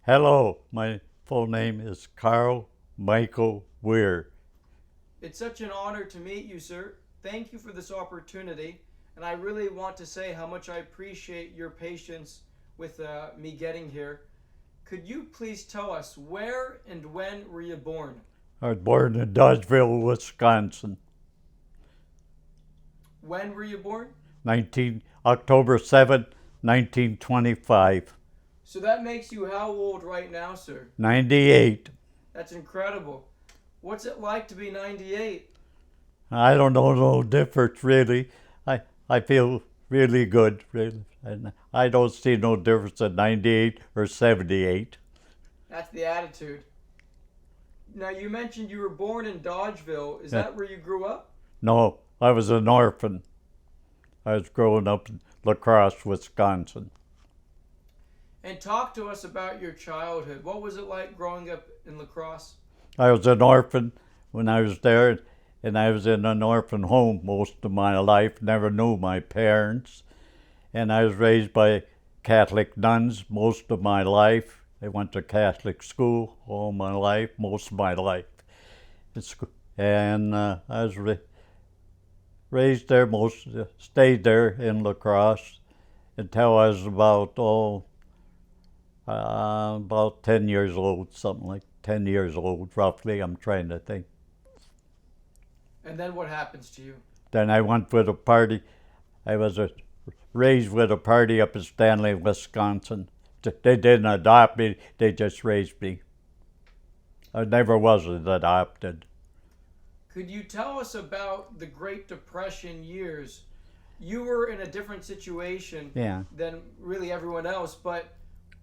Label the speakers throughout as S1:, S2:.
S1: Hello, my full name is Carl Michael Wier.
S2: It's such an honor to meet you, sir. Thank you for this opportunity, and I really want to say how much I appreciate your patience with me getting here. Could you please tell us where and when were you born?
S1: I was born in Dodgeville, Wisconsin,
S2: When were you born?
S1: 19 October 7th, 1925.
S2: So that makes you how old right now, sir?
S1: 98.
S2: That's incredible. What's it like to be 98?
S1: I don't know no difference really. I feel really good, really. And I don't see no difference in 98 or 78.
S2: That's the attitude. Now, you mentioned you were born in Dodgeville. Is
S1: Yeah.
S2: that where you grew up?
S1: No, I was an orphan. I was growing up in La Crosse, Wisconsin.
S2: And talk to us about your childhood. What was it like growing up in La Crosse?
S1: I was an orphan when I was there, and I was in an orphan home most of my life, never knew my parents. And I was raised by Catholic nuns most of my life. I went to Catholic school all my life, most of my life. And I was raised there, stayed there in La Crosse until I was about 10 years old, something like 10 years old, roughly. I'm trying to think.
S2: And then what happens to you?
S1: Then I went with a party. I was raised with a party up in Stanley, Wisconsin. They didn't adopt me, they just raised me. I never was adopted.
S2: Could you tell us about the Great Depression years? You were in a different situation
S1: Yeah.
S2: than really everyone else, but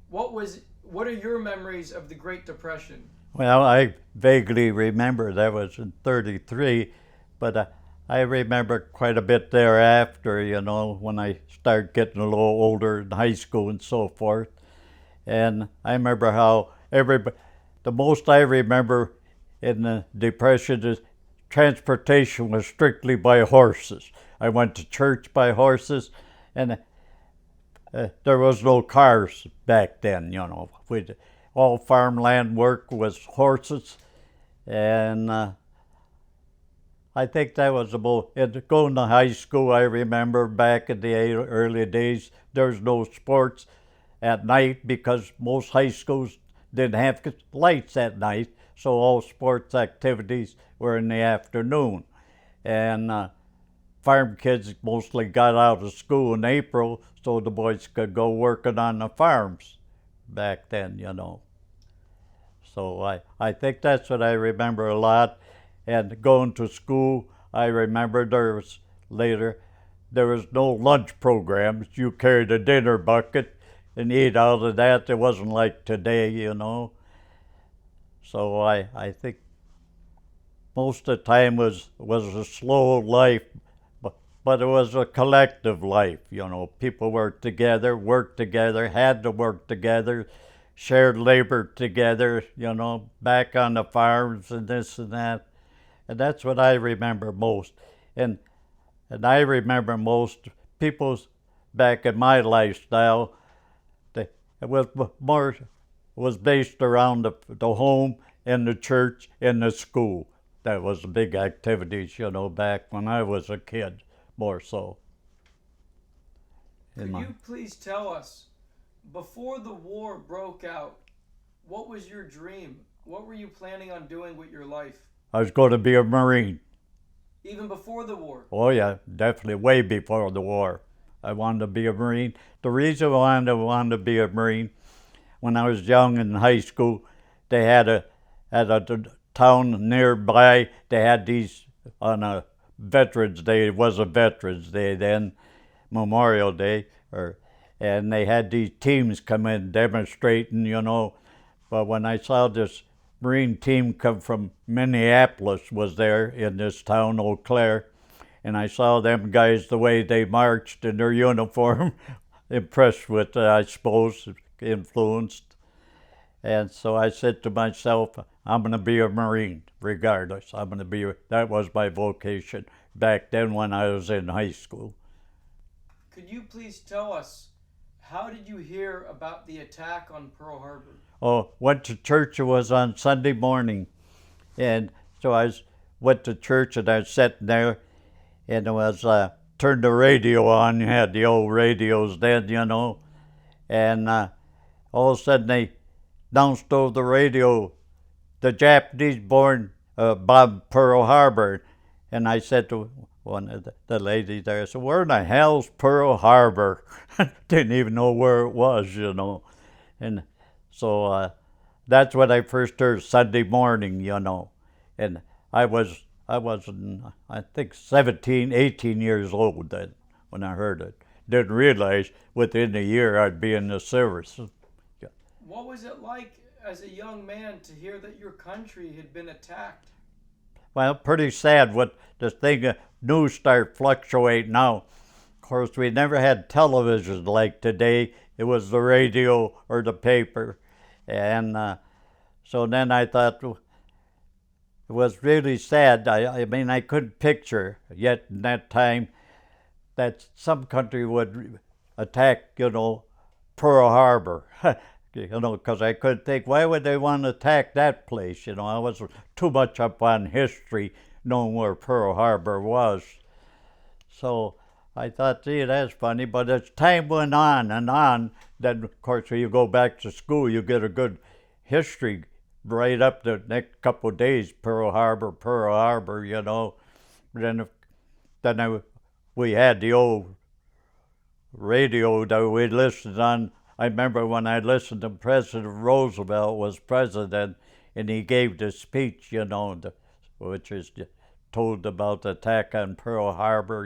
S2: what are your memories of the Great Depression?
S1: Well, I vaguely remember that was in 33, but I remember quite a bit thereafter, when I started getting a little older in high school and so forth. And I remember how the most I remember in the Depression is transportation was strictly by horses. I went to church by horses, and there was no cars back then, all farmland work was horses, and I think that was about it. Going to high school, I remember back in the early days, there was no sports at night because most high schools didn't have lights at night, so all sports activities were in the afternoon. And farm kids mostly got out of school in April so the boys could go working on the farms back then. So I think that's what I remember a lot. And going to school, I remember there was no lunch programs. You carried a dinner bucket and eat out of that. It wasn't like today. So I think most of the time was a slow life, but it was a collective life. People worked together, had to work together, shared labor together, back on the farms and this and that. And that's what I remember most. And I remember most people back in my lifestyle, it was based around the home and the church and the school. That was the big activities, back when I was a kid, more so.
S2: Could you please tell us, before the war broke out, what was your dream? What were you planning on doing with your life?
S1: I was going to be a Marine.
S2: Even before the war?
S1: Oh yeah, definitely way before the war. I wanted to be a Marine. The reason I wanted to be a Marine, when I was young in high school, they had a town nearby. They had these on a Veterans Day. It was a Veterans Day then, Memorial Day, and they had these teams come in demonstrating. But when I saw this Marine team come from Minneapolis was there in this town, Eau Claire, and I saw them guys the way they marched in their uniform, impressed with, I suppose, influenced. And so I said to myself, I'm going to be a Marine, regardless. That was my vocation back then when I was in high school.
S2: Could you please tell us, how did you hear about the attack on Pearl Harbor?
S1: Oh, went to church. It was on Sunday morning, and so went to church, and I was sitting there, and it was turned the radio on. You had the old radios then, and all of a sudden they announced over the radio the Japanese-born bomb Pearl Harbor, and I said to one of the ladies there, I said, "Where in the hell's Pearl Harbor?" Didn't even know where it was, and so that's when I first heard Sunday morning, and I was I think 17, 18 years old then when I heard it. Didn't realize within a year I'd be in the service.
S2: What was it like as a young man to hear that your country had been attacked?
S1: Well, pretty sad what the thing news start fluctuating now. Of course, we never had television like today. It was the radio or the paper, and so then I thought it was really sad. I mean, I couldn't picture yet in that time that some country would attack, Pearl Harbor. Because I couldn't think, why would they want to attack that place? I was too much up on history, knowing where Pearl Harbor was. So I thought, gee, that's funny. But as time went on and on, then, of course, when you go back to school, you get a good history right up the next couple of days, Pearl Harbor, Then we had the old radio that we listened on. I remember when I listened to President Roosevelt was president, and he gave the speech, which is told about the attack on Pearl Harbor,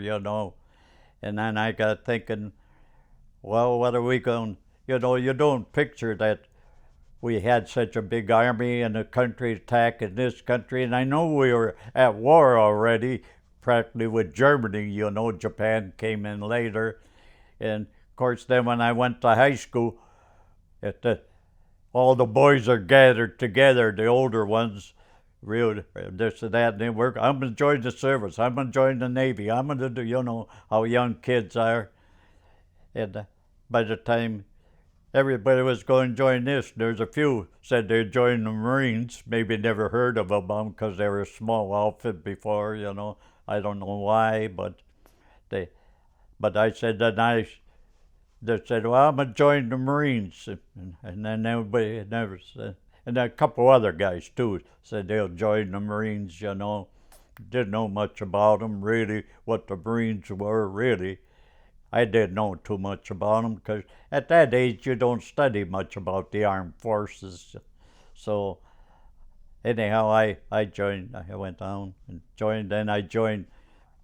S1: And then I got thinking, well, what are we going, you don't picture that we had such a big army and a country attacking this country. And I know we were at war already, practically with Germany, Japan came in later. And of course, then when I went to high school, all the boys are gathered together, the older ones, real this and that, and they work. I'm enjoying the service. I'm enjoying the Navy. I'm going to do, how young kids are. And by the time everybody was going to join this, there's a few said they'd join the Marines. Maybe never heard of them because they were a small outfit before, I don't know why, but I said that they said, well, I'm going to join the Marines. And then everybody never said, and a couple other guys too said they'll join the Marines, Didn't know much about them, really, what the Marines were, really. I didn't know too much about them because at that age you don't study much about the armed forces. So anyhow, I joined, I went down and joined, then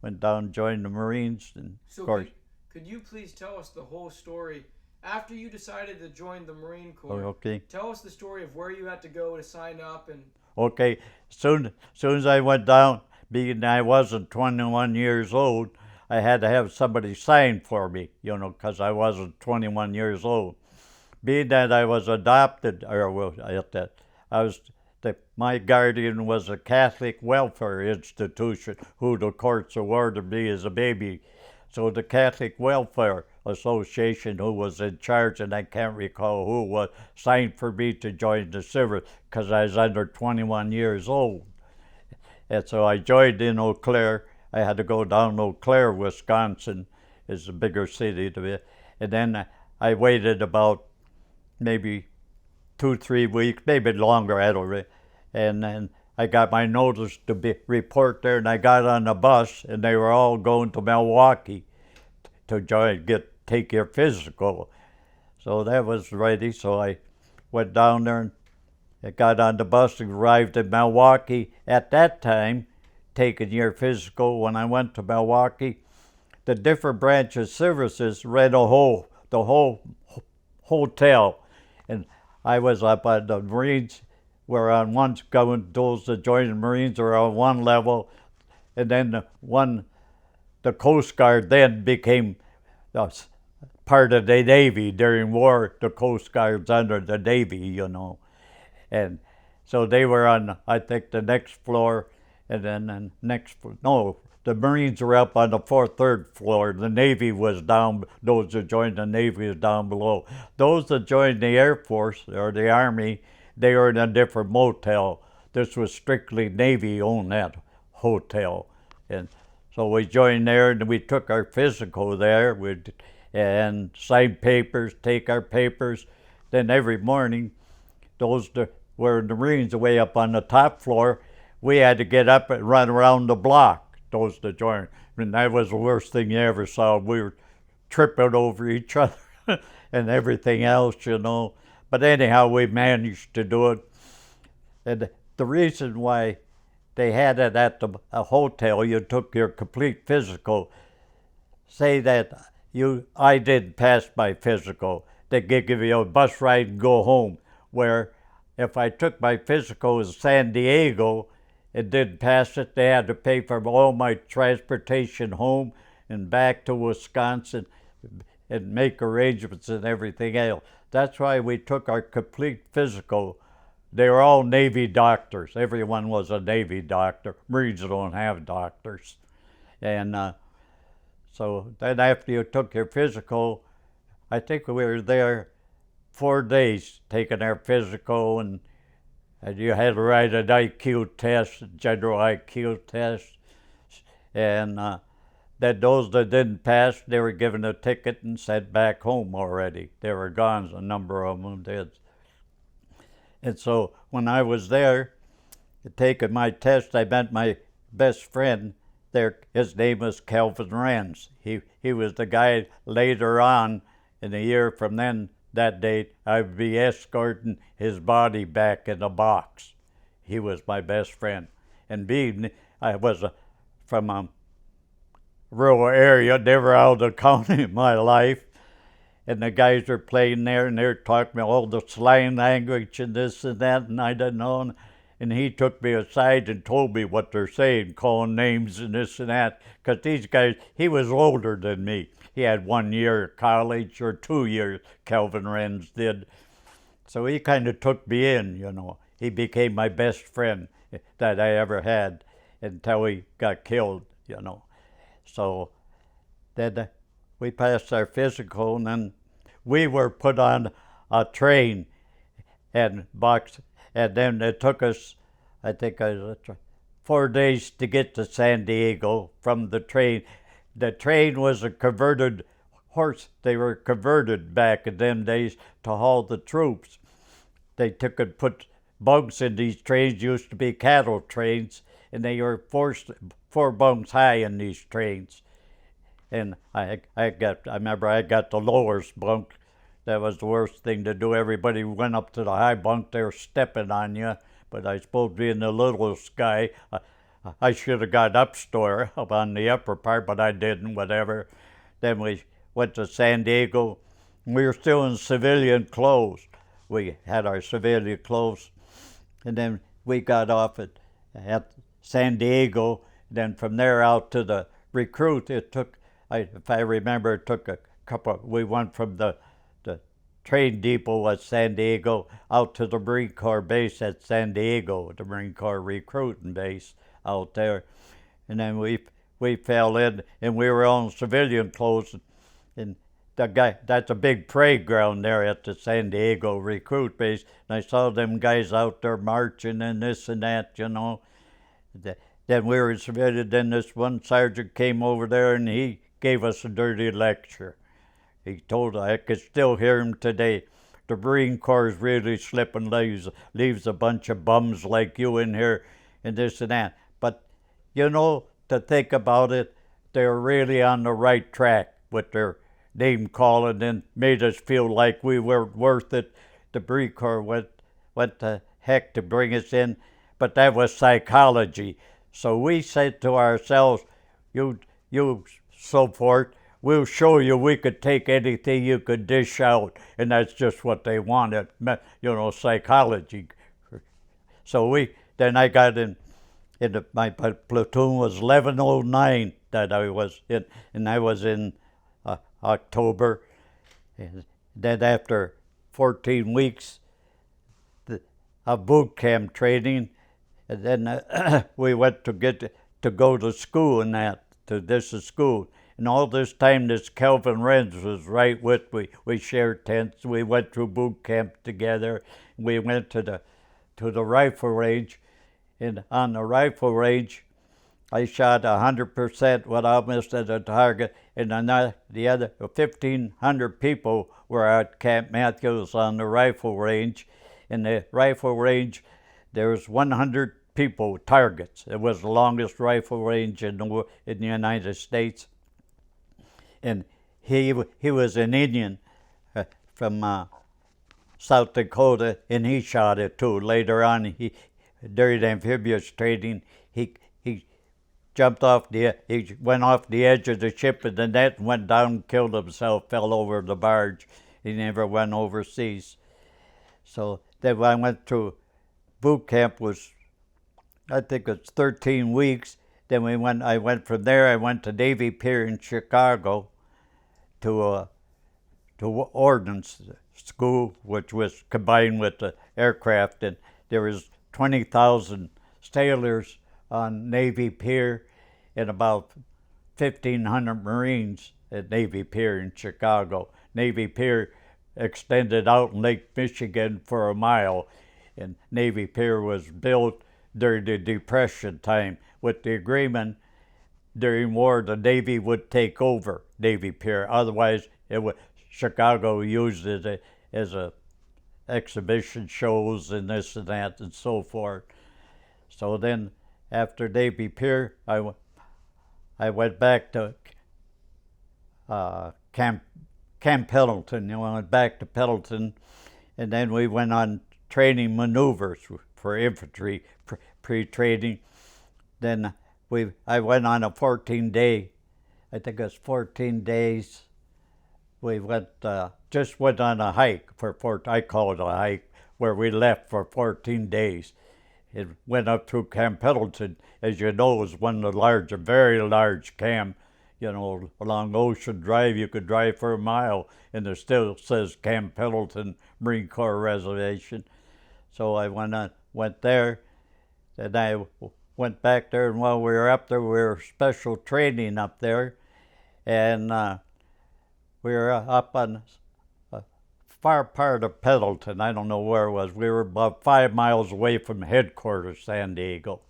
S1: went down, joined the Marines, and
S2: So
S1: of course.
S2: could you please tell us the whole story? After you decided to join the Marine Corps,
S1: Okay.
S2: tell us the story of where you had to go to sign up and...
S1: Okay, soon as I went down, being I wasn't 21 years old, I had to have somebody sign for me, because I wasn't 21 years old. Being that I was adopted, my guardian was a Catholic welfare institution who the courts awarded me as a baby. So the Catholic Welfare Association, who was in charge, and I can't recall who was, signed for me to join the service because I was under 21 years old. And so I joined in Eau Claire. I had to go down to Eau Claire, Wisconsin, is a bigger city to be. And then I waited about maybe 2-3 weeks, maybe longer, I don't know. And then I got my notice to report there, and I got on the bus, and they were all going to Milwaukee to take your physical. So that was ready. So I went down there and I got on the bus and arrived in Milwaukee. At that time, taking your physical, when I went to Milwaukee, the different branch of services rent the whole hotel, and I was up on the Marines. Were on one, those that joined the Marines were on one level, and then the Coast Guard then became part of the Navy. During war, the Coast Guard's under the Navy, and so they were on, I think, the next floor, and then the Marines were up on the third floor. The Navy was down. Those that joined the Navy was down below. Those that joined the Air Force or the Army, they were in a different motel. This was strictly Navy owned that hotel, and so we joined there, and we took our physical there, and signed papers, take our papers. Then every morning, those that were the Marines way up on the top floor, we had to get up and run around the block. Those that joined, I mean, that was the worst thing you ever saw. We were tripping over each other and everything else, you know. But anyhow, we managed to do it. And the reason why they had it at a hotel, you took your complete physical. Say that I didn't pass my physical. They give you a bus ride and go home. Where if I took my physical in San Diego and didn't pass it, they had to pay for all my transportation home and back to Wisconsin and make arrangements and everything else. That's why we took our complete physical. They were all Navy doctors. Everyone was a Navy doctor. Marines don't have doctors. And so then after you took your physical, I think we were there 4 days taking our physical, and you had to write an IQ test, general IQ test. And then those that didn't pass, they were given a ticket and sent back home already. They were gone, a number of them did. And so when I was there taking my test, I met my best friend there. His name was Calvin Rans. He was the guy later on in the year from then, that date, I would be escorting his body back in a box. He was my best friend. And being I was from a rural area, never out of the county in my life, and the guys were playing there, and they were talking me all the slang language and this and that, and I didn't know. And he took me aside and told me what they're saying, calling names and this and that, because these guys, he was older than me. He had 1 year of college, or 2 years, Calvin Rens did. So he kind of took me in, you know. He became my best friend that I ever had until he got killed, you know. So then we passed our physical, and then we were put on a train and then it took us, I think, 4 days to get to San Diego from the train. The train was a converted horse. They were converted back in them days to haul the troops. They took and put bunks in these trains, used to be cattle trains, and they were forced 4 bunks high in these trains. And I remember I got the lowest bunk. That was the worst thing to do. Everybody went up to the high bunk, they were stepping on you. But I suppose being the littlest guy, I should have got upstairs up on the upper part, but I didn't, whatever. Then we went to San Diego. We were still in civilian clothes. We had our civilian clothes. And then we got off at San Diego. Then from there out to the recruit, it took, if I remember, it took a couple, we went from the train depot at San Diego out to the Marine Corps base at San Diego, the Marine Corps recruiting base out there. And then we fell in, and we were on civilian clothes. And the guy, that's a big parade ground there at the San Diego recruit base. And I saw them guys out there marching and this and that, you know. Then we were in civilian. Then this one sergeant came over there, and he gave us a dirty lecture. He told, I could still hear him today, the Marine Corps is really slipping, leaves a bunch of bums like you in here and this and that. But, you know, to think about it, they're really on the right track with their name calling, and made us feel like we were worth it. The Marine Corps went to heck to bring us in, but that was psychology. So we said to ourselves, you so forth, we'll show you we could take anything you could dish out. And that's just what they wanted, you know, psychology. So then I got my platoon was 1109 that I was in, and I was in October. And then after 14 weeks of boot camp training, and then we went to get to go to school and that, to this school. And all this time, this Calvin Renz was right with me. We shared tents. We went through boot camp together. We went to the rifle range. And on the rifle range, I shot 100% what I missed at the target. And the other 1,500 people were at Camp Matthews on the rifle range. In the rifle range, there was 100 people, targets. It was the longest rifle range in the United States. And he was an Indian from South Dakota, and he shot it too. Later on, during amphibious training, he jumped off he went off the edge of the ship in the net and went down, killed himself, fell over the barge. He never went overseas. So then I went to boot camp, was I think it's 13 weeks. Then I went from there. I went to Navy Pier in Chicago to ordnance school, which was combined with the aircraft, and there was 20,000 sailors on Navy Pier and about 1,500 Marines at Navy Pier in Chicago. Navy Pier extended out in Lake Michigan for a mile, and Navy Pier was built during the Depression time with the agreement during war the Navy would take over Navy Pier. Otherwise, Chicago used it as a exhibition shows and this and that and so forth. So then after Navy Pier, I went back to Camp Pendleton. I went back to Pendleton, and then we went on training maneuvers for infantry pre-training. Then I went on a 14-day, I think it was 14 days. We just went on a hike I call it a hike, where we left for 14 days. It went up through Camp Pendleton. As you know, it was one of the very large camp. You know, along Ocean Drive, you could drive for a mile, and it still says Camp Pendleton Marine Corps Reservation. So I went there, and I went back there, and while we were up there, we were special training up there, and we were up on a far part of Pendleton. I don't know where it was. We were about 5 miles away from headquarters, San Diego.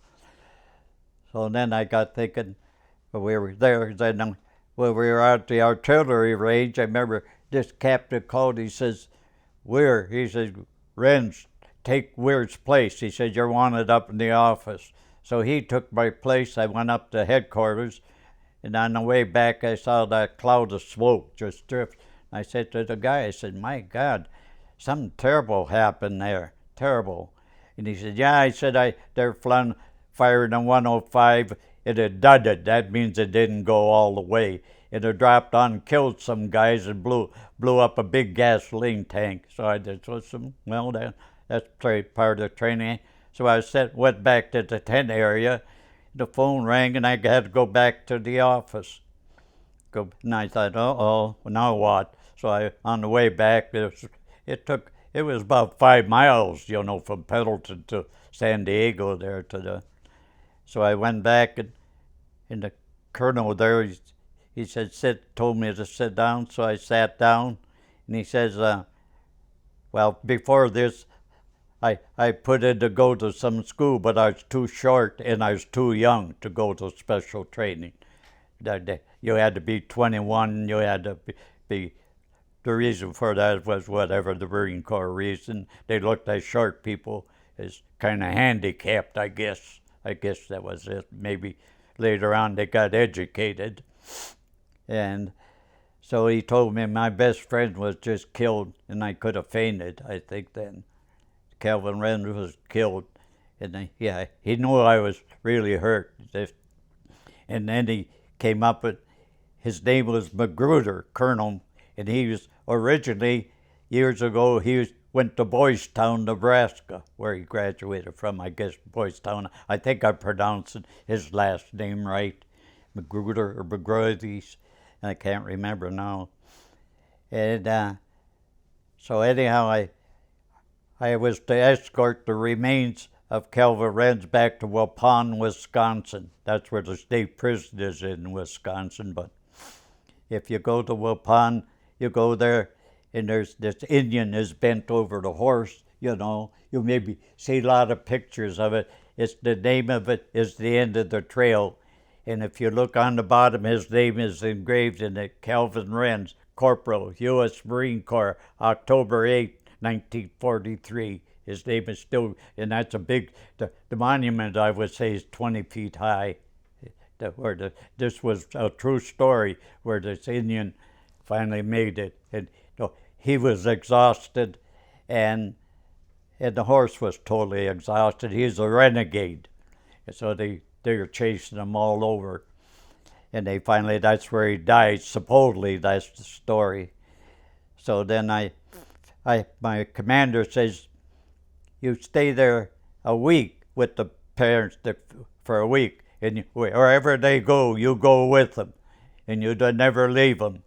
S1: So then I got thinking, we were there, then when we were at the artillery range, I remember this captain called, he says, Wier, he says, Renz, take Weir's place. He said, you're wanted up in the office. So he took my place. I went up to headquarters, and on the way back, I saw that cloud of smoke just drift. I said to the guy, I said, my God, something terrible happened there, terrible. And he said, yeah, I said, they're firing a 105, and it dudded. That means it didn't go all the way. It had dropped on, killed some guys, and blew up a big gasoline tank. So I did that's part of the training. So I went back to the tent area. The phone rang, and I had to go back to the office. And I thought, now what? So on the way back, it was about 5 miles, from Pendleton to San Diego there so I went back, and the colonel there, he said, told me to sit down, so I sat down, and he says, well, before this, I put in to go to some school, but I was too short and I was too young to go to special training. You had to be 21, you had to be the reason for that was whatever the Marine Corps reason. They looked at short people as kind of handicapped, I guess. I guess that was it. Maybe later on they got educated. And so he told me my best friend was just killed, and I could have fainted, I think then. Calvin Renz was killed, and he knew I was really hurt. And then he came up with, his name was Magruder, Colonel, and he was originally, years ago, went to Boys Town, Nebraska, where he graduated from, I guess, Boys Town. I think I pronounced his last name right, Magruder or Magruder, I can't remember now. And so anyhow, I was to escort the remains of Calvin Wren's back to Waupun, Wisconsin. That's where the state prison is in Wisconsin. But if you go to Waupun, you go there, and there's this Indian is bent over the horse. You know, you maybe see a lot of pictures of it. It's the name of it is the end of the trail, and if you look on the bottom, his name is engraved in it. Calvin Wren's, Corporal, U.S. Marine Corps, October 8, 1943. His name is still, and that's a big. The monument I would say is 20 feet high. This was a true story where this Indian finally made it, and he was exhausted, and the horse was totally exhausted. He's a renegade, so they were chasing him all over, and they finally, that's where he died. Supposedly, that's the story. So then my commander says, you stay there a week with the parents for a week, and wherever they go, you go with them, and you never leave them.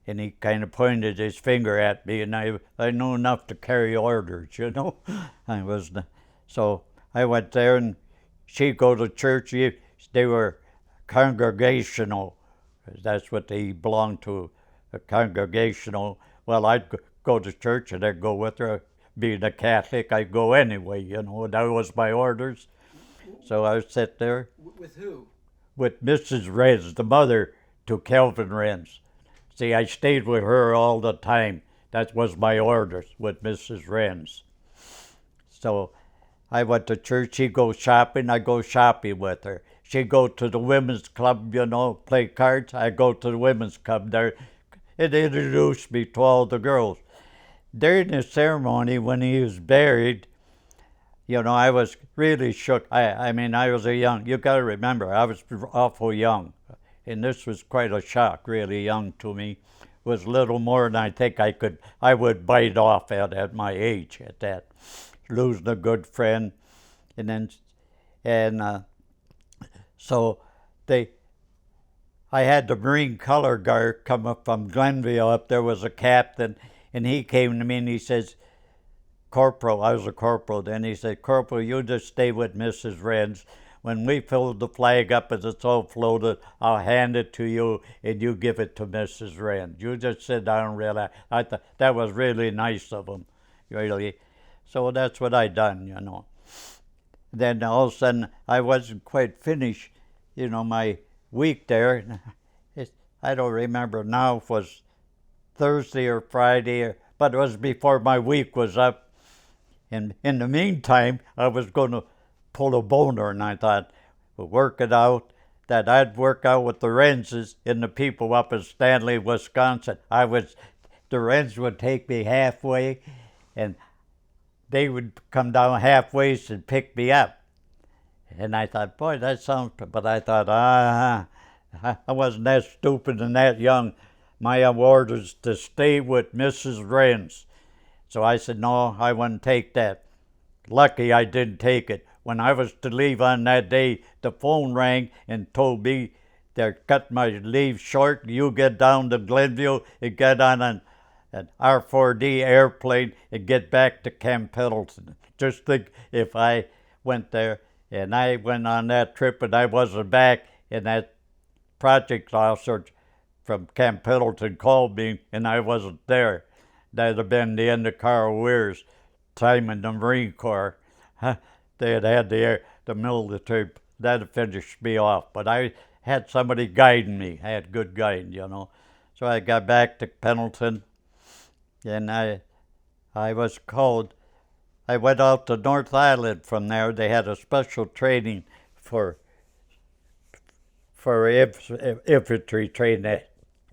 S1: And he kind of pointed his finger at me, and I know enough to carry orders, you know. So I went there, and she'd go to church. They were congregational. That's what they belonged to, a congregational. Well, I'd go to church, and I'd go with her. Being a Catholic, I'd go anyway, you know. That was my orders. So I would sit there.
S2: With who?
S1: With Mrs. Wren's, the mother to Calvin Wren's. See, I stayed with her all the time. That was my orders with Mrs. Wren's. So I went to church. She'd go shopping. I go shopping with her. She'd go to the women's club, you know, play cards. I go to the women's club there. It introduced me to all the girls. During the ceremony, when he was buried, you know, I was really shook. I mean, I was you got to remember, I was awful young. And this was quite a shock, really young to me. It was little more than I think I would bite off at my age at that. Losing a good friend. So I had the Marine Color Guard come up from Glenville. Up there was a captain, and he came to me and he says, Corporal, I was a corporal then, he said, Corporal, you just stay with Mrs. Wren's. When we fold the flag up and it's all floated, I'll hand it to you and you give it to Mrs. Wren. You just sit down and relax. I thought that was really nice of him, really. So that's what I done, you know. Then all of a sudden, I wasn't quite finished, you know, my week there. I don't remember now if it was Thursday or Friday, but it was before my week was up. And in the meantime, I was going to pull a boner, and I thought, we'll work it out, that I'd work out with the Wrenses and the people up in Stanley, Wisconsin. The Wrens would take me halfway, and they would come down halfway and pick me up. And I thought, boy, that sounds, but I thought, I wasn't that stupid and that young. My award is to stay with Mrs. Wren's. So I said, no, I wouldn't take that. Lucky I didn't take it. When I was to leave on that day, the phone rang and told me they cut my leave short. You get down to Glenville and get on an R4D airplane and get back to Camp Pendleton. Just think if I went there and I went on that trip and I wasn't back, and that project officer from Camp Pendleton called me and I wasn't there, that'd have been the end of Carl Wier's time in the Marine Corps. They had the military, that'd finished me off. But I had somebody guiding me. I had good guidance, you know. So I got back to Pendleton, and I was called. I went out to North Island from there. They had a special training for infantry training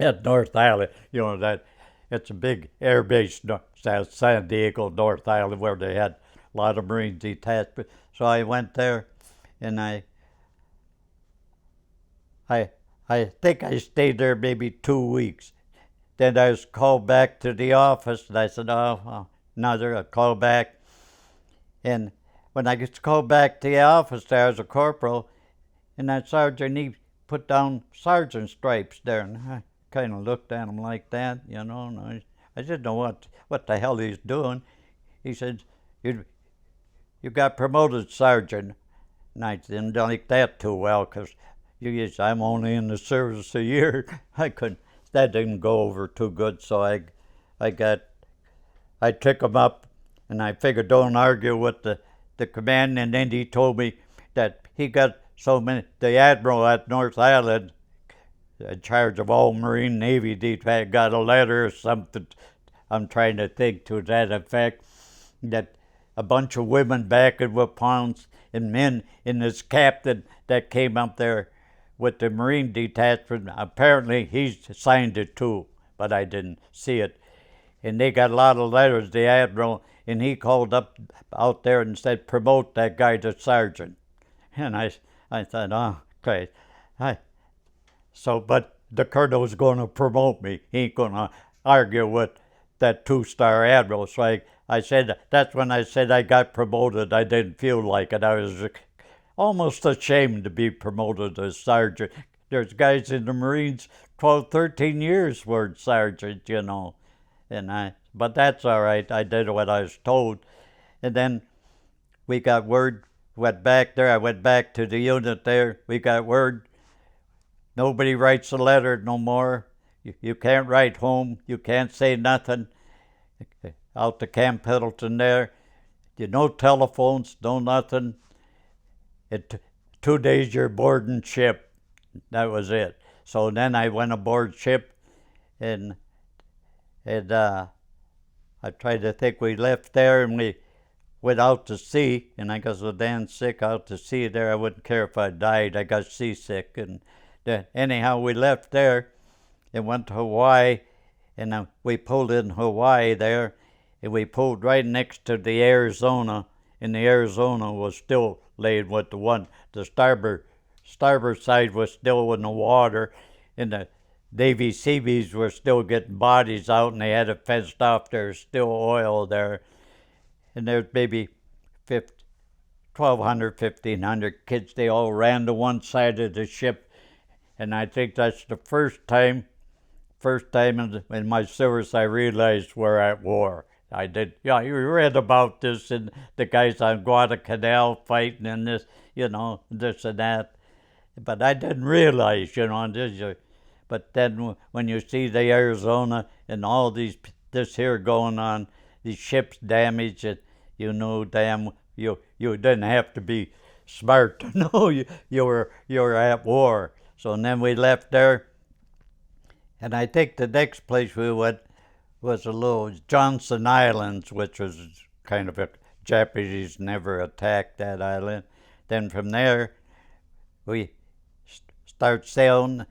S1: at North Island. You know, that it's a big air base, San Diego, North Island, where they had a lot of Marines detached. So I went there, and I think I stayed there maybe 2 weeks. Then I was called back to the office, and I said, another a call back. And when I was called back to the office there as a corporal, and that sergeant, he put down sergeant stripes there, and I kind of looked at him like that, you know, and I didn't know what the hell he's doing. He said, you got promoted sergeant. And I didn't like that too well because I'm only in the service a year. That didn't go over too good, so I took him up, and I figured don't argue with the command, and then he told me that he got so many, the admiral at North Island, in charge of all Marine Navy, he got a letter or something, I'm trying to think to that effect, that a bunch of women back in Waupons and men in this captain that came up there with the Marine detachment, apparently he signed it too, but I didn't see it. And they got a lot of letters, the admiral, and he called up out there and said, promote that guy to sergeant. And I thought, oh, okay. But the colonel was going to promote me. He ain't going to argue with that two-star admiral. So I said, that's when I said I got promoted. I didn't feel like it. I was almost ashamed to be promoted as sergeant. There's guys in the Marines 12, 13 years were sergeant, you know. But that's all right. I did what I was told. And then we got word, went back there. I went back to the unit there. We got word, nobody writes a letter no more. You can't write home. You can't say nothing. Out to Camp Pendleton there. No telephones, no nothing. 2 days you're boarding ship. That was it. So then I went aboard ship, and I tried to think. We left there and we went out to sea, and I got so damn sick out to sea there. I wouldn't care if I died. I got seasick, and anyhow we left there and went to Hawaii, and we pulled in Hawaii there, and we pulled right next to the Arizona, and the Arizona was still laid with the starboard side was still in the water, and the Navy Seabees were still getting bodies out, and they had it fenced off. There's still oil there, and there's maybe 1,200, 1,500 kids. They all ran to one side of the ship, and I think that's the first time in my service I realized we're at war. I did. Yeah, you read about this and the guys on Guadalcanal fighting and this, this and that. But I didn't realize, but then when you see the Arizona and all this here going on, these ships damaged, damn, you didn't have to be smart to know you were at war. So and then we left there, and I think the next place we went was a little Johnson Islands, which was kind of Japanese never attacked that island. Then from there, we start sailing,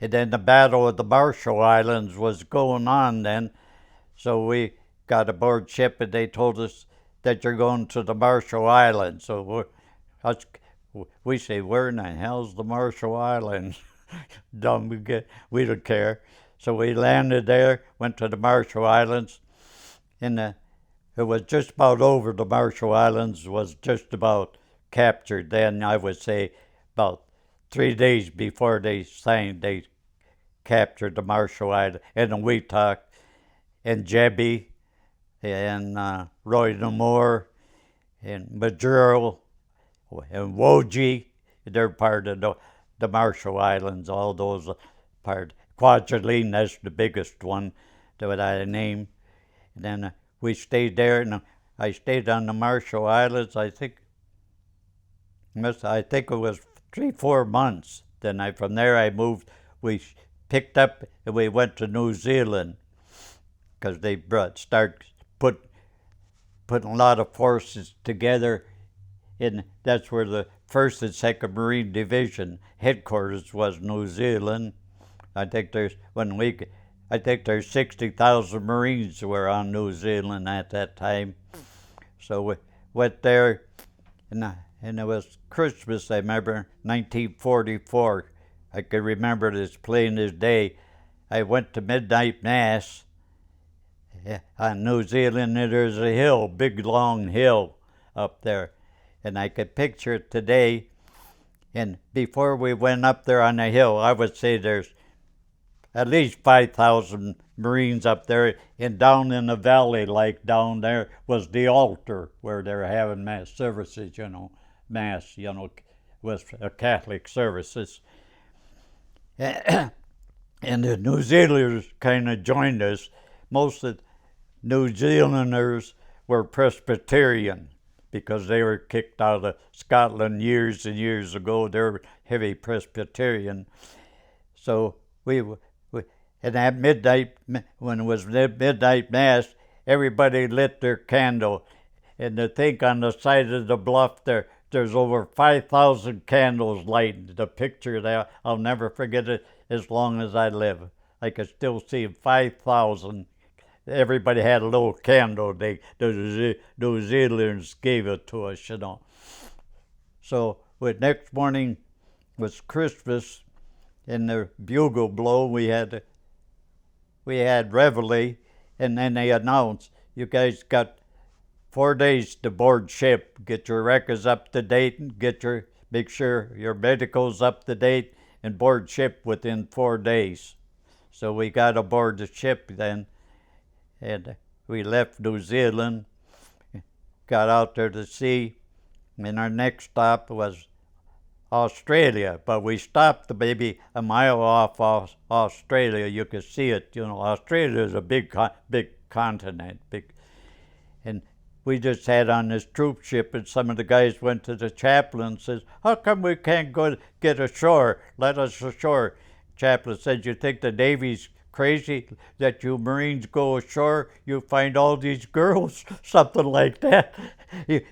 S1: and then the Battle of the Marshall Islands was going on then. So we got aboard ship, and they told us that you're going to the Marshall Islands. So we say, where in the hell's the Marshall Islands? Dumb, we don't care. So we landed there, went to the Marshall Islands, and it was just about over. The Marshall Islands was just about captured then. I would say about 3 days before they captured the Marshall Islands. And we talked, and Jebby, and Roy Namor, and Majuro, and Woji, they're part of the Marshall Islands, all those part. Kwajalein, that's the biggest one that I named. And then we stayed there, and I stayed on the Marshall Islands, I think it was 3-4 months. Then from there I moved, we picked up and we went to New Zealand, because they putting a lot of forces together, and that's where the 1st and 2nd Marine Division headquarters was, New Zealand. I think there's 60,000 Marines were on New Zealand at that time. So we went there, and it was Christmas, I remember, 1944. I can remember it as plain as day. I went to midnight mass on New Zealand, and there's a hill, big long hill up there, and I could picture it today. And before we went up there on the hill, I would say at least 5,000 Marines up there, and down in the valley, like down there, was the altar where they're having mass services, mass, with Catholic services. And the New Zealanders kind of joined us. Most of the New Zealanders were Presbyterian because they were kicked out of Scotland years and years ago. They were heavy Presbyterian. So and at midnight, when it was midnight mass, everybody lit their candle. And to think on the side of the bluff there's over 5,000 candles lighted. The picture there, I'll never forget it as long as I live. I can still see 5,000. Everybody had a little candle. The New Zealanders gave it to us, So next morning was Christmas. In the bugle blow, we had reveille, and then they announced, you guys got 4 days to board ship. Get your records up to date, and make sure your medical's up to date, and board ship within 4 days. So we got aboard the ship then, and we left New Zealand, got out there to sea, and our next stop was Australia, but we stopped maybe a mile off Australia. You could see it. Australia is a big continent, and we just had on this troop ship, and some of the guys went to the chaplain and says, "How come we can't go get ashore? Let us ashore." Chaplain said, "You think the Navy's crazy that you Marines go ashore? You find all these girls," something like that.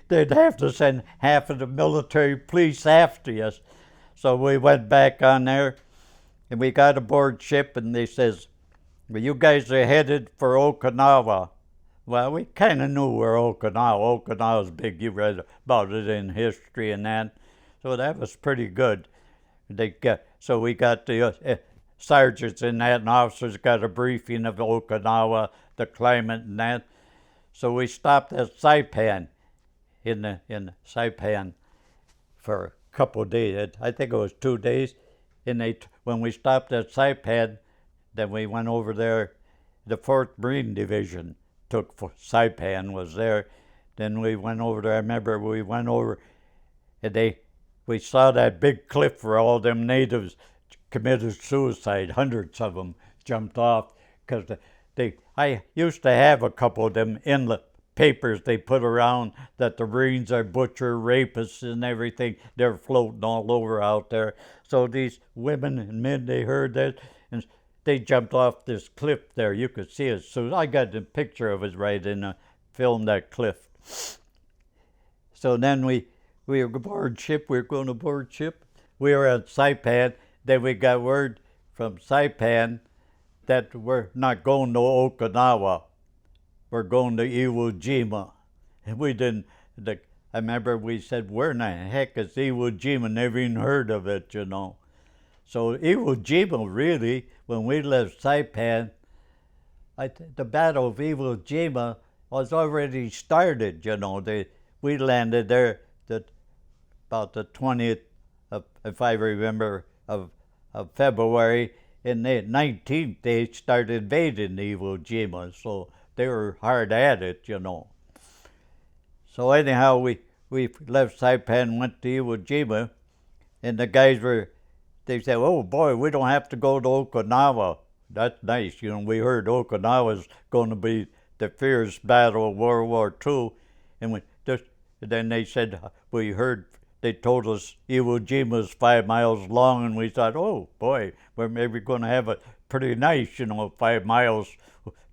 S1: They'd have to send half of the military police after us. So we went back on there, and we got aboard ship, and they says, "Well, you guys are headed for Okinawa." Well, we kind of knew where Okinawa's big. You read about it in history and that. So that was pretty good. So we got the sergeants and that, and officers got a briefing of Okinawa, the climate and that. So we stopped at Saipan, in Saipan, for a couple of days. I think it was 2 days. And when we stopped at Saipan, then we went over there. The 4th Marine Division took Saipan, was there. Then we went over there. I remember we went over, and we saw that big cliff where all them natives committed suicide. Hundreds of them jumped off because I used to have a couple of them in the papers they put around that the Marines are butcher, rapists, and everything. They're floating all over out there. So these women and men, they heard that, and they jumped off this cliff there. You could see it. So I got the picture of it right in the film, that cliff. So then we were aboard ship. We were going to board ship. We were at Saipan. Then we got word from Saipan that we're not going to Okinawa. We're going to Iwo Jima. And we didn't, I remember we said, where in the heck is Iwo Jima? Never even heard of it, So Iwo Jima, really, when we left Saipan, the Battle of Iwo Jima was already started, we landed there about the 20th, if I remember, of February. In the 19th, they started invading Iwo Jima, so they were hard at it, So anyhow, we left Saipan, went to Iwo Jima, and the guys they said, "Oh boy, we don't have to go to Okinawa." That's nice, we heard Okinawa's going to be the fierce battle of World War II, and then they said, they told us Iwo Jima's 5 miles long, and we thought, oh boy, we're maybe going to have it pretty nice, 5 miles.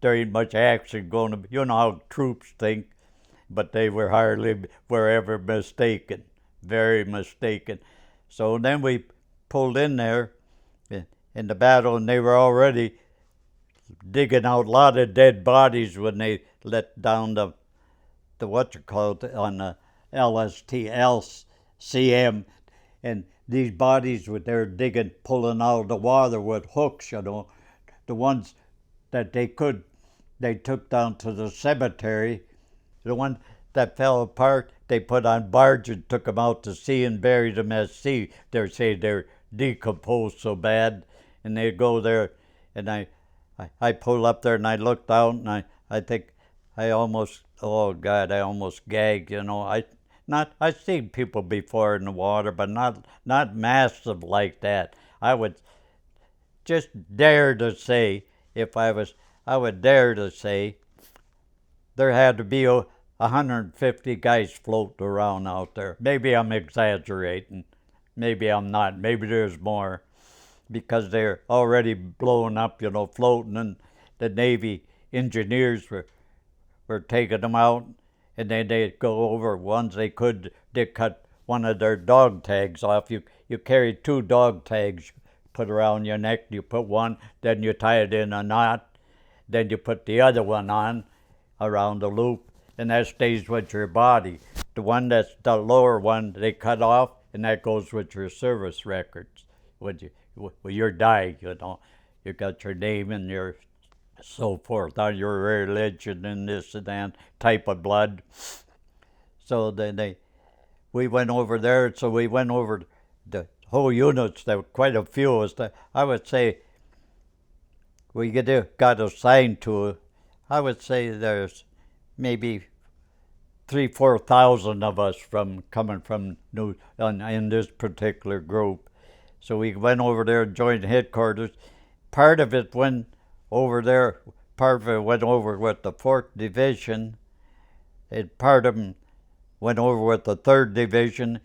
S1: There ain't much action going to be. You know how troops think, but they were ever mistaken, very mistaken. So then we pulled in there in the battle, and they were already digging out a lot of dead bodies when they let down the on the LCM, and these bodies they're digging, pulling out of the water with hooks, the ones that they took down to the cemetery. The one that fell apart, they put on barges and took them out to sea and buried them at sea. They say they're decomposed so bad, and they go there and I pulled up there and I looked out and I think I almost, oh God, I almost gagged, you know. I've seen people before in the water, but not massive like that. I would just dare to say, if I would dare to say there had to be 150 guys floating around out there. Maybe I'm exaggerating. Maybe I'm not. Maybe there's more because they're already blowing up, you know, floating, and the Navy engineers were taking them out, and then they'd go over ones they could. They cut one of their dog tags off. You carry 2 dog tags, put around your neck. You put one, then you tie it in a knot, then you put the other one on around the loop, and that stays with your body. The one that's the lower one, they cut off, and that goes with your service records. When you're dying, you know, you got your name and your so forth on your religion and this and that type of blood. So then we went over there. So we went over the whole units. There were quite a few. I would say we got assigned to. I would say there's maybe 3,000-4,000 of us coming from in this particular group. So we went over there and joined headquarters. Part of it went over there. Part of it went over with the 4th Division, and part of them went over with the 3rd Division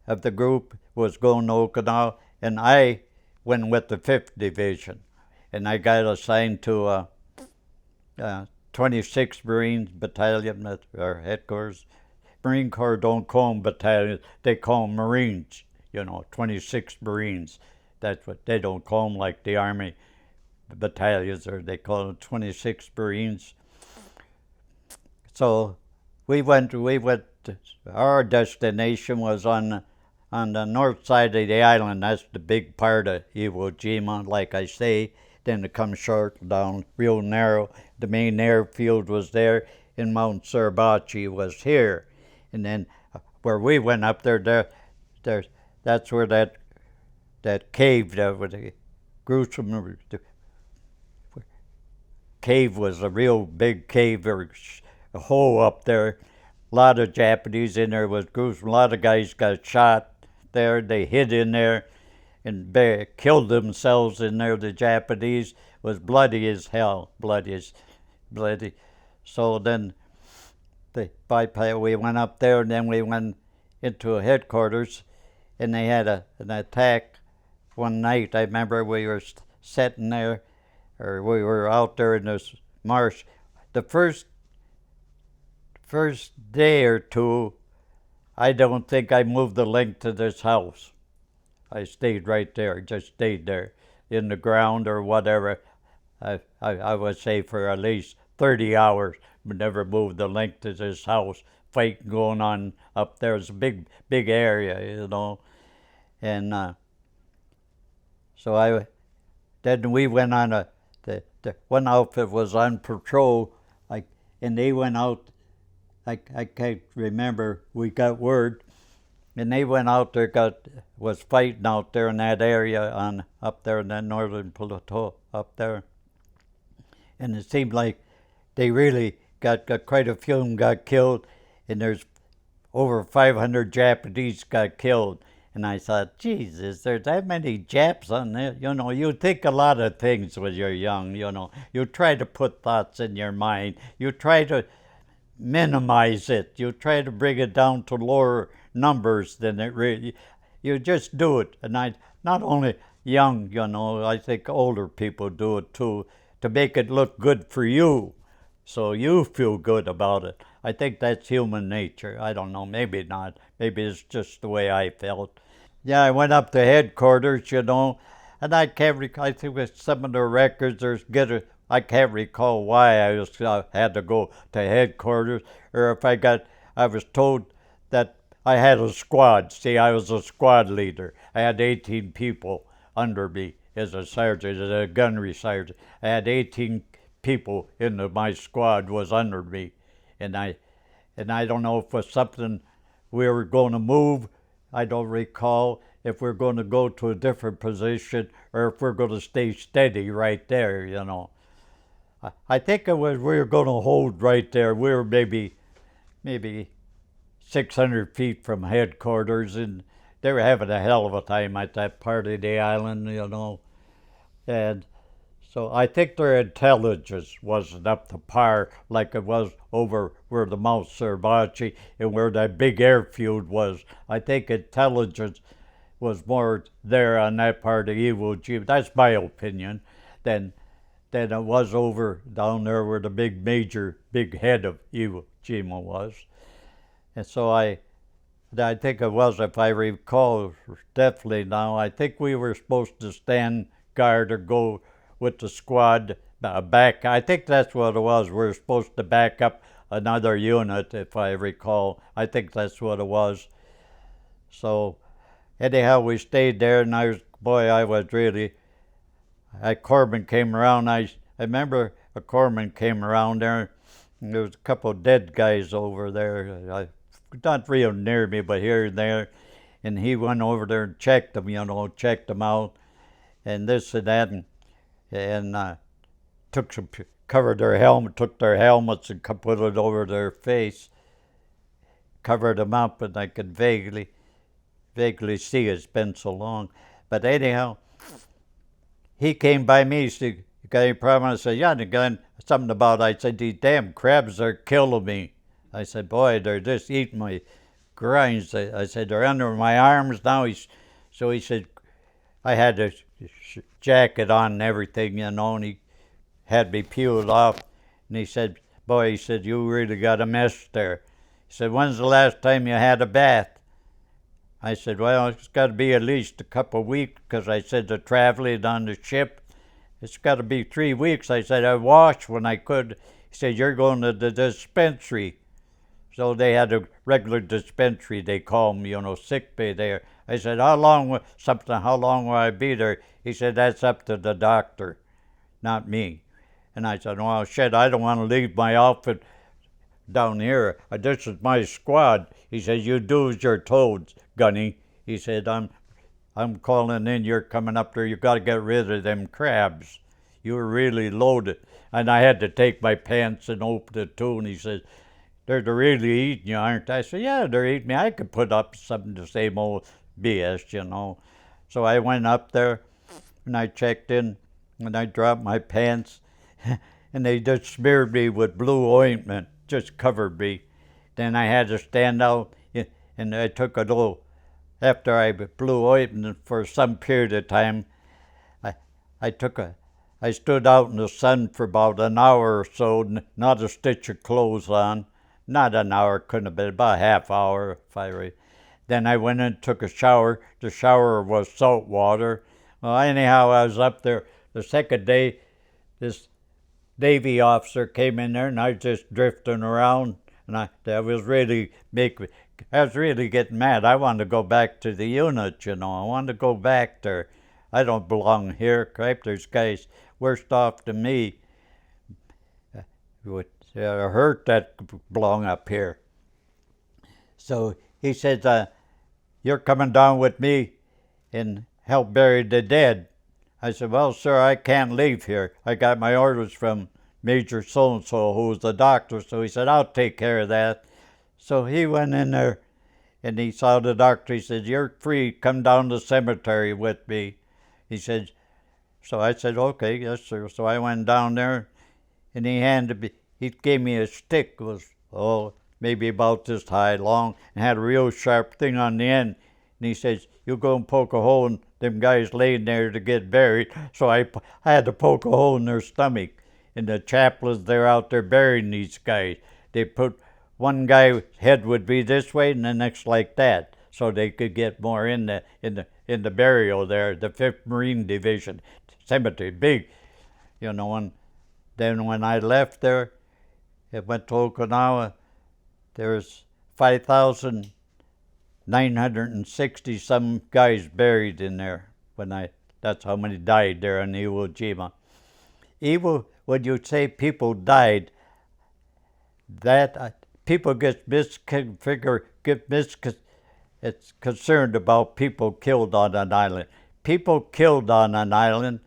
S1: of the group, was going to Okinawa, and I went with the 5th Division, and I got assigned to 26th Marines Battalion at our headquarters. Marine Corps don't call them battalions, they call them Marines, you know, 26th Marines. That's what they don't call them like the Army battalions, or they call them 26th Marines. So we went, our destination was on the north side of the island. That's the big part of Iwo Jima, like I say. Then it comes short down, real narrow. The main airfield was there, and Mount Suribachi was here. And then where we went up there, that's where that cave, that was a gruesome cave, was a real big cave, or a hole up there. A lot of Japanese in there, was gruesome. A lot of guys got shot there. They hid in there and killed themselves in there. The Japanese was bloody as hell, bloody. So then we went up there, and then we went into a headquarters, and they had an attack one night. I remember we were sitting there, or we were out there in this marsh. The first day or two, I don't think I moved the link to this house. I stayed right there, just stayed there in the ground or whatever. I would say for at least 30 hours, but never moved the link to this house. Fighting going on up there. It's a big area, you know. And so then we went on the one outfit was on patrol, and they went out. I can't remember. We got word, and they went out there, was fighting out there in that area up there in that northern plateau up there, and it seemed like they really got quite a few of them got killed, and there's over 500 Japanese got killed. And I thought, Jesus, there's that many Japs on there. You know, you think a lot of things when you're young, you know. You try to put thoughts in your mind. You try to minimize it. You try to bring it down to lower numbers than it really. You just do it. And not only young, you know, I think older people do it too, to make it look good for you, so you feel good about it. I think that's human nature. I don't know, maybe not. Maybe it's just the way I felt. Yeah, I went up to headquarters, you know, and I can't recall. I think with some of the records, I can't recall why I had to go to headquarters, or if I was told that I had a squad. See, I was a squad leader. I had 18 people under me as a sergeant, as a gunnery sergeant. I had 18 people in my squad was under me, and I don't know if it was something we were going to move I don't recall if we're going to go to a different position or if we're going to stay steady right there, you know. I think it was we were going to hold right there. We were maybe 600 feet from headquarters, and they were having a hell of a time at that part of the island, you know. And so I think their intelligence wasn't up to par like it was over where the Mount Cervati and where that big airfield was. I think intelligence was more there on that part of Iwo Jima. That's my opinion. Than than it was over down there where the big head of Iwo Jima was. And so I think it was, if I recall definitely now, I think we were supposed to stand guard or go with the squad back. I think that's what it was. We were supposed to back up another unit, if I recall. I think that's what it was. So anyhow, we stayed there, and I was really. Corpsman came around. I remember a corpsman came around there, and there was a couple of dead guys over there. Not real near me, but here and there. And he went over there and checked them, checked them out, and this and that, and covered their helmet, took their helmets and put it over their face, covered them up, and I could vaguely see it's been so long. But anyhow, he came by me, he said, "You got any problem?" I said, "Yeah, and got something about it." I said, "These damn crabs are killing me." I said, "Boy, they're just eating my grinds." I said, "They're under my arms now." So he said, I had a jacket on and everything, and he had me peeled off. And he said, "Boy," he said, "you really got a mess there." He said, "When's the last time you had a bath?" I said, "Well, it's got to be at least a couple of weeks," because I said the traveling on the ship, it's got to be 3 weeks. I said, "I washed when I could." He said, "You're going to the dispensary." So they had a regular dispensary, they call them, sick bay there. I said, how long will I be there?" He said, "That's up to the doctor, not me." And I said, "Well, shit, I don't want to leave my outfit down here. This is my squad." He said, "You do as you're told, Gunny." He said, I'm calling in, you're coming up there, you got to get rid of them crabs. You were really loaded." And I had to take my pants and open it too, and he said, they're really eating you, aren't they?" I said, "Yeah, they're eating me. I could put up some of the same old BS. So I went up there, and I checked in, and I dropped my pants, and they just smeared me with blue ointment, just covered me. Then I had to stand out, and I took a little, after I blew ointment for some period of time, I stood out in the sun for about an hour or so, not a stitch of clothes on. Not an hour, couldn't have been, about a half hour. Then I went and took a shower. The shower was salt water. Well, anyhow, I was up there. The second day, this Navy officer came in there, and I was just drifting around, and I was really getting mad. I wanted to go back to the unit, I wanted to go back there. I don't belong here. Crap, there's guys worse off than me. Hurt that belong up here. So he says, "You're coming down with me and help bury the dead." I said, "Well, sir, I can't leave here. I got my orders from Major so-and-so, who was the doctor." So he said, "I'll take care of that." So he went in there, and he saw the doctor. He said, "You're free. Come down to the cemetery with me." He said, so I said, "Okay, yes, sir." So I went down there, and he gave me a stick. It was, maybe about this high long, and had a real sharp thing on the end. And he says, "You go and poke a hole in them guys laying there to get buried." So I had to poke a hole in their stomach. And the chaplains, they're out there burying these guys. They put one guy's head would be this way, and the next like that, so they could get more in the burial there. The 5th Marine Division cemetery, big, And then when I left there, it went to Okinawa. There's 5,960 some guys buried in there. That's how many died there in Iwo Jima. When you say people died, that people get it's concerned about people killed on an island. People killed on an island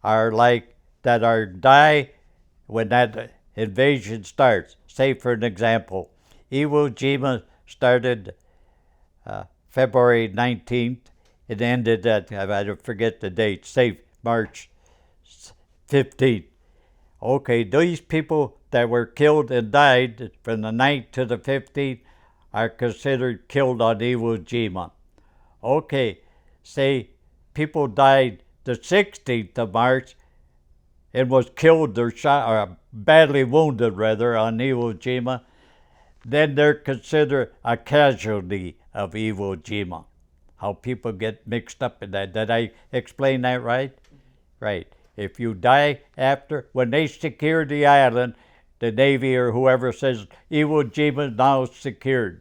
S1: are like that are die when that invasion starts. Say, for an example, Iwo Jima started February 19th. It ended at, I forget the date, say March 15th. Okay, these people that were killed and died from the 9th to the 15th are considered killed on Iwo Jima. Okay, say people died the 16th of March and was killed or shot or badly wounded rather on Iwo Jima, then they're considered a casualty of Iwo Jima. How people get mixed up in that. Did I explain that right? Right. If you die after, when they secure the island, the Navy or whoever says Iwo Jima is now secured,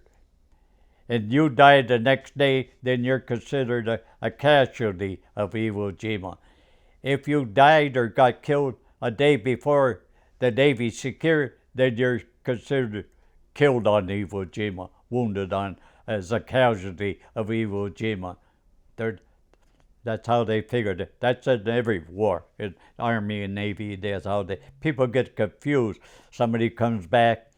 S1: and you die the next day, then you're considered a casualty of Iwo Jima. If you died or got killed a day before the Navy secured, then you're considered killed on Iwo Jima, wounded on as a casualty of Iwo Jima. That's how they figured it. That's in every war, in Army and Navy. That's how people get confused. Somebody comes back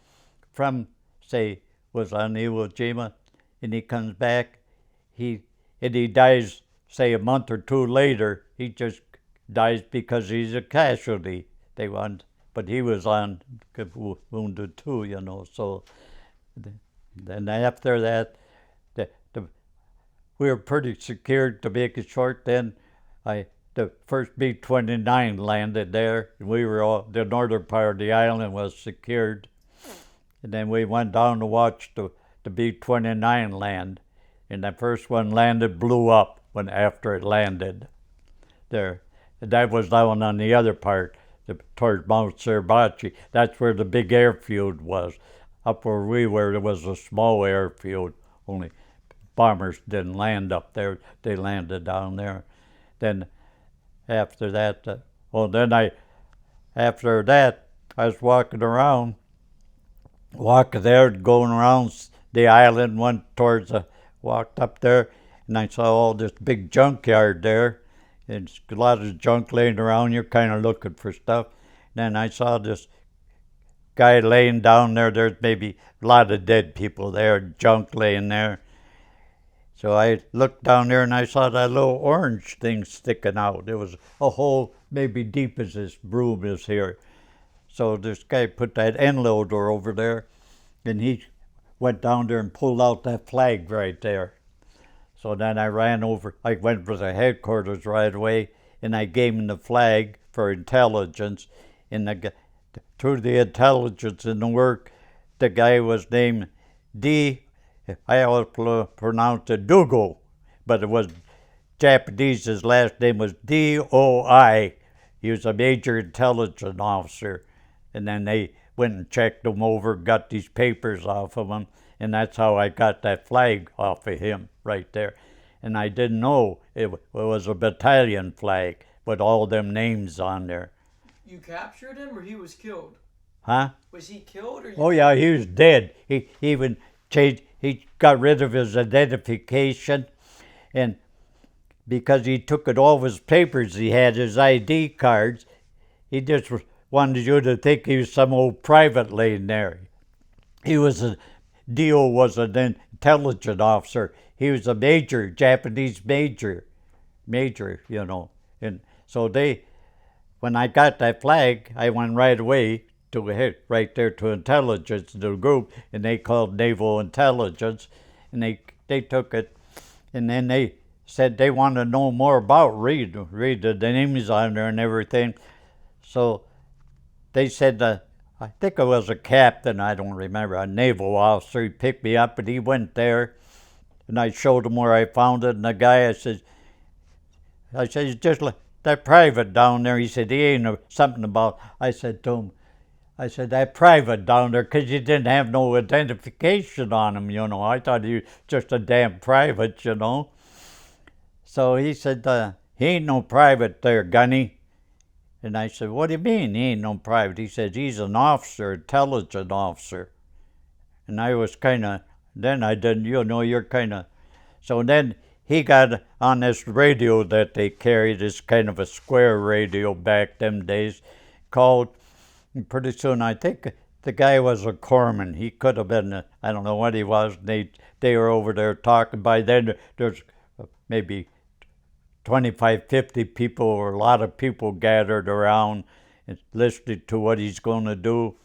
S1: from, say, was on Iwo Jima, and he comes back, and he dies, say, a month or two later. He just dies because he's a casualty. But he was on wounded too, So then after that, we were pretty secured, to make it short. Then the first B-29 landed there. We were the northern part of the island was secured. And then we went down to watch the B-29 land. And the first one landed, blew up after it landed there. And that was down on the other part, towards Mount Suribachi. That's where the big airfield was. Up where we were, there was a small airfield, only bombers didn't land up there. They landed down there. Then after that, after that, I was walking there, going around the island, walked up there, and I saw all this big junkyard there. And a lot of junk laying around. You're kind of looking for stuff. Then I saw this guy laying down there. There's maybe a lot of dead people there, junk laying there. So I looked down there and I saw that little orange thing sticking out. It was a hole maybe deep as this broom is here. So this guy put that end loader over there, and he went down there and pulled out that flag right there. So then I went for the headquarters right away, and I gave him the flag for intelligence. And through the intelligence and the work, the guy was named I always pronounced it Dougal, but it was Japanese. His last name was D-O-I. He was a major intelligence officer. And then they went and checked him over, got these papers off of him, and that's how I got that flag off of him right there. And I didn't know it was a battalion flag with all them names on there.
S2: You captured him, or he was killed?
S1: Huh?
S2: Was he killed, or?
S1: Oh yeah, he was dead. He even changed. He got rid of his identification, and because he took all of his papers, he had his ID cards. He just wanted you to think he was some old private laying there. Dio was an intelligence officer. He was a major, Japanese major, And so when I got that flag, I went right away right there to intelligence, the group, and they called Naval Intelligence, and they took it, and then they said they wanted to know more about read the names on there and everything. So they said I think it was a captain, I don't remember, a naval officer. He picked me up and he went there, and I showed him where I found it. And the guy, I said, it's just like that private down there. He said, he ain't something about. I said to him, that private down there, because you didn't have no identification on him, I thought he was just a damn private, So he said, he ain't no private there, Gunny. And I said, what do you mean he ain't no private? He said, he's an officer, intelligence officer. And I was kind of, then I didn't, you're kind of, So then he got on this radio that they carried, this kind of a square radio back them days, called, and pretty soon I think the guy was a corpsman. He could have been, I don't know what he was. They were over there talking. By then there's maybe 25, 50 people, or a lot of people gathered around and listening to what he's going to do.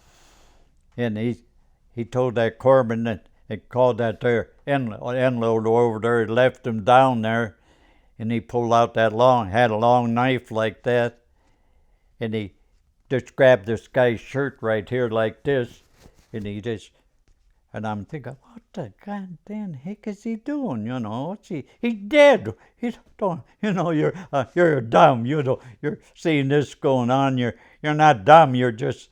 S1: And he told that corpsman that they called that there end loader over there, left him down there, and he pulled out that had a long knife like that, and he just grabbed this guy's shirt right here like this, and I'm thinking, what the goddamn heck is he doing? You know, he's dead. He's don't, you know, you're dumb. You know, you're seeing this going on. You're not dumb. You're just,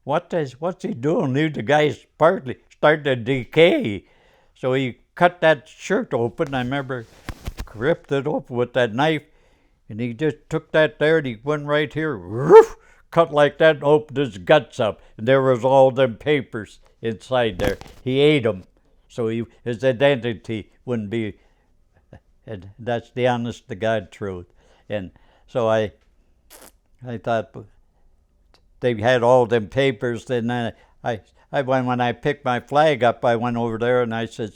S1: what's he doing? The guy's partly starting to decay. So he cut that shirt open. I remember ripped it open with that knife, and he just took that there and he went right here, woof, cut like that, and opened his guts up, and there was all them papers inside there. He ate them, so his identity wouldn't be, and that's the honest to God truth. And so I thought they had all them papers, and then when I picked my flag up, I went over there and I said,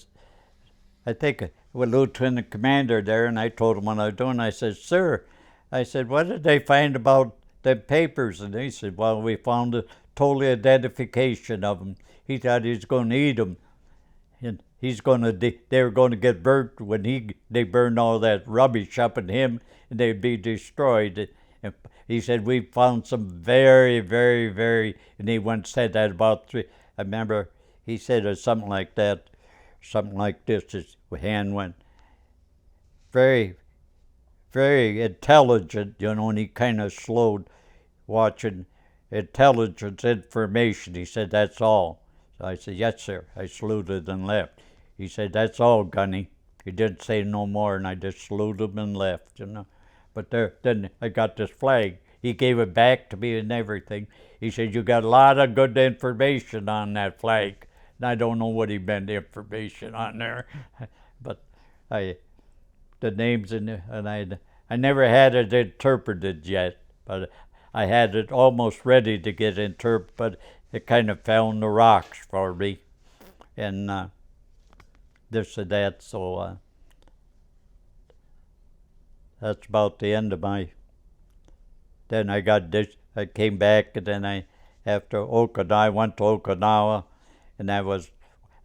S1: I think with Lieutenant Commander there, and I told him what I was doing. I said, sir, I said, what did they find about them papers? And he said, well, we found a total identification of them. He thought he was going to eat them, and they were going to get burnt when they burned all that rubbish up in him, and they'd be destroyed. And he said, we found some very, very, very, and he once said that about three. I remember he said something like that, something like this. His hand went very, very intelligent, you know, and he kind of slowed, watching intelligence information. He said, that's all. So I said, yes, sir. I saluted and left. He said, that's all, Gunny. He didn't say no more, and I just saluted him and left, you know. But then I got this flag. He gave it back to me and everything. He said, you got a lot of good information on that flag. And I don't know what he meant information on there. But the names and I never had it interpreted yet, but I had it almost ready to get interpreted, but it kind of fell in the rocks for me, and this and that. So that's about the end of my. Then I got this. I came back, and then after Okinawa, I went to Okinawa, and that was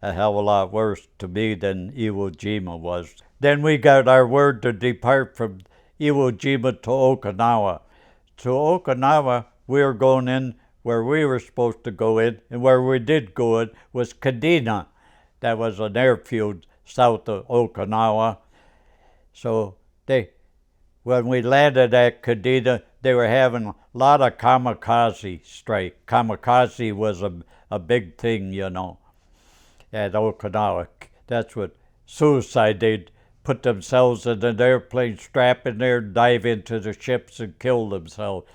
S1: a hell of a lot worse to me than Iwo Jima was. Then we got our word to depart from Iwo Jima to Okinawa. To Okinawa, we were going in where we were supposed to go in, and where we did go in was Kadena. That was an airfield south of Okinawa. So when we landed at Kadena, they were having a lot of kamikaze strike. Kamikaze was a big thing, you know, at Okinawa. That's what suicide. They'd put themselves in an airplane, strap in there, dive into the ships and kill themselves.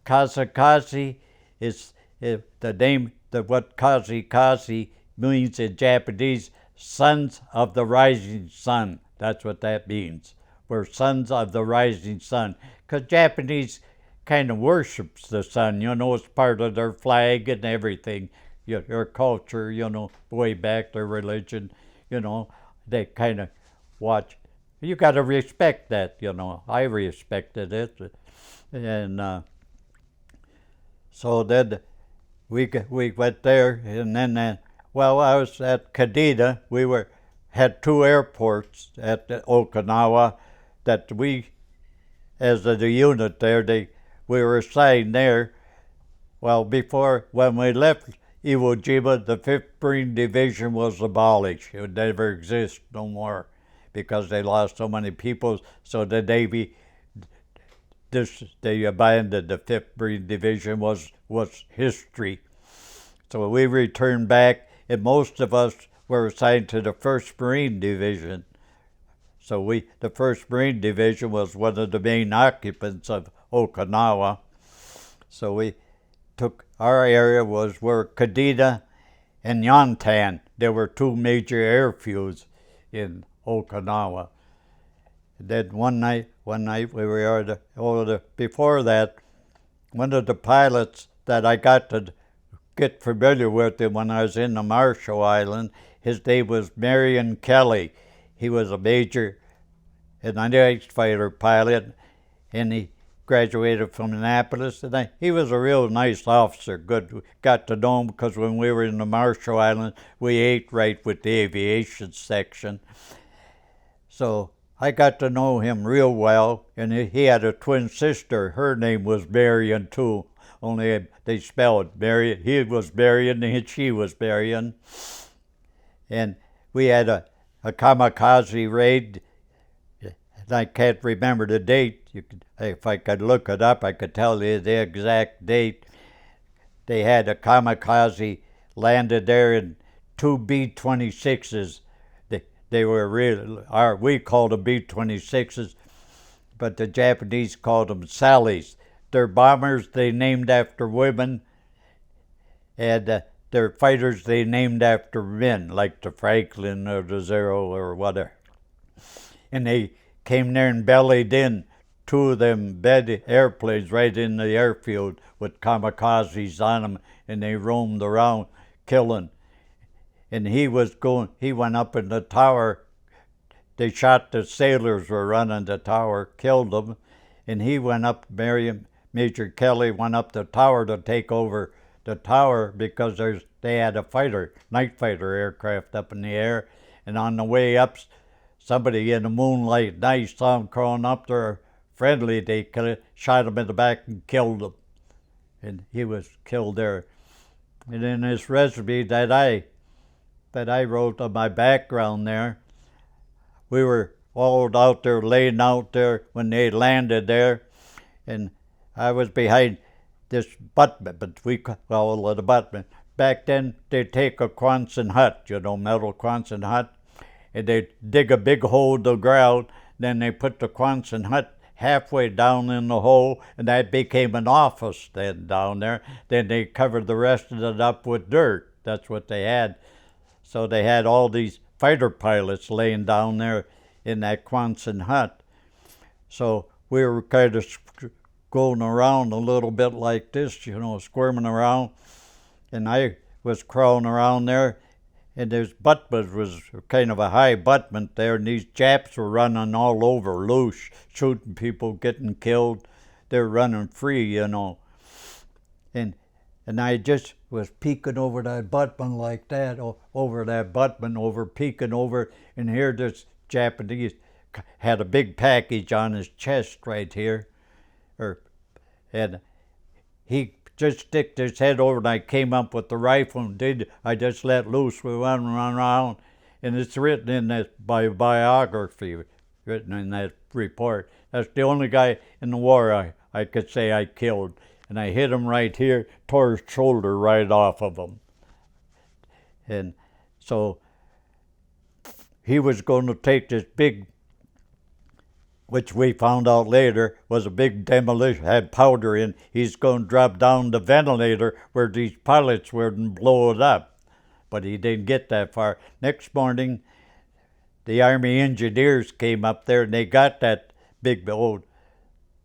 S1: Kazakazi is the name, what Kazikazi means in Japanese, sons of the rising sun. That's what that means. We're sons of the rising sun. Because Japanese kind of worships the sun, you know, it's part of their flag and everything. Their culture, you know, way back, their religion, you know, they kind of watch. You got to respect that, you know. I respected it. And so then we went there, and then, well, I was at Kadena. We had two airports at Okinawa that we, as the unit there, we were assigned there. Well, when we left Iwo Jima, the 5th Marine Division was abolished. It would never exist no more because they lost so many people. So the Navy, they abandoned the 5th Marine Division, was history. So we returned back, and most of us were assigned to the 1st Marine Division. So the 1st Marine Division was one of the main occupants of Okinawa. So we took, our area was where Kadena and Yontan, there were two major airfields in Okinawa. Then one night we were before that, one of the pilots that I got to get familiar with him when I was in the Marshall Islands, his name was Marion Kelly. He was a major, an ice fighter pilot, and he graduated from Annapolis. And he was a real nice officer. Good, got to know him because when we were in the Marshall Islands, we ate right with the aviation section. So I got to know him real well, and he had a twin sister. Her name was Marion too, only they spelled Marion. He was Marion and she was Marion. And we had a kamikaze raid. I can't remember the date. If I could look it up, I could tell you the exact date. They had a kamikaze landed there in two B-26s. They were we called them B-26s, but the Japanese called them Sallies. They're bombers they named after women, and they're fighters they named after men, like the Franklin or the Zero or whatever. And they came there and bellied in two of them bed airplanes right in the airfield with kamikazes on them, and they roamed around killing. And he went up in the tower. They shot the sailors were running the tower, killed them, and he went up, Major Kelly went up the tower to take over the tower because they had a night fighter aircraft up in the air, and on the way up, somebody in the moonlight night saw him crawling up there, friendly, they shot him in the back and killed him, and he was killed there. And in this resume that I wrote on my background there, we were all out there, laying out there when they landed there, and I was behind this abutment, but we call it abutment. Back then, they'd take a Quonset hut, metal Quonset hut, and they'd dig a big hole in the ground, then they put the Quonset hut halfway down in the hole, and that became an office then down there. Then they covered the rest of it up with dirt. That's what they had. So they had all these fighter pilots laying down there in that Quonset hut. So we were kind of going around a little bit like this, squirming around. And I was crawling around there, and this abutment was kind of a high abutment there, and these Japs were running all over loose, shooting people, getting killed. They're running free, And I just was peeking over that abutment like that, peeking over, and here this Japanese had a big package on his chest right here, and he just sticked his head over, and I came up with the rifle, and I just let loose. We went around, and it's written in that biography, written in that report. That's the only guy in the war I could say I killed. And I hit him right here, tore his shoulder right off of him. And so he was going to take this big, which we found out later was a big demolition, had powder in. He's going to drop down the ventilator where these pilots were and blow it up. But he didn't get that far. Next morning, the Army engineers came up there, and they got that big old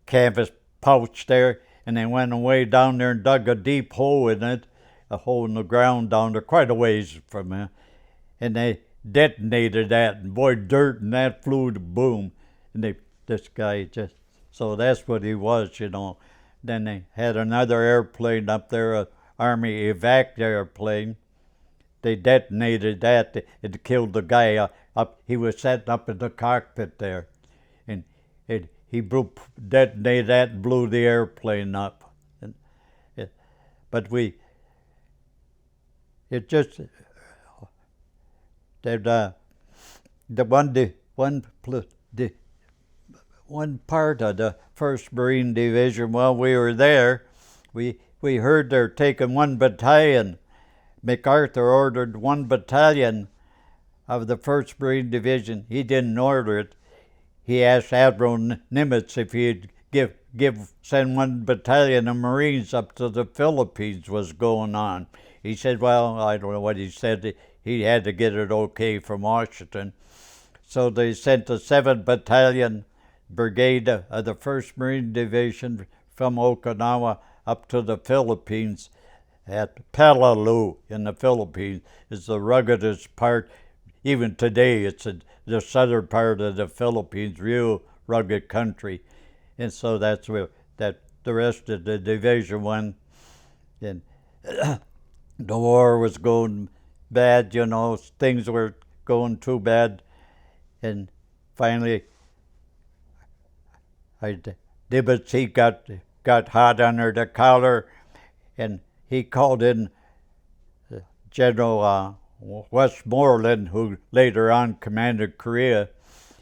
S1: canvas pouch there, and they went away down there and dug a deep hole in it, a hole in the ground down there, quite a ways from here. And they detonated that, and boy, dirt and that flew to boom. And this guy so that's what he was, Then they had another airplane up there, an Army evac airplane. They detonated that. It killed the guy up. He was sitting up in the cockpit there, and he detonated that and blew the airplane up. But one part of the 1st Marine Division, while we were there, we heard they're taking 1 battalion. MacArthur ordered 1 battalion of the 1st Marine Division. He didn't order it. He asked Admiral Nimitz if he'd send 1 battalion of Marines up to the Philippines was going on. He said, well, I don't know what he said. He had to get it okay from Washington. So they sent the 7th Battalion Brigade of the 1st Marine Division from Okinawa up to the Philippines at Palalu in the Philippines. It's the ruggedest part. Even today, it's the southern part of the Philippines, real rugged country. And so that's where that the rest of the division went. And the war was going bad, you know, things were going too bad. And finally, he got hot under the collar, and he called in General Westmoreland, who later on commanded Korea,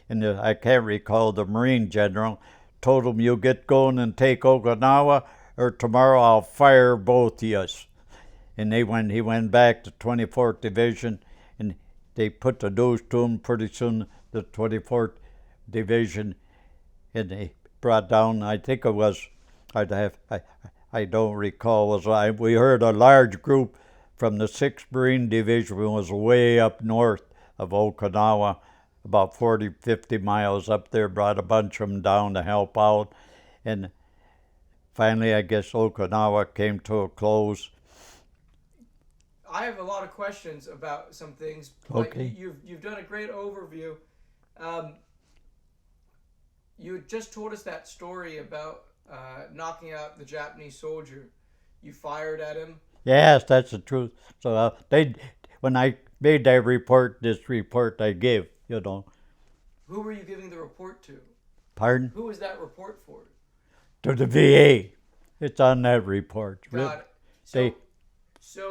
S1: and I can't recall the Marine general, told him, "You get going and take Okinawa, or tomorrow I'll fire both of us." And he went back to 24th Division, and they put the news to him. Pretty soon, the 24th Division, and they brought down, I think it was, I don't recall, we heard a large group from the 6th Marine Division was way up north of Okinawa, about 40, 50 miles up there, brought a bunch of them down to help out. And finally, I guess Okinawa came to a close.
S2: I have a lot of questions about some things.
S1: Okay.
S2: Like you've done a great overview. You just told us that story about knocking out the Japanese soldier. You fired at him.
S1: Yes, that's the truth. So when I made that report, this report I gave, you know.
S2: Who were you giving the report to?
S1: Pardon?
S2: Who was that report for?
S1: To the VA. It's on that report.
S2: Got it. So,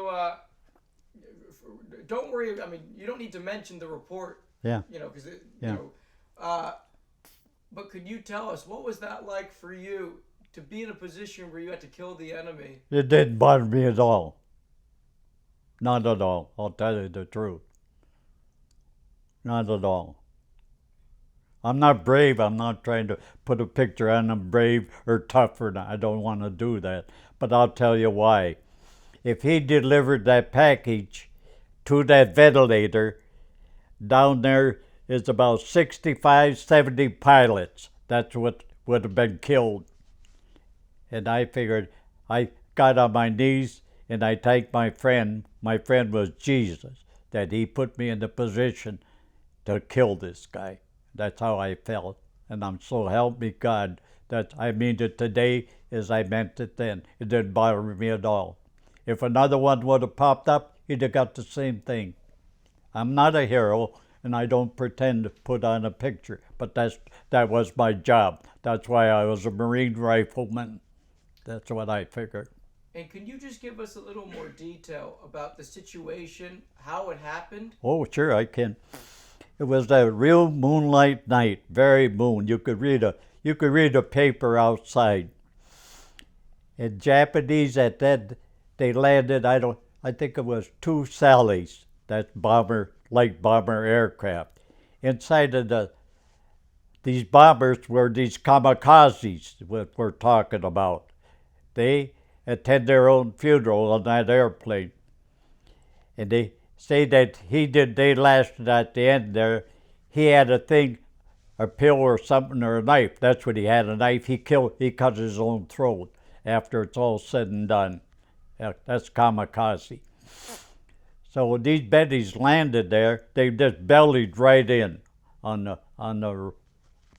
S2: don't worry. I mean, you don't need to mention the report.
S1: Yeah.
S2: You know, because
S1: Yeah.
S2: you know. But could you tell us what was that like for you to be in a position where you had to kill the enemy?
S1: It didn't bother me at all. Not at all. I'll tell you the truth. Not at all. I'm not brave. I'm not trying to put a picture on I'm brave or tough or not. I don't want to do that. But I'll tell you why. If he delivered that package to that ventilator, down there is about 65, 70 pilots. That's what would have been killed. And I figured, I got on my knees and I thanked my friend. My friend was Jesus, that he put me in the position to kill this guy. That's how I felt. And I'm so help me God that I mean it today as I meant it then. It didn't bother me at all. If another one would have popped up, he'd have got the same thing. I'm not a hero, and I don't pretend to put on a picture, but that was my job. That's why I was a Marine rifleman. That's what I figured.
S2: And can you just give us a little more detail about the situation, how it happened?
S1: Oh, sure, I can. It was a real moonlight night, very moon. You could read a paper outside. And Japanese at that, they landed. I think it was 2 Sallies. That's light bomber aircraft. Inside of these bombers were these kamikazes, what we're talking about. They attend their own funeral on that airplane. And they say that they lasted at the end there. He had a thing, a pill or something, or a knife. That's what he had, a knife. He cut his own throat after it's all said and done. That's kamikaze. So when these Bettys landed there, they just bellied right in on the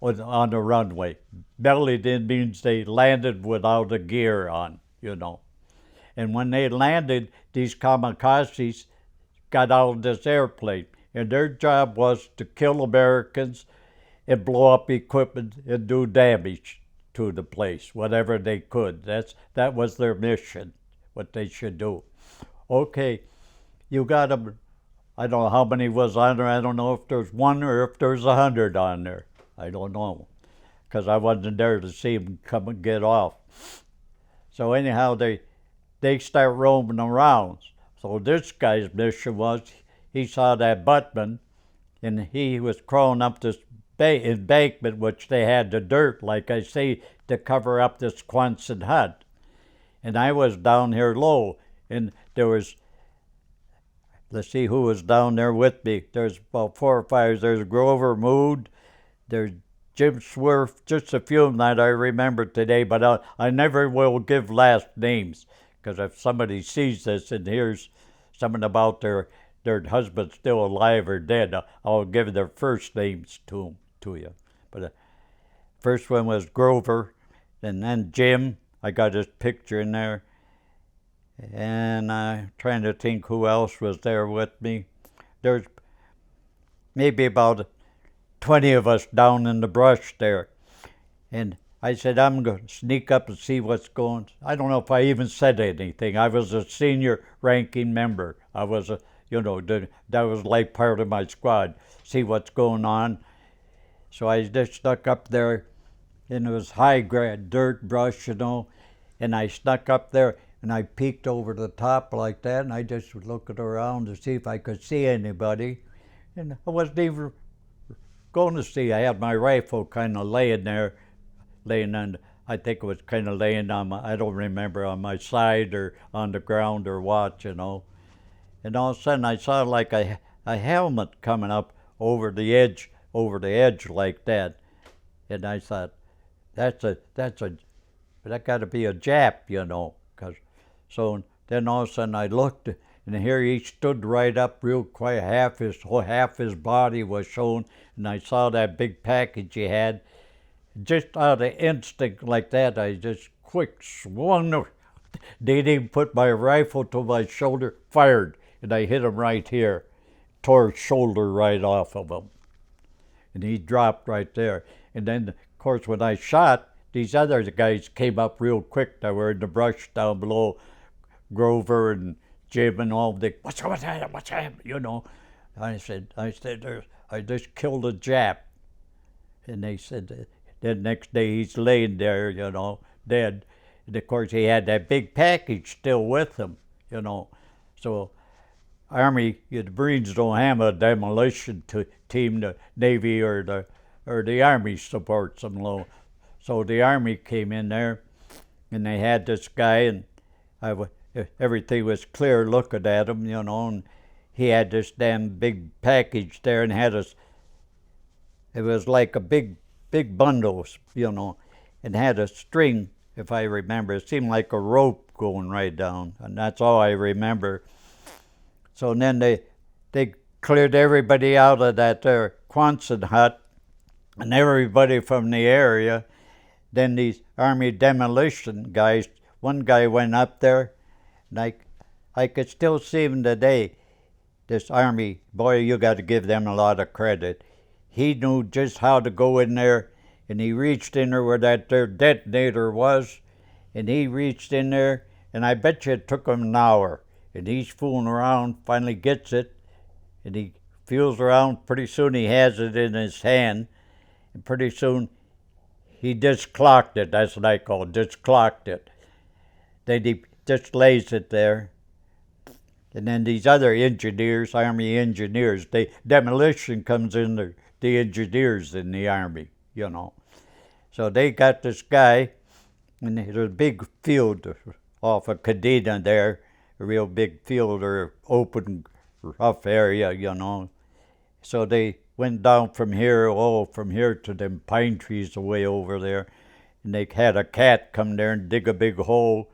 S1: runway. Bellied in means they landed without a gear on, you know. And when they landed, these kamikazes got out of this airplane, and their job was to kill Americans and blow up equipment and do damage to the place, whatever they could. That was their mission, what they should do. Okay, you got them. I don't know how many was on there. I don't know if there's 1 or if there's 100 on there. I don't know, because I wasn't there to see them come and get off. So anyhow, they start roaming around. So this guy's mission was, he saw that Buttman, and he was crawling up this embankment, which they had the dirt, like I say, to cover up this Quonset hut. And I was down here low, and there was let's see who was down there with me. There's about 4 or 5. There's Grover Mood. There's Jim Swerf, just a few of them that I remember today, but I never will give last names, because if somebody sees this and hears something about their husband still alive or dead, I'll give their first names to you. But first one was Grover, and then Jim. I got his picture in there. And I'm trying to think who else was there with me. There's maybe about 20 of us down in the brush there. And I said, I'm going to sneak up and see what's going on. I don't know if I even said anything. I was a senior ranking member. I was that was like part of my squad. See what's going on. So I just snuck up there, and it was high grade dirt brush, and I snuck up there, and I peeked over the top like that, and I just was looking around to see if I could see anybody. And I wasn't even going to see. I had my rifle kind of laying on, I think it was kind of laying on I don't remember, on my side or on the ground or what, And all of a sudden I saw like a helmet coming up over the edge like that. And I thought, that got to be a Jap, 'cause so then all of a sudden I looked, and here he stood right up real quiet. Half his body was shown, and I saw that big package he had. Just out of instinct like that, I just quick swung. Didn't even put my rifle to my shoulder, fired, and I hit him right here. Tore his shoulder right off of him. And he dropped right there. And then, of course, when I shot, these other guys came up real quick. They were in the brush down below. Grover and Jim and all. What's happening? I said, I just killed a Jap. And they said, then next day he's laying there, dead. And of course he had that big package still with him, So Army, the Marines don't have a demolition team. The Navy or the Army supports them low. So the Army came in there, and they had this guy, and everything was clear looking at him, and he had this damn big package there, and it was like a big bundle, and had a string, if I remember. It seemed like a rope going right down, and that's all I remember. So then they cleared everybody out of that there Quonset hut, and everybody from the area. Then these Army demolition guys, one guy went up there, and I could still see him today. This Army boy, you got to give them a lot of credit. He knew just how to go in there, and he reached in there where that there detonator was, and he reached in there, and I bet you it took him an hour. And he's fooling around, finally gets it, and he feels around. Pretty soon he has it in his hand, and pretty soon he disclocked it. That's what I call it, disclocked it. Then he just lays it there. And then these other engineers, Army engineers, demolition comes in the engineers in the Army, So they got this guy, and there's a big field off of Kadena there, a real big field or open, rough area, So they went down from here to them pine trees away over there, and they had a cat come there and dig a big hole,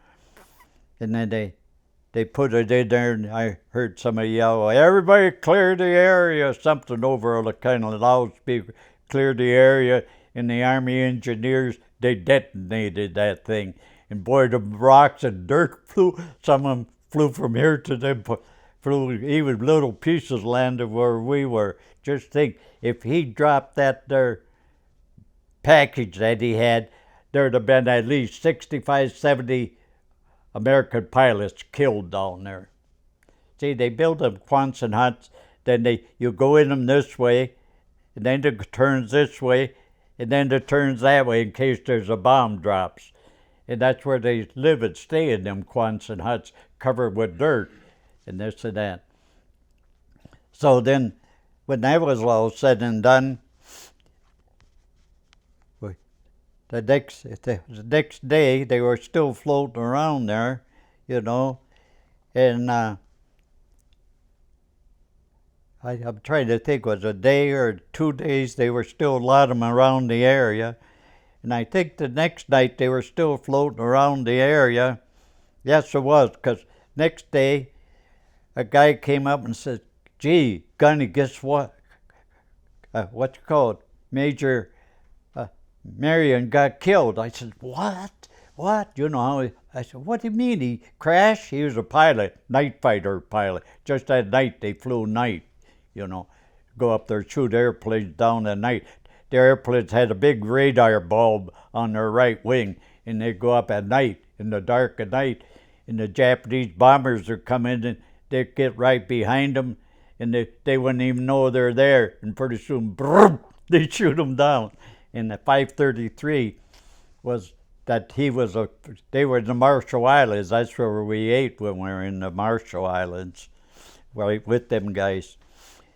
S1: and then they put it in there, and I heard somebody yell, "Everybody clear the area," something over a kind of loudspeaker, clear the area, and the Army engineers, they detonated that thing. And boy, the rocks and dirt flew, some of them flew from here to them, flew even little pieces landed where we were. Just think, if he dropped that there package that he had, there'd have been at least 65, 70 American pilots killed down there. See, they build them Quonset huts, then you go in them this way, and then it turns this way, and then it turns that way in case there's a bomb drops. And that's where they live and stay, in them Quonset huts covered with dirt and this and that. So then, when that was all said and done, the next day they were still floating around there, and I'm trying to think, was a day or 2 days, they were still a lot of them around the area. And I think the next night they were still floating around the area. Yes, it was, because next day a guy came up and said, "Gee, Gunny, guess what? What you call it? Major Marion got killed." I said, "What? What?" You know, I said, "What do you mean he crashed?" He was a pilot, night fighter pilot. Just at night, they flew night, you know, go up there, shoot airplanes down at night. The airplanes had a big radar bulb on their right wing, and they go up at night, in the dark of night, and the Japanese bombers are coming, and they get right behind them, and they wouldn't even know they're there, and pretty soon, brum, they shoot them down. And the 533 was that they were in the Marshall Islands. That's where we ate when we were in the Marshall Islands, right, with them guys.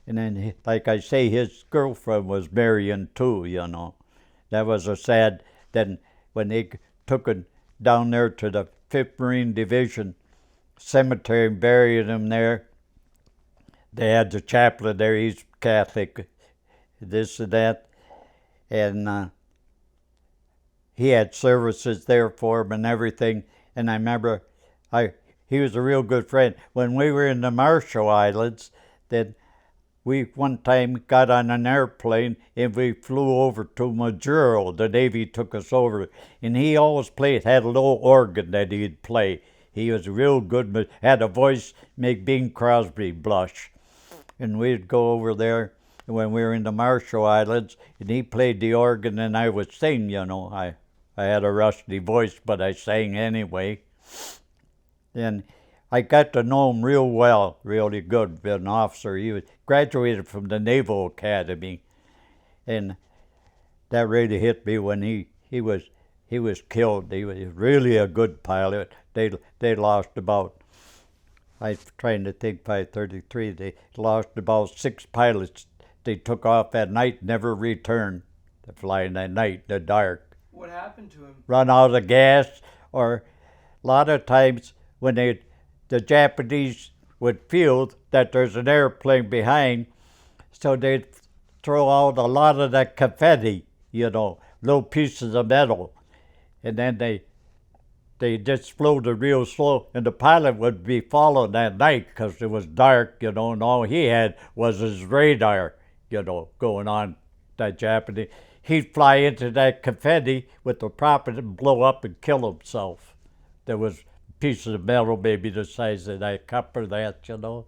S1: And then, like I say, his girlfriend was Marion too, you know. That was a sad, then when they took it down there to the 5th Marine Division cemetery and buried him there, they had the chaplain there, he's Catholic, this and that. And he had services there for him and everything. And I remember he was a real good friend. When we were in the Marshall Islands, then we one time got on an airplane and we flew over to Majuro. The Navy took us over. And he always had a little organ that he'd play. He was real good, but had a voice make Bing Crosby blush. And we'd go over there when we were in the Marshall Islands, and he played the organ and I would sing, you know. I had a rusty voice, but I sang anyway. And I got to know him real well, really good, an officer. He was graduated from the Naval Academy, and that really hit me when he was killed. He was really a good pilot. They lost about, I'm trying to think, 533, they lost about 6 pilots. They took off at night, never returned. They're flying at night in the dark.
S2: What happened to him?
S1: Run out of gas, or a lot of times when the Japanese would feel that there's an airplane behind, so they'd throw out a lot of that confetti, you know, little pieces of metal, and then they just floated real slow, and the pilot would be following at night because it was dark, you know, and all he had was his radar, you know, going on, that Japanese. He'd fly into that confetti with the propeller and blow up and kill himself. There was pieces of metal maybe the size of that cup or that, you know.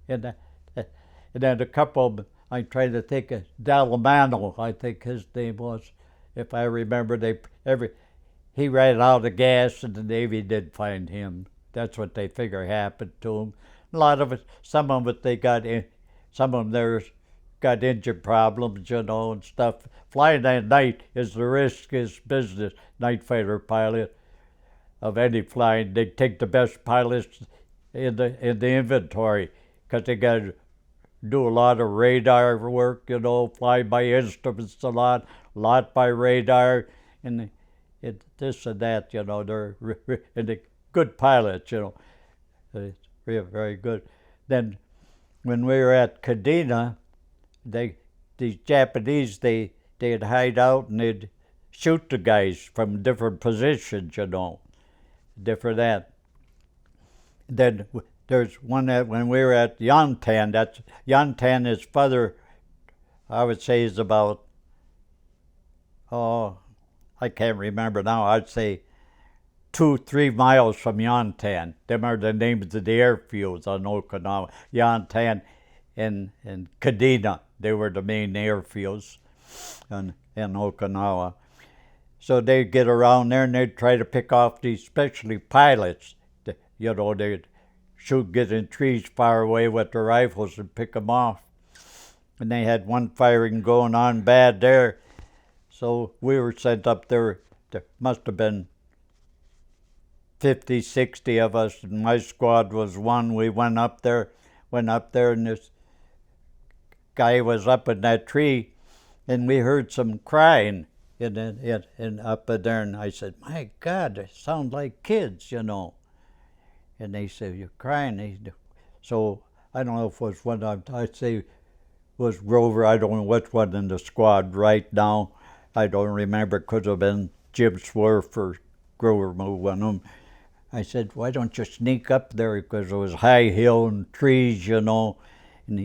S1: And then a couple of them, I'm trying to think of Dallamano, I think his name was, if I remember. He ran out of gas and the Navy did find him. That's what they figure happened to him. A lot of it, some of them there got engine problems, you know, and stuff. Flying at night is the riskiest business. Night fighter pilot of any flying, they take the best pilots in the inventory because they got to do a lot of radar work, you know, fly by instruments a lot by radar, and this and that, you know. They're good pilots, you know. They're very good. Then when we were at Kadena, these Japanese, they'd hide out and they'd shoot the guys from different positions, you know, different that. Then there's one that when we were at Yantan is further, I would say is about, I can't remember now, I'd say 2-3 miles from Yantan. Them are the names of the airfields on Okinawa. Yantan and Kadena, they were the main airfields in Okinawa. So they'd get around there and they'd try to pick off these, especially pilots. You know, they'd get in trees far away with their rifles and pick them off. And they had one firing going on bad there. So we were sent up there. There must have been 50, 60 of us, and my squad was one. We went up there, and this guy was up in that tree, and we heard some crying in up there, and I said, "My God, they sound like kids, you know." And they said, "You're crying." So I don't know if it was one of them, I'd say was Grover. I don't know which one in the squad right now. I don't remember. Could have been Jim Swerf or Grover, one of them. I said, why don't you sneak up there? Because it was high hill and trees, you know. And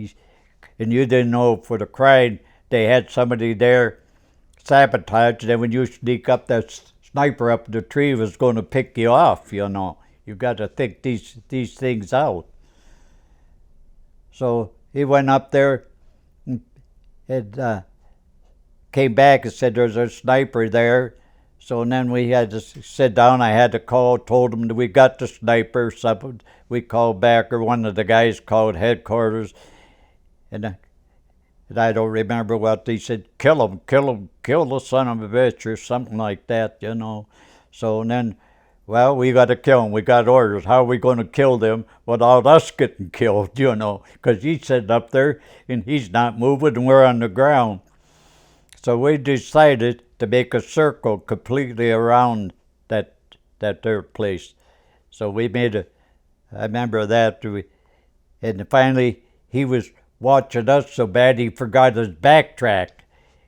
S1: you didn't know for the crowd they had somebody there sabotaged. And then when you sneak up, that sniper up the tree was going to pick you off, you know. You got to think these things out. So he went up there and came back and said there's a sniper there. So then we had to sit down. I had to call, told them that we got the sniper. So we called back, or one of the guys called headquarters, and I don't remember what they said. Kill him, kill the son of a bitch, or something like that, you know. So then, well, we got to kill him. We got orders. How are we going to kill them without us getting killed, you know? Because he's sitting up there and he's not moving, and we're on the ground. So we decided to make a circle completely around that their place. So we made I remember that, and finally he was watching us so bad he forgot his backtrack,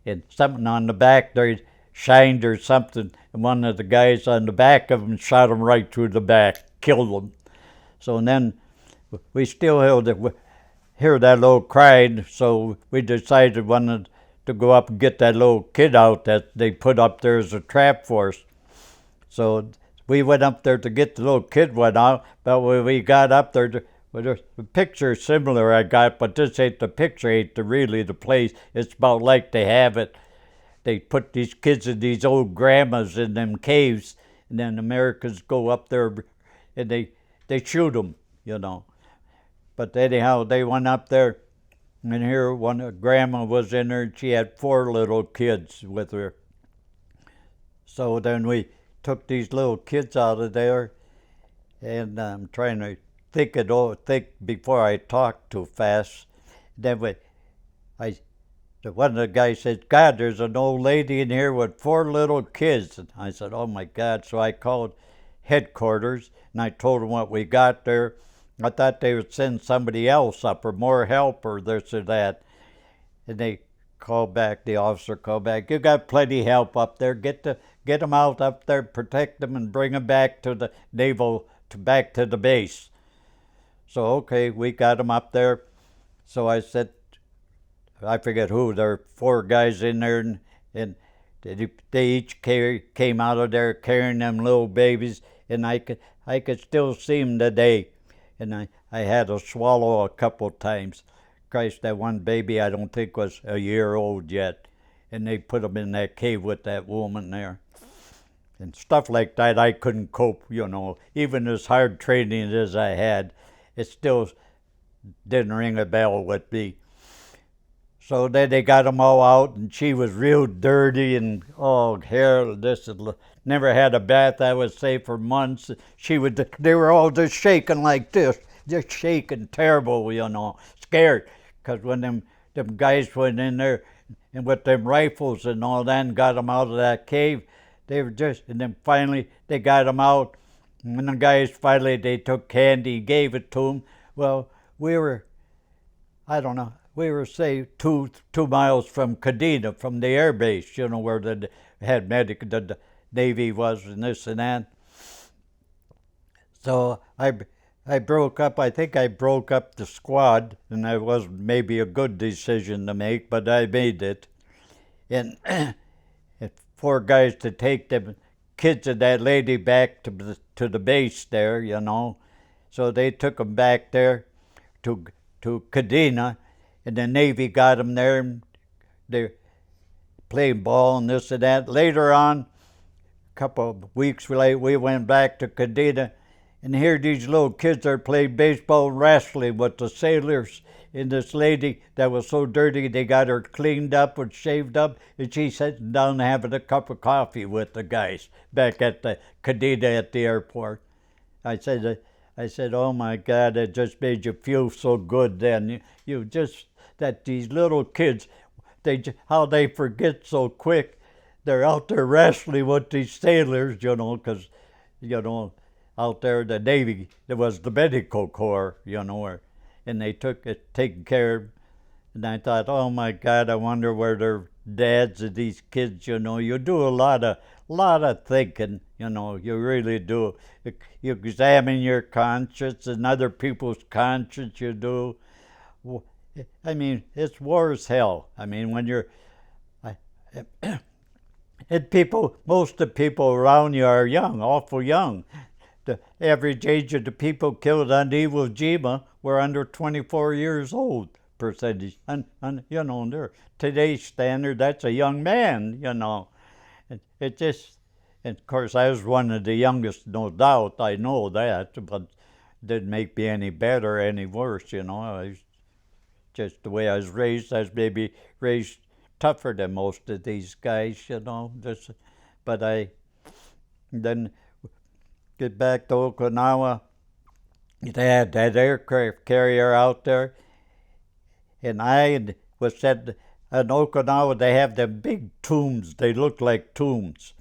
S1: and something on the back there shined or something, and one of the guys on the back of him shot him right through the back, killed him. So then we still hear that little crying, so we decided to go up and get that little kid out that they put up there as a trap for us. So we went up there to get the little kid went out, but when we got up there, the picture is similar I got, but this ain't the picture, ain't really the place. It's about like they have it. They put these kids in these old grandmas in them caves, and then Americans go up there and they shoot them, you know. But anyhow, they went up there, and here one grandma was in there, and she had 4 little kids with her. So then we took these little kids out of there, and I'm trying to think before I talk too fast. Then one of the guys said, God, there's an old lady in here with 4 little kids. And I said, oh my God. So I called headquarters, and I told them what we got there. I thought they would send somebody else up or more help or this or that. And they called back, the officer called back, you got plenty help up there. Get them out up there, protect them, and bring them back to the back to the base. So, okay, we got them up there. So I said, I forget who, there were 4 guys in there, and they each came out of there carrying them little babies, and I could still see them today. And I had to swallow a couple times. Christ, that one baby I don't think was a year old yet. And they put him in that cave with that woman there. And stuff like that I couldn't cope, you know. Even as hard training as I had, it still didn't ring a bell with me. So then they got them all out, and she was real dirty and, hair, never had a bath, I would say, for months. They were all just shaking like this, just shaking terrible, you know, scared. Because when them guys went in there and with them rifles and all that and got them out of that cave, and then finally they got them out. And when the guys finally, they took candy, gave it to them. Well, we were, say 2 miles from Kadena, from the air base, you know, where the Navy was and this and that. So I broke up, I think I broke up the squad, and that was maybe a good decision to make, but I made it. And 4 guys to take them kids and that lady back to the base there, you know. So they took them back there to Kadena, and the Navy got them there, and they're playing ball and this and that. Later on, a couple of weeks later, we went back to Kadena, and here these little kids are playing baseball and wrestling with the sailors. And this lady that was so dirty, they got her cleaned up and shaved up, and she's sitting down having a cup of coffee with the guys back at the Kadena at the airport. I said, oh my God, it just made you feel so good then. You just, that these little kids, how they forget so quick. They're out there wrestling with these sailors, you know, because, you know, out there, the Navy, there was the medical corps, you know, and they took it, taking care of And I thought, oh my God, I wonder where their dads of these kids, you know. You do a lot of thinking, you know, you really do. You examine your conscience and other people's conscience, you do. I mean, it's war as hell. I mean, when you're, I, most of the people around you are young, awful young. The average age of the people killed on Iwo Jima were under 24 years old percentage. And you know, they're, today's standard, that's a young man, you know. It just, and of course, I was one of the youngest, no doubt, I know that, but didn't make me any better, any worse, you know. I was just the way I was raised. I was maybe raised tougher than most of these guys, you know. Just, but I then get back to Okinawa. They had that aircraft carrier out there, and I was said in Okinawa they have them big tombs. They look like tombs.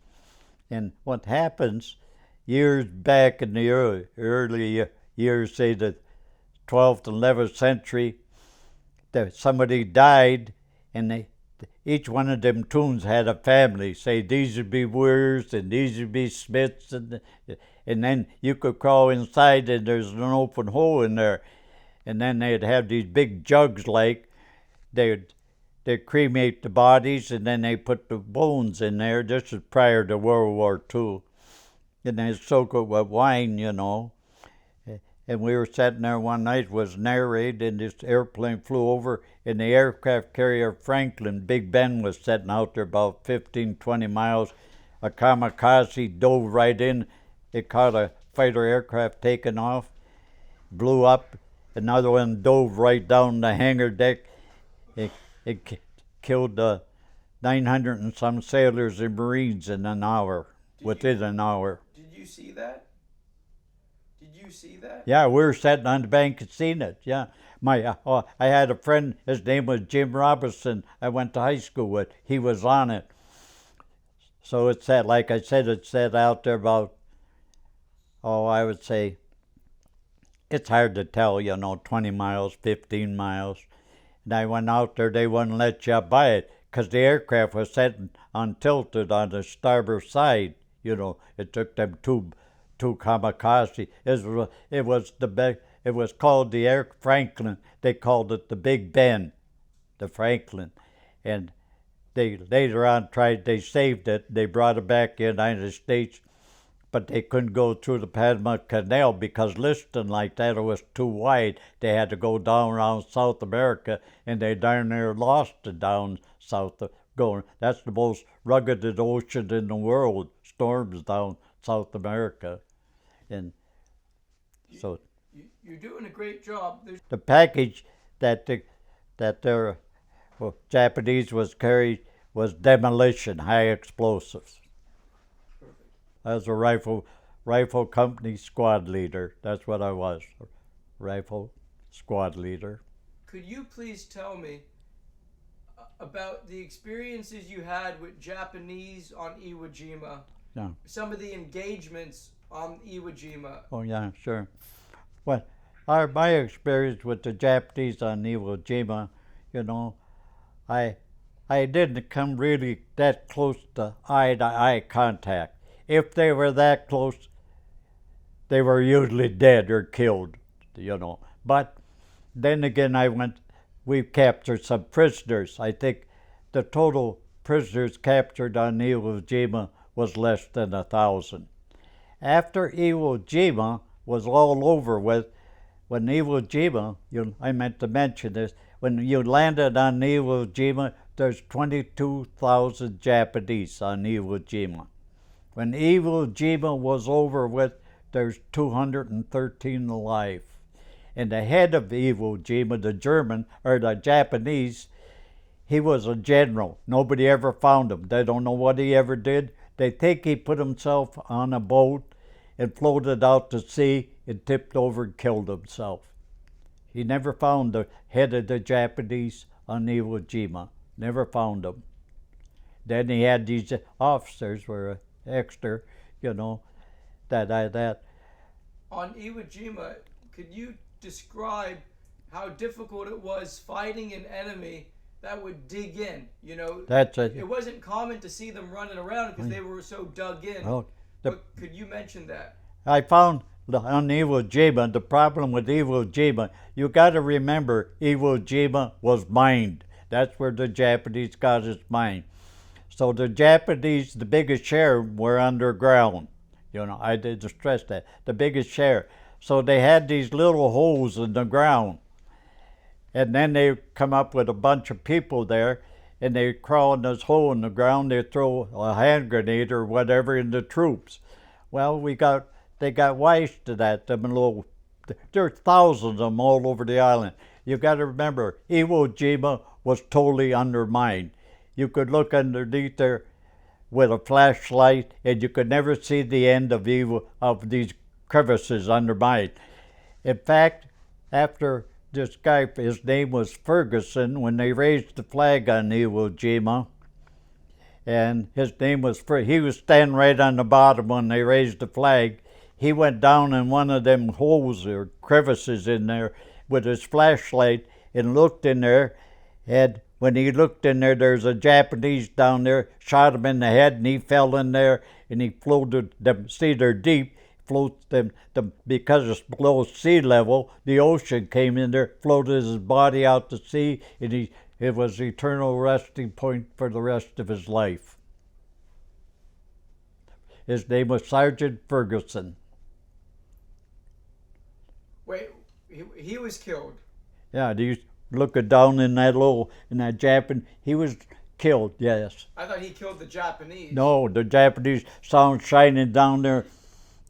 S1: And what happens, years back in the early years, say the 12th and 11th century, that somebody died, and each one of them tombs had a family. Say these would be Wiers and these would be Smiths, and then you could crawl inside and there's an open hole in there, and then they'd have these big jugs like they'd cremate the bodies and then they put the bones in there. This is prior to World War II, and they soak it with wine, you know. And we were sitting there one night, it was narrated, and this airplane flew over, and the aircraft carrier Franklin, Big Ben, was sitting out there about 15, 20 miles. A kamikaze dove right in. It caught a fighter aircraft taking off, blew up. Another one dove right down the hangar deck. It killed 900 and some sailors and Marines in an hour, within an hour.
S2: Did you see that? Did you see that?
S1: Yeah, we were sitting on the bank and seen it. Yeah, I had a friend. His name was Jim Robinson. I went to high school with. He was on it. So it said, like I said, it said out there about, I would say, it's hard to tell, you know, 20 miles, 15 miles. And I went out there. They wouldn't let you by it because the aircraft was sitting on tilted on the starboard side. You know, it took them two kamikaze. It was called the Air Franklin. They called it the Big Ben, the Franklin, and they later on they saved it. They brought it back to the United States, but they couldn't go through the Panama Canal because listing like that it was too wide. They had to go down around South America, and they darn near lost it down south going. That's the most rugged ocean in the world. Storms down South America. And so
S2: you're doing a great job.
S1: The package that their Japanese was carried was demolition, high explosives.
S2: Perfect.
S1: I was a rifle company squad leader. That's what I was, rifle squad leader.
S2: Could you please tell me about the experiences you had with Japanese on Iwo Jima?
S1: Yeah.
S2: Some of the engagements on Iwo Jima.
S1: Oh yeah, sure. Well, my experience with the Japanese on Iwo Jima, you know, I didn't come really that close to eye contact. If they were that close, they were usually dead or killed, you know. But then again, we captured some prisoners. I think the total prisoners captured on Iwo Jima was less than 1,000. After Iwo Jima was all over with, when Iwo Jima, I meant to mention this, when you landed on Iwo Jima, there's 22,000 Japanese on Iwo Jima. When Iwo Jima was over with, there's 213 alive. And the head of Iwo Jima, the Japanese, he was a general. Nobody ever found him. They don't know what he ever did. They think he put himself on a boat and floated out to sea and tipped over and killed himself. He never found the head of the Japanese on Iwo Jima. Never found him. Then he had these officers were extra, you know, that.
S2: On Iwo Jima, could you describe how difficult it was fighting an enemy that would dig in. You know,
S1: That's it.
S2: it wasn't common to see them running around because they were so dug in.
S1: Oh,
S2: But could you mention that?
S1: I found on Iwo Jima, the problem with Iwo Jima, you got to remember Iwo Jima was mined. That's where the Japanese got its mine. So the Japanese, the biggest share were underground. You know, I did stress that. The biggest share. So they had these little holes in the ground. And then they come up with a bunch of people there, and they crawl in this hole in the ground. They throw a hand grenade or whatever in the troops. Well, they got wise to that. There are thousands of them all over the island. You've got to remember, Iwo Jima was totally undermined. You could look underneath there with a flashlight, and you could never see the end of these crevices undermined. In fact, after this guy, his name was Ferguson, when they raised the flag on Iwo Jima, and his name was he was standing right on the bottom when they raised the flag. He went down in one of them holes or crevices in there with his flashlight and looked in there, and when he looked in there, there's a Japanese down there, shot him in the head, and he fell in there, and he floated them. See, they're deep. Floats them because it's below sea level. The ocean came in there, floated his body out to sea, and it was eternal resting point for the rest of his life. His name was Sergeant Ferguson.
S2: Wait, he was killed.
S1: Yeah, he's looking down in that Japan. He was killed. Yes.
S2: I thought he killed the Japanese.
S1: No, the Japanese saw him shining down there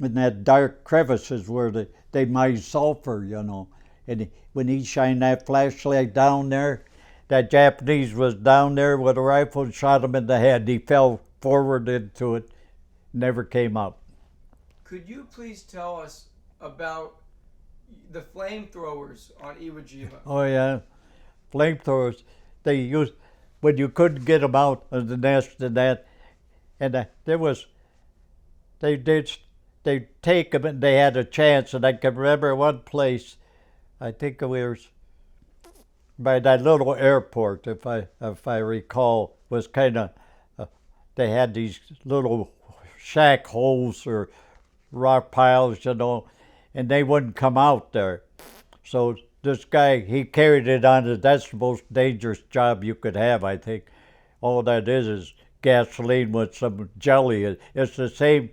S1: in that dark crevices where they mine sulfur, you know. And when he shined that flashlight down there, that Japanese was down there with a rifle and shot him in the head. He fell forward into it, never came up.
S2: Could you please tell us about the flamethrowers on Iwo Jima?
S1: Oh yeah, flamethrowers. They used when you couldn't get them out of the nest and that, and they'd take them and they had a chance. And I can remember one place, I think it was by that little airport, if I recall, was kind of they had these little shack holes or rock piles, you know, and they wouldn't come out there. So this guy, he carried it on his, that's the most dangerous job you could have, I think. All that is gasoline with some jelly. It's the same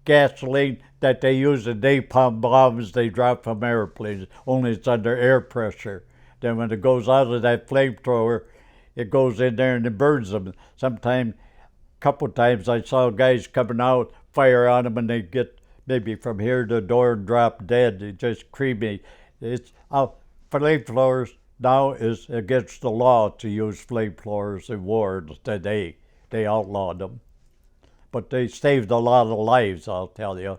S1: gasoline that they use in napalm bombs they drop from airplanes, only it's under air pressure. Then when it goes out of that flamethrower, it goes in there and it burns them. Sometimes, a couple times I saw guys coming out, fire on them, and they get maybe from here to the door and drop dead. It's just creamy. It's flamethrowers now is against the law to use flamethrowers in war today. They outlawed them. But they saved a lot of lives, I'll tell you.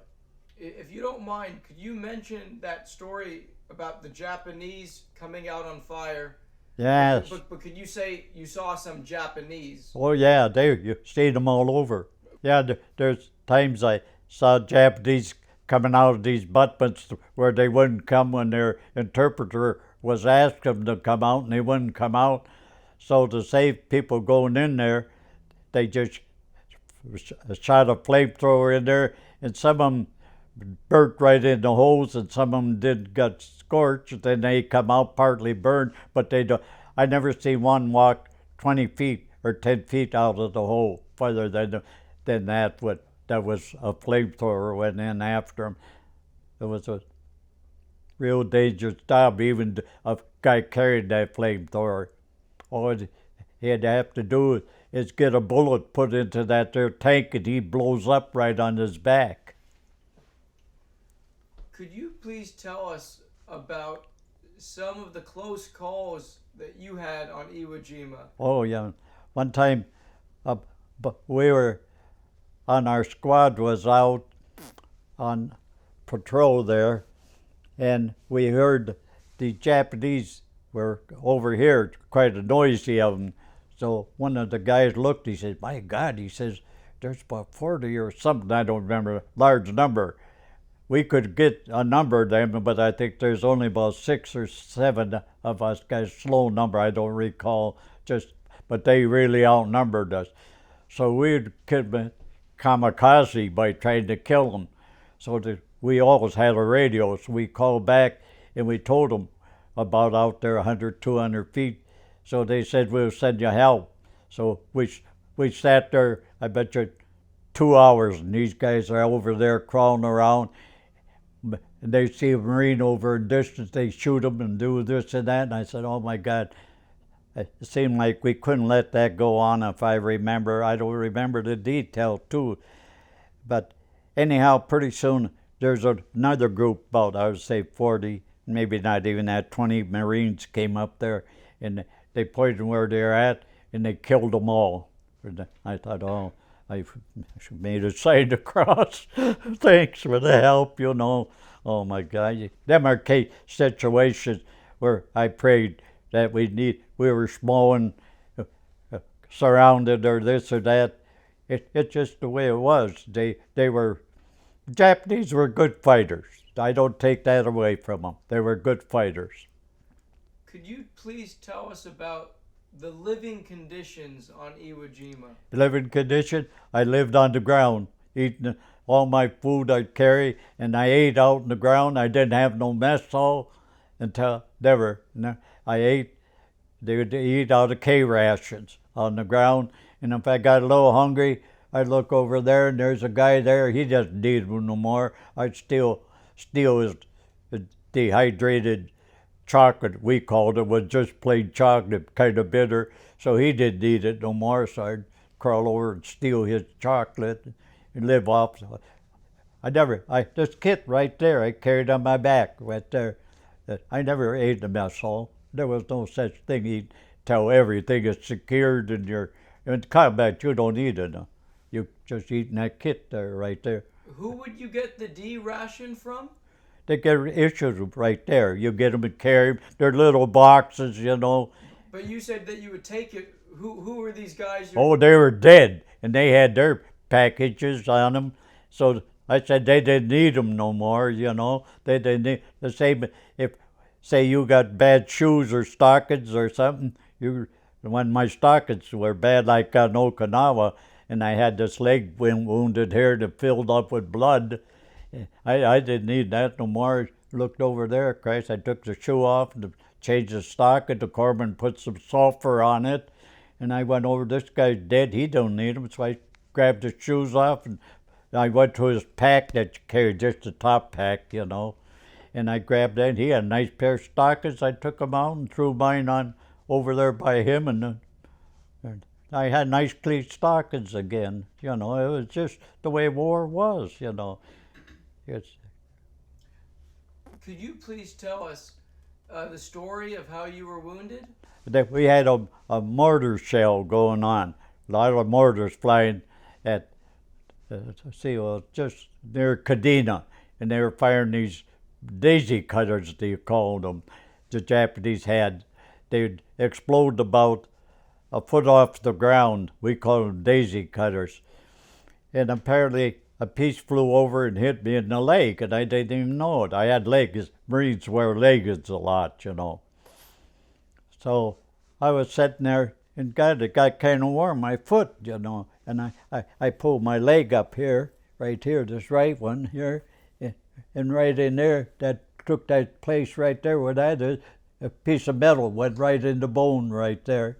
S2: If you don't mind, could you mention that story about the Japanese coming out on fire?
S1: Yes.
S2: But could you say you saw some Japanese?
S1: Oh yeah, you see them all over. Yeah, there's times I saw Japanese coming out of these abutments where they wouldn't come when their interpreter was asking them to come out, and they wouldn't come out. So to save people going in there, they just shot a flamethrower in there, and some of them burnt right in the holes, and some of them got scorched. Then they come out partly burned, but they don't. I never see one walk 20 feet or 10 feet out of the hole further than that. That was a flamethrower went in after him. It was a real dangerous job. Even a guy carried that flamethrower. All he'd have to do is get a bullet put into that there tank, and he blows up right on his back.
S2: Could you please tell us about some of the close calls that you had on Iwo Jima?
S1: Oh yeah, one time, we were on our squad was out on patrol there, and we heard the Japanese were over here, quite a noisy of them. So one of the guys looked, he says, "My God," he says, "there's about 40 or something, I don't remember, large number." we could get a number of them, but I think there's only about 6 or 7 of us guys. Slow number, I don't recall. But they really outnumbered us. So we'd commit kamikaze by trying to kill them. So we always had a radio, so we called back and we told them about out there 100, 200 feet. So they said, we'll send you help. So we sat there, I bet you 2 hours, and these guys are over there crawling around. And they see a Marine over in distance, they shoot them and do this and that. And I said, oh my God. It seemed like we couldn't let that go on, if I remember. I don't remember the detail too. But anyhow, pretty soon there's another group, about I would say 40, maybe not even that, 20 Marines came up there, and they pointed where they're at, and they killed them all. And I thought, oh, I should made a sign to cross. Thanks for the help, you know. Oh my God, them are situations where I prayed that we were small and surrounded or this or that. It's just the way it was. Japanese were good fighters. I don't take that away from them. They were good fighters.
S2: Could you please tell us about the living conditions on Iwo Jima?
S1: Living condition, I lived on the ground, eating all my food I'd carry, and I ate out on the ground. I didn't have no mess hall until never. I ate, they would eat out of K rations on the ground, and if I got a little hungry, I'd look over there and there's a guy there, he doesn't need them no more. I'd steal his dehydrated chocolate, we called it, was just plain chocolate, kind of bitter, so he didn't need it no more, so I'd crawl over and steal his chocolate and live off. This kit right there, I carried on my back right there. I never ate in the mess hall. There was no such thing till everything is secured in combat, you don't eat it. You just eat in that kit there, right there.
S2: Who would you get the D ration from?
S1: They get issued right there. You get them and carry them. They're little boxes, you know.
S2: But you said that you would take it. Who were these guys?
S1: Oh, they were dead, and they had their packages on them. So I said they didn't need them no more, you know. They didn't need the same. If, say, you got bad shoes or stockings or something, when my stockings were bad, like on Okinawa, and I had this leg wounded here that filled up with blood, I didn't need that no more. Looked over there, Christ, I took the shoe off and changed the stocking. The corpsman put some sulfur on it, and I went over, this guy's dead, he don't need them. So I grabbed the shoes off, and I went to his pack that you carried, just the top pack, you know. And I grabbed that, he had a nice pair of stockings. I took them out and threw mine on over there by him, and I had nice clean stockings again, you know. It was just the way war was, you know.
S2: Could you please tell us the story of how you were wounded?
S1: We had a mortar shell going on, a lot of mortars flying at, just near Kadena, and they were firing these daisy cutters, they called them, the Japanese had. They'd explode about a foot off the ground. We called them daisy cutters. And apparently a piece flew over and hit me in the leg, and I didn't even know it. I had leggings. Marines wear leggings a lot, you know. So I was sitting there, and God, it got kind of warm, my foot, you know. And I pulled my leg up here, right here, this right one here, and right in there, that took that place right there where that is, a piece of metal went right in the bone right there.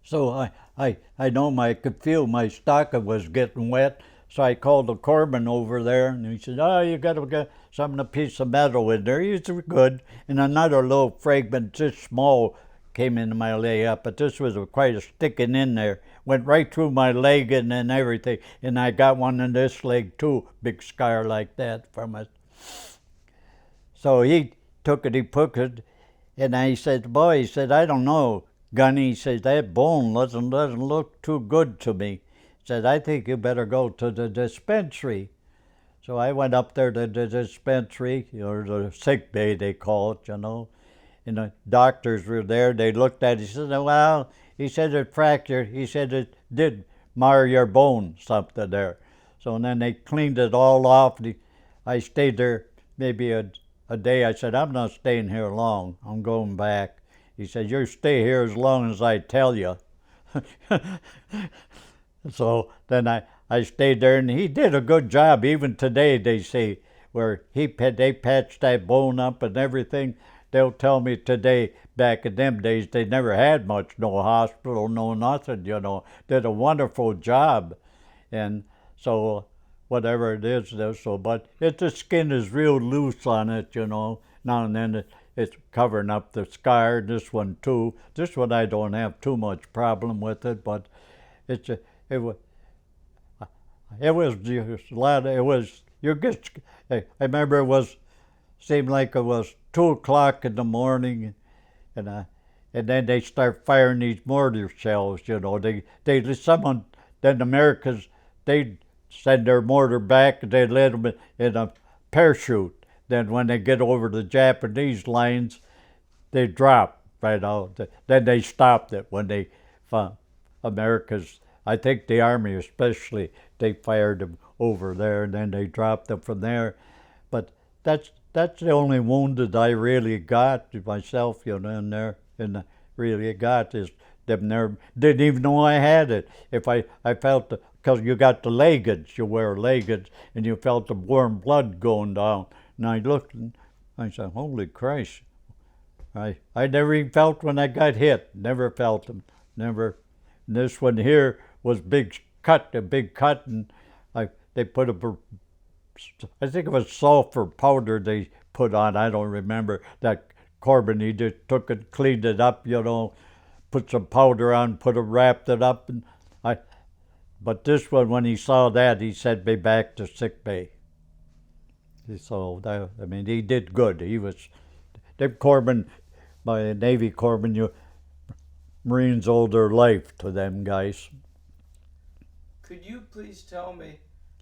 S1: So I know I could feel my stocking was getting wet, so I called the corpsman over there, and he said, oh, you got to get a piece of metal in there. He's good. And another little fragment, just small, came into my leg up, but this was quite a sticking in there. Went right through my leg and then everything. And I got one in this leg too, big scar like that from it. So he took it, he put it, and he said, boy, he said, I don't know, Gunny, he said, that bone doesn't look too good to me. He said, I think you better go to the dispensary. So I went up there to the dispensary, or the sick bay they call it, you know. And the doctors were there, they looked at it, he said, well, he said it fractured, he said it did mar your bone, something there. So then they cleaned it all off. I stayed there maybe a day. I said, I'm not staying here long. I'm going back. He said, you stay here as long as I tell you. So then I stayed there, and he did a good job. Even today, they say, where they patched that bone up and everything. They'll tell me today, back in them days, they never had much, no hospital, no nothing, you know. Did a wonderful job. And so whatever it is, but the skin is real loose on it, you know. Now and then it's covering up the scar. This one too. This one I don't have too much problem with it, but it's it was just a lot. It was you get. I remember it was seemed like it was 2 o'clock in the morning, and then they start firing these mortar shells. You know, someone then the Americans they send their mortar back. They let them in a parachute. Then when they get over the Japanese lines, they drop right out. Then they stopped it when they found Americans. I think the Army especially, they fired them over there, and then they dropped them from there. But that's the only wound that I really got myself, you know, in there, and really got is them there. Didn't even know I had it. If I felt because you got the leggings, you wear leggings, and you felt the warm blood going down. And I looked, and I said, "Holy Christ!" I never even felt when I got hit. Never felt them. Never. And this one here was a big cut, and they put I think it was sulfur powder they put on. I don't remember that. Corbin, he just took it, cleaned it up, you know, put some powder on, wrapped it up, and But this one, when he saw that, he sent me back to sick bay. So I mean, he did good. He was, them corpsmen, my Navy corpsmen, Marines owe their life to them guys.
S2: Could you please tell me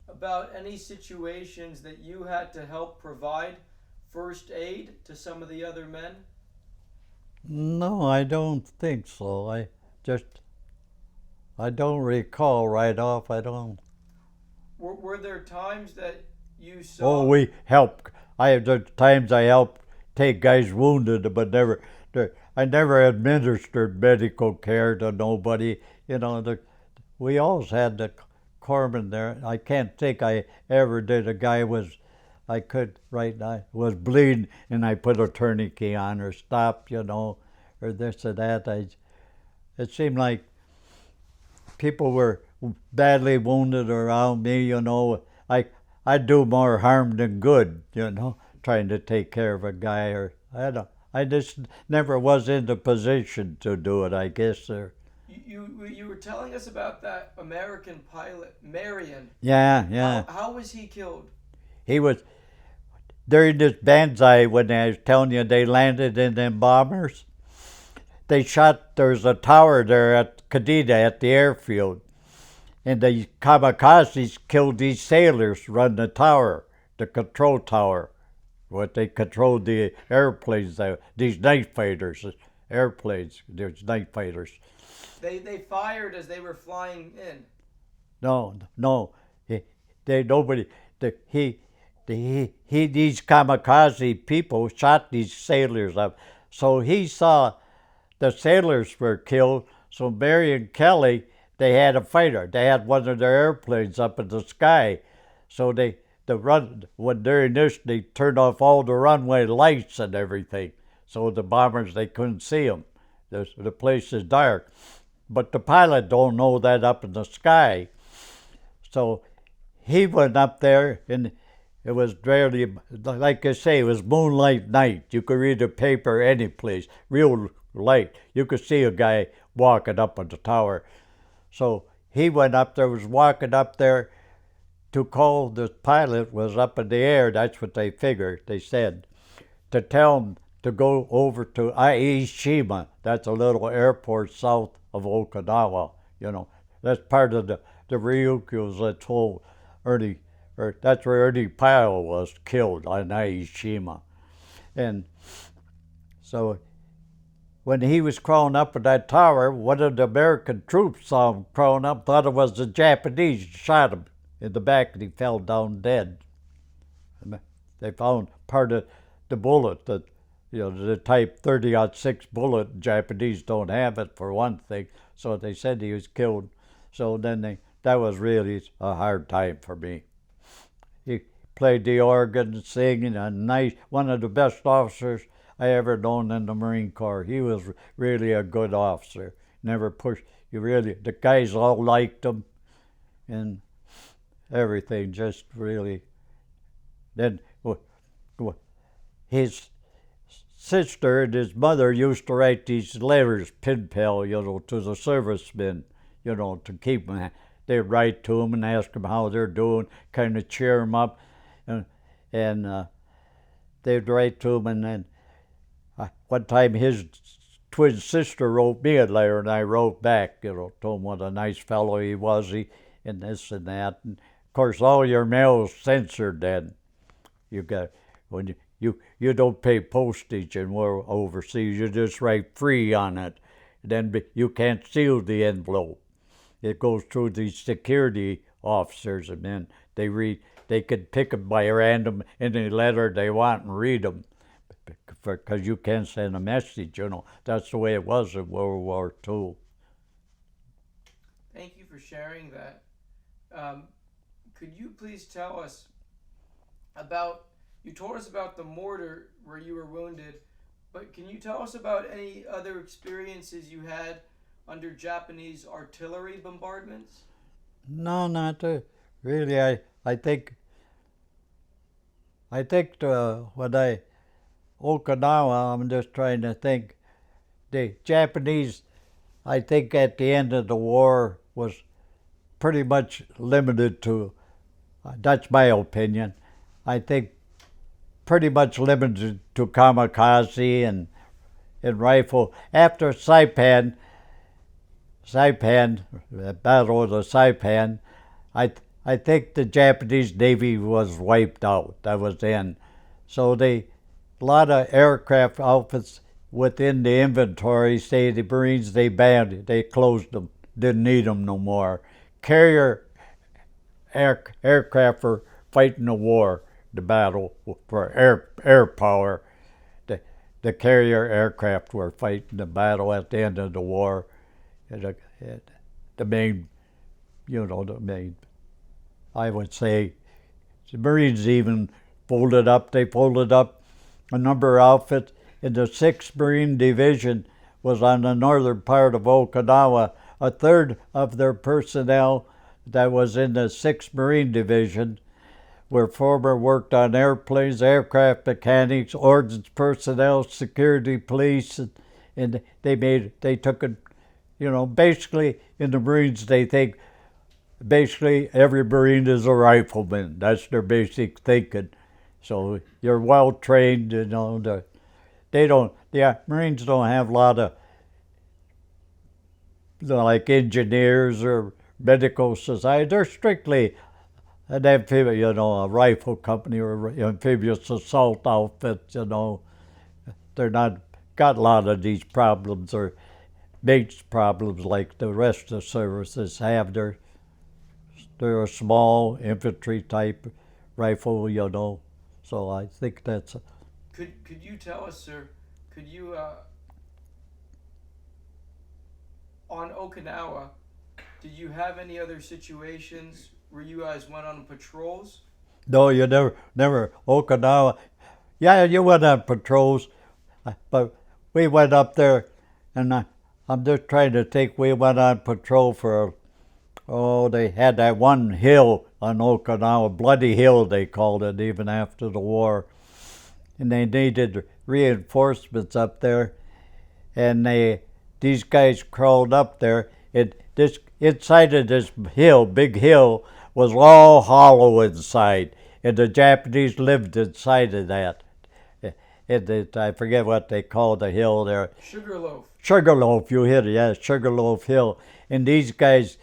S2: about any situations that you had to help provide first aid to some of the other men?
S1: No, I don't think so. I don't recall right off. I don't.
S2: Were there times that you saw?
S1: Oh, we helped. There's times I helped take guys wounded, but I never administered medical care to nobody. You know, we always had the corpsman there. I can't think I ever did. A guy was bleeding, and I put a tourniquet on or stopped, you know, or this or that. It seemed like people were badly wounded around me, you know. I do more harm than good, you know, trying to take care of a guy, or I just never was in the position to do it, I guess.
S2: You were telling us about that American pilot, Marion.
S1: Yeah.
S2: How was he killed?
S1: He was during this banzai when I was telling you they landed in them bombers. They shot. There's a tower there at Kadida at the airfield, and the kamikazes killed these sailors run the tower, the control tower, what they controlled the airplanes. These night fighters, airplanes. There's night fighters.
S2: They fired as they were flying in.
S1: No. These kamikaze people shot these sailors up. So he saw the sailors were killed. So Mary and Kelly, they had a fighter. They had one of their airplanes up in the sky. So when during this, they turned off all the runway lights and everything. So the bombers, they couldn't see them. The place is dark. But the pilot don't know that up in the sky. So he went up there, and it was barely, like I say, it was moonlight night. You could read the paper any place, real light. You could see a guy walking up on the tower. So he went up there, was walking up there to call the pilot was up in the air. That's what they figured, they said, to tell him to go over to Aishima. That's a little airport south of Okinawa. You know, that's part of the Ryukyus that told Ernie, or that's where Ernie Pyle was killed on Aishima. And so when he was crawling up at that tower, one of the American troops saw him crawling up, thought it was the Japanese, shot him in the back, and he fell down dead. They found part of the bullet that, the type 30-06 bullet. Japanese don't have it for one thing, so they said he was killed. So then that was really a hard time for me. He played the organ, singing, one of the best officers I ever known in the Marine Corps. He was really a good officer. Never pushed. The guys all liked him, and everything just really. Then his sister and his mother used to write these letters, pen pal, to the servicemen, to keep them. They'd write to them and ask them how they're doing, kind of cheer them up, and they'd write to them. And then one time his twin sister wrote me a letter, and I wrote back, told him what a nice fellow he was, and this and that. And of course, all your mail is censored then. When you don't pay postage and we're overseas, you just write free on it. Then you can't seal the envelope. It goes through the security officers, and then they could pick them by random any letter they want and read them, because you can't send a message. That's the way it was in World War II.
S2: Thank you for sharing that. Could you please tell us you told us about the mortar where you were wounded, but can you tell us about any other experiences you had under Japanese artillery bombardments?
S1: No, not really. I think when Okinawa, I'm just trying to think. The Japanese, I think at the end of the war, was pretty much limited to, that's my opinion, I think pretty much limited to kamikaze and rifle. After Saipan, the Battle of the Saipan, I think the Japanese Navy was wiped out. That was the end. So a lot of aircraft outfits within the inventory, say the Marines, they banned it. They closed them. Didn't need them no more. Carrier aircraft were fighting the war, the battle for air power. The carrier aircraft were fighting the battle at the end of the war. The main, I would say, the Marines even folded up a number of outfits. In the 6th Marine Division was on the northern part of Okinawa. A third of their personnel that was in the 6th Marine Division were worked on airplanes, aircraft mechanics, ordnance personnel, security police, and they took it, basically in the Marines they think basically every Marine is a rifleman. That's their basic thinking. So you're well trained, the Marines don't have a lot of like engineers or medical society. They're strictly an amphibious, a rifle company or amphibious assault outfit. They're not got a lot of these problems or mates problems like the rest of the services have. They're a small infantry type rifle, So I think that's.
S2: Could you tell us, sir? Could you on Okinawa? Did you have any other situations where you guys went on patrols?
S1: No, you never Okinawa. Yeah, you went on patrols, but we went up there, and I'm just trying to think. We went on patrol for, they had that one hill on Okinawa, Bloody Hill they called it, even after the war, and they needed reinforcements up there, and these guys crawled up there. Inside of this hill, big hill, was all hollow inside, and the Japanese lived inside of that. I forget what they call the hill there. Sugarloaf, you hit it, yeah, Sugarloaf Hill. And these guys,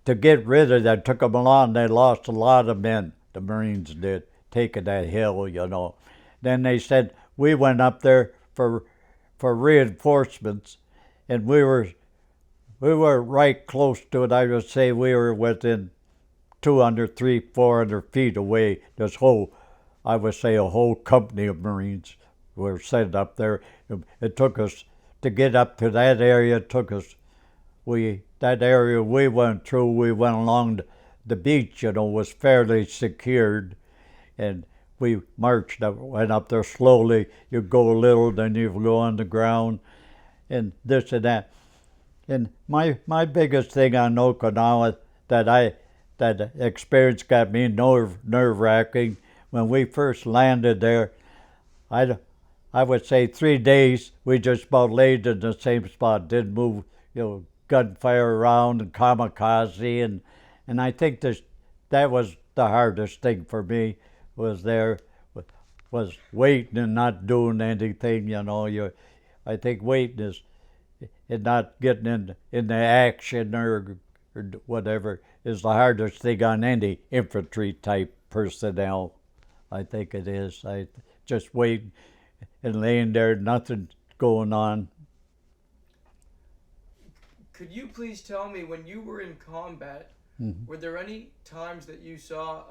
S1: to get rid of that, took them along. They lost a lot of men, the Marines did, taking that hill, Then they said, we went up there for reinforcements, and we were right close to it. I would say we were within 200, 300, 400 feet away. This whole I would say a whole company of Marines were sent up there. It took us to get up to that area. It took us that area we went through. We went along the beach. Was fairly secured, and we marched up, went up there slowly. You go a little, then you go on the ground, and this and that. And my biggest thing on Okinawa that experience got me nerve-wracking when we first landed there. I would say 3 days we just about laid in the same spot, didn't move, gunfire around and kamikaze, and I think that was the hardest thing for me was waiting and not doing anything. I think waiting is and not getting in the action or whatever is the hardest thing on any infantry type personnel. I think it is. I just waiting and laying there, nothing going on.
S2: Could you please tell me, when you were in combat, were there any times that you saw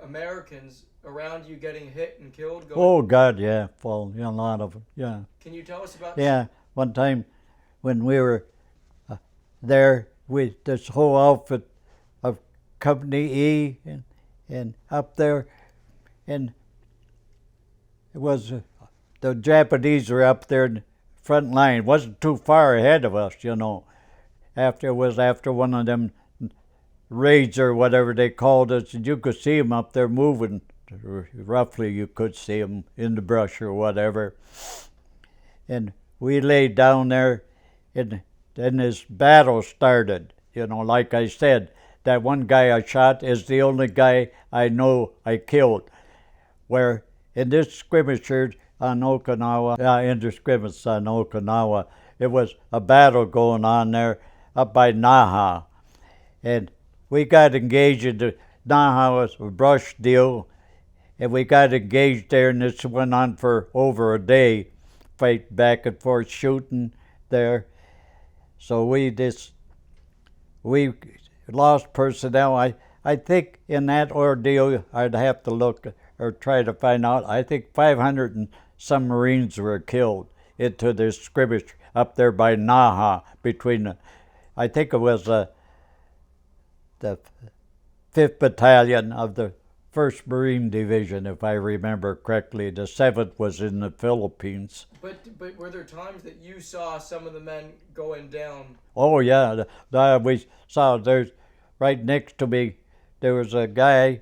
S2: Americans around you getting hit and killed?
S1: Oh God, yeah, well, a lot of them, yeah.
S2: Can you tell us about?
S1: Yeah, one time when we were there, this whole outfit of Company E and up there, and it was the Japanese were up there in the front line. It wasn't too far ahead of us, After one of them raids or whatever they called us, and you could see them up there moving. Roughly, you could see them in the brush or whatever. And we laid down there, and then this battle started. Like I said, that one guy I shot is the only guy I know I killed. Where in this skirmisher on Okinawa, in the skirmish on Okinawa, it was a battle going on there up by Naha. And we got engaged in the Naha was a brush deal, and we got engaged there, and this went on for over a day, fight back and forth, shooting there. So we lost personnel. I think in that ordeal, I'd have to look or try to find out. I think 500 and some Marines were killed into this skirmish up there by Naha between I think it was the 5th Battalion of the 1st Marine Division, if I remember correctly. The 7th was in the Philippines.
S2: But were there times that you saw some of the men going down?
S1: Oh yeah, we saw there's right next to me. There was a guy.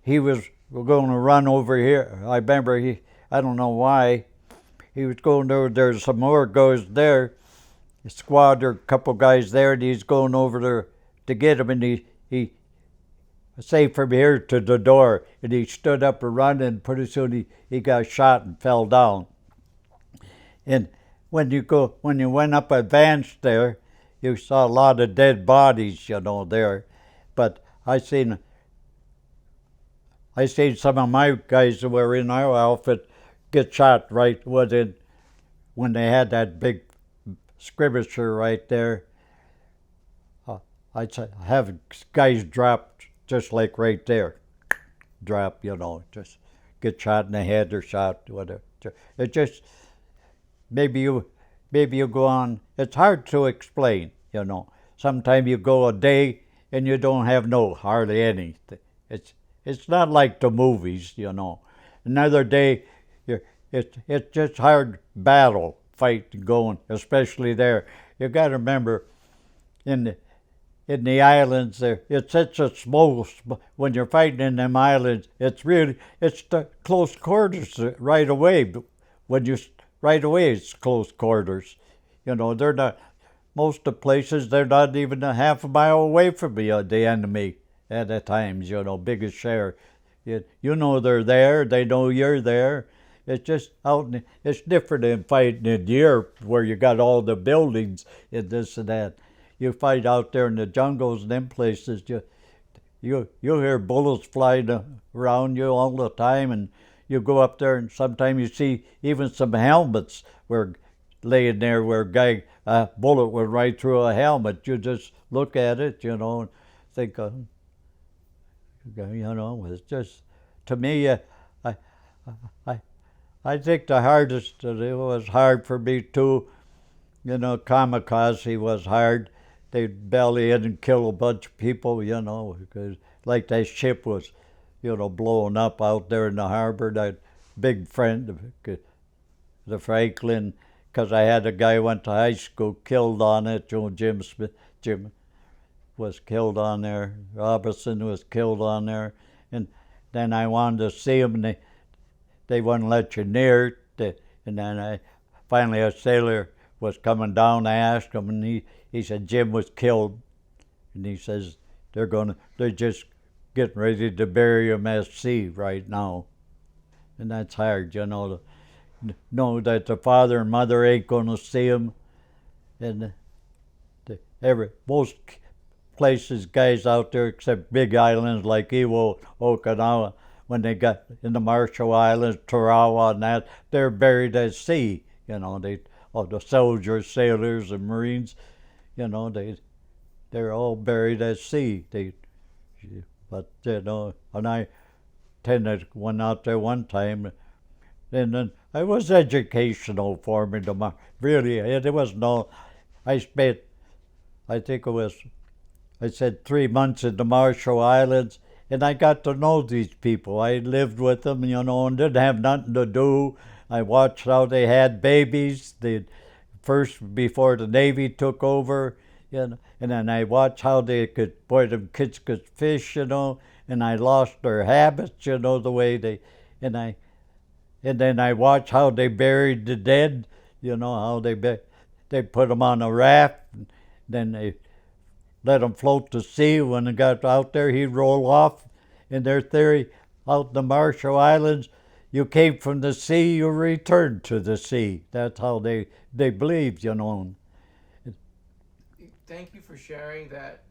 S1: He was going to run over here. I remember I don't know why. He was going over. There's some more guys there. A squad or a couple guys there, and he's going over there to get him, and he say from here to the door, and he stood up and run, and pretty soon he got shot and fell down. And when you went up advanced there, you saw a lot of dead bodies, there. But I seen some of my guys who were in our outfit get shot right when they had that big skirmisher right there. I'd have guys drop just like right there. Drop, just get shot in the head or shot, whatever. It just, maybe you go on. It's hard to explain, Sometimes you go a day and you don't have hardly anything. It's not like the movies, Another day, it's just hard battle fight going, especially there. You got to remember, in the islands there, it's such a small. When you're fighting in them islands, it's the close quarters right away. Right away, it's close quarters. They're not. Most of the places, they're not even a half a mile away from the enemy at the times. Biggest share. They're there. They know you're there. It's just it's different than fighting in Europe where you got all the buildings and this and that. You fight out there in the jungles and them places, you hear bullets flying around you all the time, and you go up there and sometimes you see even some helmets were laying there where a bullet went right through a helmet. You just look at it, and think, it's just, to me, I, I, I think the hardest, it was hard for me too. You know, kamikaze was hard. They'd belly in and kill a bunch of people, you know, because like that ship was, you know, blowing up out there in the harbor. That big friend, the Franklin, because I had a guy who went to high school killed on it. You know, Jim Smith, Jim was killed on there. Robinson was killed on there, and then I wanted to see him, and they wouldn't let you near it. And then finally a sailor was coming down. I asked him, and he said Jim was killed, and he says they're just getting ready to bury him at sea right now, and that's hard, you know, to know that the father and mother ain't going to see him, and most places, guys out there, except big islands like Iwo, Okinawa, when they got in the Marshall Islands, Tarawa, and that, they're buried at sea. You know, the soldiers, sailors, and Marines, you know, they're all buried at sea. But you know, and I went out there one time, and then it was educational for me. Really, it was no. I spent, I think it was, I said 3 months in the Marshall Islands, and I got to know these people. I lived with them, you know, and didn't have nothing to do. I watched how they had babies. They first before the Navy took over, you know, and then I watched how them kids could fish, you know, and I lost their habits, you know, the way and I, and then I watched how they buried the dead, you know, how they put them on a raft, and then they let him float to sea. When he got out there, he'd roll off. In their theory, out in the Marshall Islands, you came from the sea, you returned to the sea. That's how they believed, you know.
S2: Thank you for sharing that.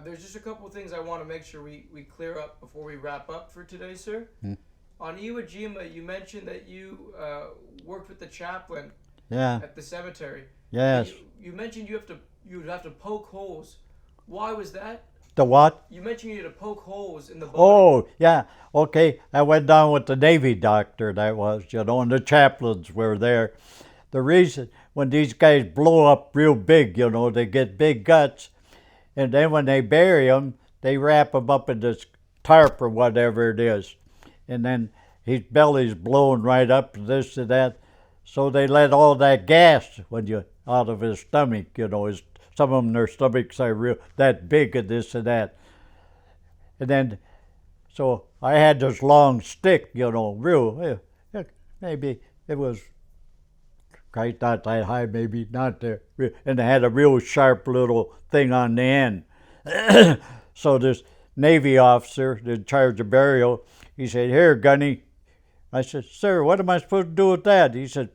S2: There's just a couple of things I want to make sure we clear up before we wrap up for today, sir. On Iwo Jima, you mentioned that you worked with the chaplain at the cemetery.
S1: Yes.
S2: You mentioned you would have to poke holes. Why was that?
S1: The what?
S2: You mentioned you had to poke holes in the body.
S1: Oh, yeah. Okay. I went down with the Navy doctor, that was, you know, and the chaplains were there. The reason, when these guys blow up real big, you know, they get big guts, and then when they bury them, they wrap them up in this tarp or whatever it is. And then his belly's blowing right up, this and that. So they let all that gas out of his stomach, you know, some of them, their stomachs are real that big and this and that. And then, so I had this long stick, you know, maybe it was quite not that high, maybe not there. And it had a real sharp little thing on the end. So this Navy officer in charge of burial, he said, "Here, Gunny." I said, "Sir, what am I supposed to do with that?" He said,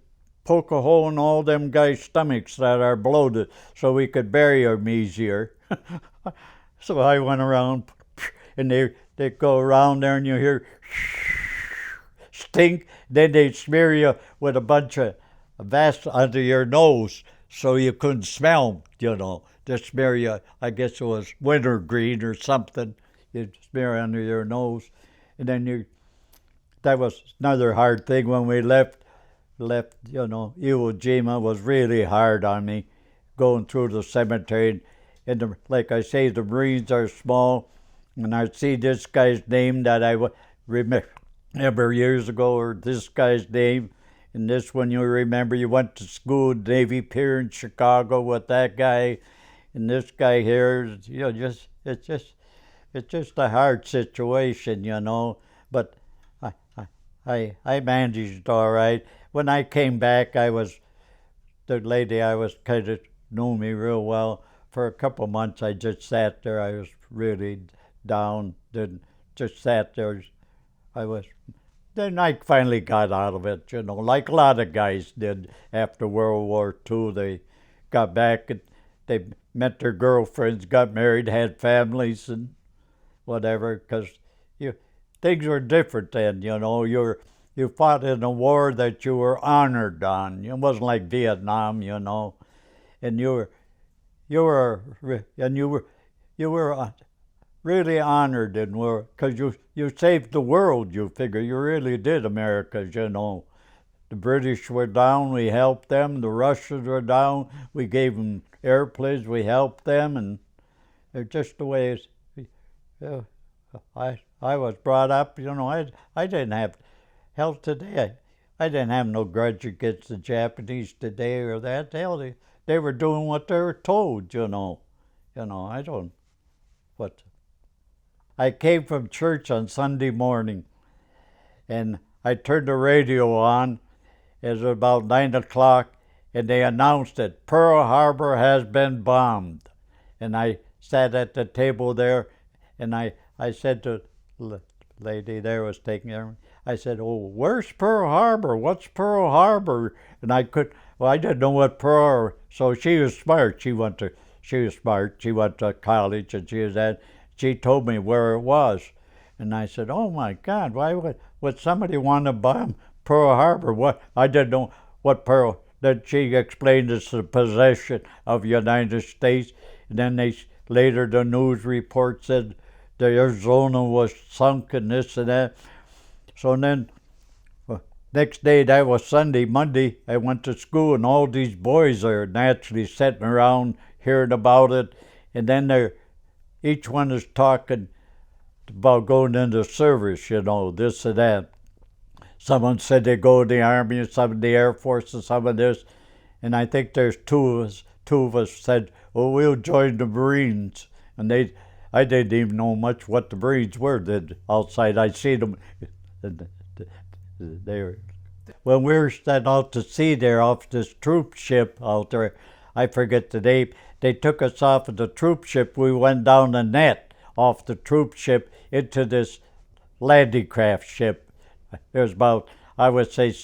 S1: "Poke a hole in all them guys' stomachs that are bloated so we could bury them easier." So I went around, and they go around there, and you hear stink. Then they smear you with a bunch of Vaseline under your nose so you couldn't smell them, you know. They smear you, I guess it was wintergreen or something. You smear under your nose, and then that was another hard thing when we left, you know. Iwo Jima was really hard on me, going through the cemetery. And like I say, the Marines are small, and I'd see this guy's name that I remember years ago, or this guy's name, and this one you remember. You went to school, Navy Pier in Chicago with that guy, and this guy here, you know, it's just a hard situation, you know. But I managed all right. When I came back, the lady I was kind of knew me real well. For a couple of months, I just sat there. I was really down. Then just sat there. Then I finally got out of it, you know, like a lot of guys did after World War II. They got back and they met their girlfriends, got married, had families, and whatever. Because things were different then, you know. You fought in a war that you were honored on. It wasn't like Vietnam, you know, and you were really honored, and we're because you saved the world. You figure you really did, America. You know, the British were down, we helped them. The Russians were down, we gave them airplanes, we helped them, and they're just the way it's. Yeah, I was brought up. You know, I didn't have hell today. I didn't have no grudge against the Japanese today or that. Hell, they were doing what they were told. You know, I don't. What? I came from church on Sunday morning, and I turned the radio on. It was about 9 o'clock, and they announced that Pearl Harbor has been bombed. And I sat at the table there, and I said to the lady there was taking care of me, I said, "Oh, where's Pearl Harbor? What's Pearl Harbor?" And I didn't know what Pearl Harbor. So she was smart. She went to college, and she told me where it was. And I said, "Oh my God, why would somebody want to bomb Pearl Harbor?" What? I didn't know what Pearl. Then she explained it's the possession of the United States. And then later the news report said the Arizona was sunk and this and that. So then next day, that was Sunday, Monday, I went to school, and all these boys are naturally sitting around hearing about it. And then each one is talking about going into service, you know, this and that. Someone said they go in the Army, and some in the Air Force, and some of this. And I think there's two of us said, "Well, we'll join the Marines." And I didn't even know much what the Marines were. Outside, I see them. When we were sent out to sea there off this troop ship out there, I forget the name, they took us off of the troop ship. We went down the net off the troop ship into this landing craft ship. There's about, I would say,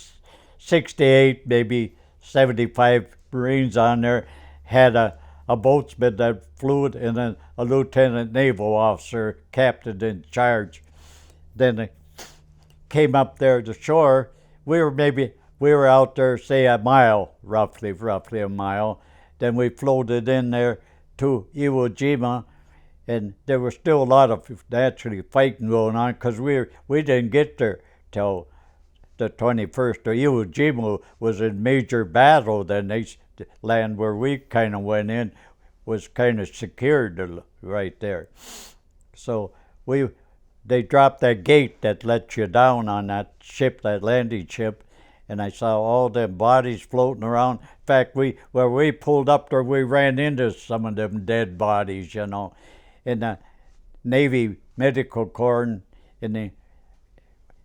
S1: 68, maybe 75 Marines on there. Had a boatsman that flew it, and then a lieutenant naval officer, captain in charge. Then they came up there to shore. We were out there, say, a mile, roughly a mile. Then we floated in there to Iwo Jima, and there was still a lot of naturally fighting going on because we didn't get there till the 21st. Iwo Jima was in major battle. Then the land where we kind of went in was kind of secured right there. So they dropped that gate that lets you down on that ship, that landing ship, and I saw all them bodies floating around. In fact, where we pulled up there, we ran into some of them dead bodies, you know. In the Navy Medical Corps and the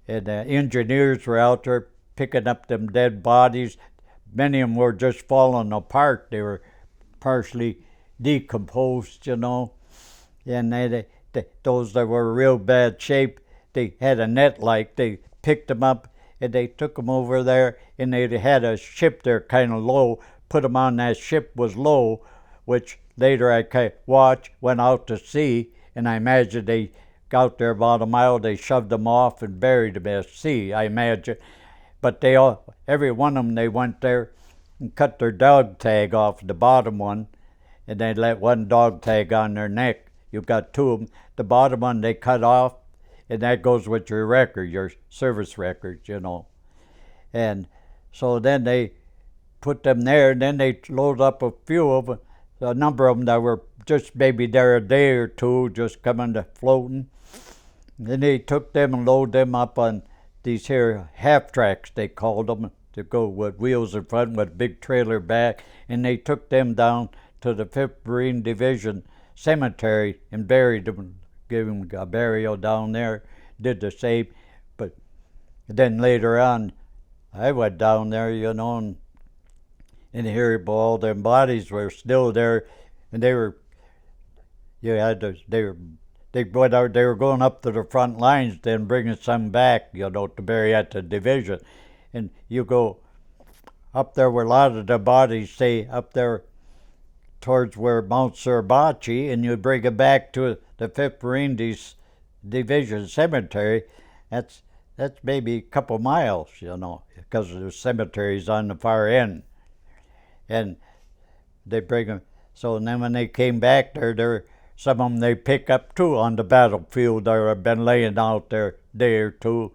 S1: engineers were out there picking up them dead bodies. Many of them were just falling apart. They were partially decomposed, you know. And those that were real bad shape, they had a net like. They picked them up and they took them over there, and they had a ship there kind of low, put them on that ship was low, which later I watched, went out to sea, and I imagine they got there about a mile, they shoved them off and buried them at sea, I imagine. But every one of them, they went there and cut their dog tag off the bottom one, and they let one dog tag on their neck. You've got two of them. The bottom one they cut off, and that goes with your record, your service record, you know. And so then they put them there, and then they loaded up a few of them, a number of them that were just maybe there a day or two, just coming to floating. Then they took them and loaded them up on these here half tracks, they called them, to go with wheels in front with a big trailer back, and they took them down to the 5th Marine Division cemetery and buried them, gave them a burial down there, did the same. But then later on, I went down there, you know, and here all them bodies were still there, and they were going up to the front lines, then bringing some back, you know, to bury at the division. And you go up there where a lot of the bodies stay up there towards where Mount Suribachi, and you bring it back to the 5th Marine Division Cemetery. That's maybe a couple miles, you know, because the cemetery's on the far end. And they bring them. So then when they came back there some of them they pick up too on the battlefield or have been laying out there a day or two.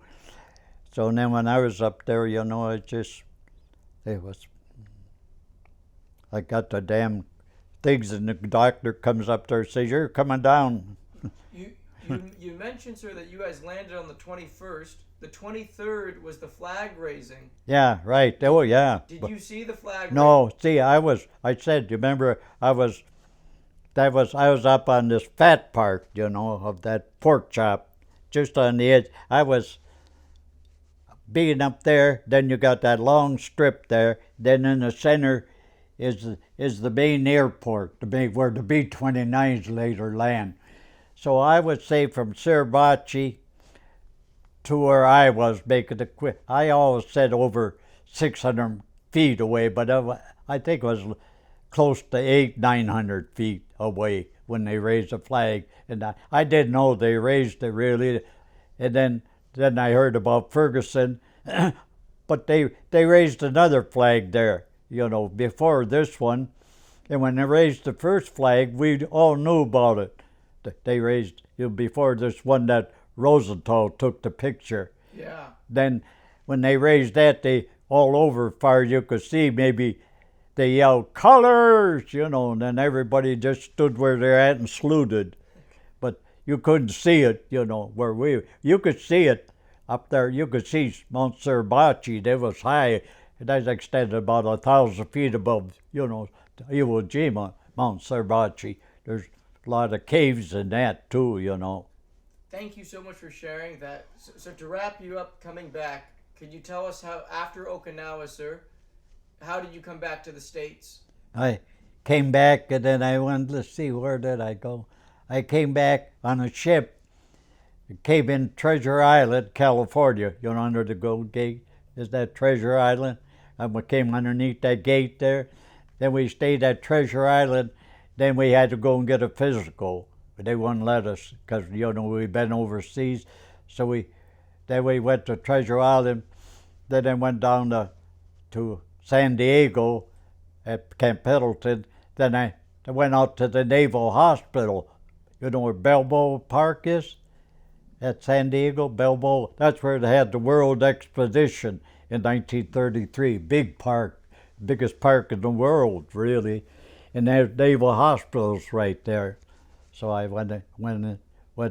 S1: So then when I was up there, you know, it was, I got the damn things, and the doctor comes up there and says, "You're coming down."
S2: You mentioned, sir, that you guys landed on the 21st. The 23rd was the flag raising.
S1: Yeah, right. Oh, yeah.
S2: Did you see the flag?
S1: No, see, I said, you remember, I was up on this fat part, you know, of that pork chop, just on the edge. I was being up there, then you got that long strip there, then in the center is the main airport, where the B-29s later land. So I would say from Suribachi to where I was making the quit. I always said over 600 feet away, but I think it was close to 900 feet away when they raised the flag. And I didn't know they raised it really. And then I heard about Ferguson, but they raised another flag there, you know, before this one. And when they raised the first flag, we all knew about it. They raised, you know, before this one that Rosenthal took the picture.
S2: Yeah.
S1: Then when they raised that, they all over far you could see, maybe they yelled "Colors," you know, and then everybody just stood where they're at and saluted. But you couldn't see it, you know, you could see it up there. You could see Mount Suribachi. It was high. It was extended about 1,000 feet above, you know, Iwo Jima, Mount Suribachi. There's a lot of caves in that too, you know.
S2: Thank you so much for sharing that. So to wrap you up, coming back, could you tell us how, after Okinawa, sir, how did you come back to the States?
S1: I came back, and then I went, let's see, where did I go? I came back on a ship. It came in Treasure Island, California, you know, under the Gold Gate. Is that Treasure Island? And we came underneath that gate there. Then we stayed at Treasure Island. Then we had to go and get a physical. But they wouldn't let us because, you know, we'd been overseas. So then we went to Treasure Island. Then I went down to San Diego at Camp Pendleton. Then I went out to the Naval Hospital. You know where Balboa Park is? At San Diego, Balboa. That's where they had the World Expedition in 1933. Big park, biggest park in the world, really. And there's Naval Hospital's right there. So I went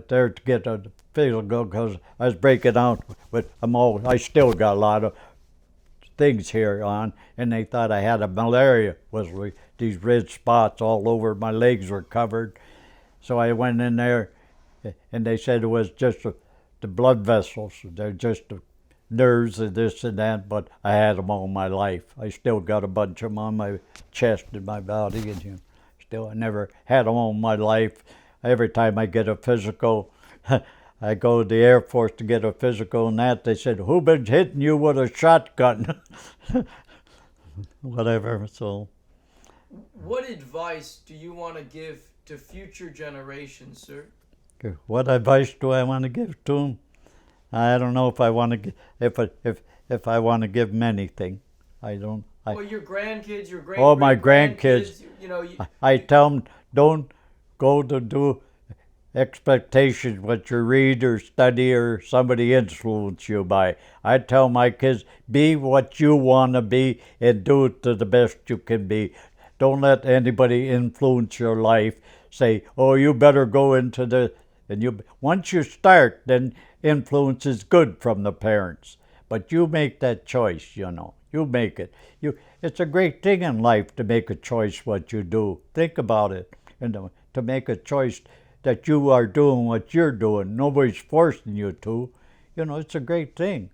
S1: there to get a physical because I was breaking out. But I still got a lot of things here on, and they thought I had a malaria. These red spots all over my legs were covered. So I went in there, and they said it was just the blood vessels. They're just the nerves and this and that. But I had them all my life. I still got a bunch of them on my chest and my body, and you know. Still, I never had them all my life. Every time I get a physical, I go to the Air Force to get a physical, and that they said, "Who been hitting you with a shotgun?" Whatever. So,
S2: what advice do you want to give to future generations, sir?
S1: what advice do I want to give to them? I don't know if I want to if I want to give them anything. I don't.
S2: Well, your grandkids, your great.
S1: Oh, my grandkids.
S2: You know.
S1: I tell them, don't go to do expectations what you read or study or somebody influence you by. I tell my kids, be what you want to be and do it to the best you can be. Don't let anybody influence your life. Say, oh, you better go into the, and once you start, then influence is good from the parents. But you make that choice, you know. You make it. It's a great thing in life to make a choice what you do. Think about it. And to make a choice that you are doing what you're doing. Nobody's forcing you to. You know, it's a great thing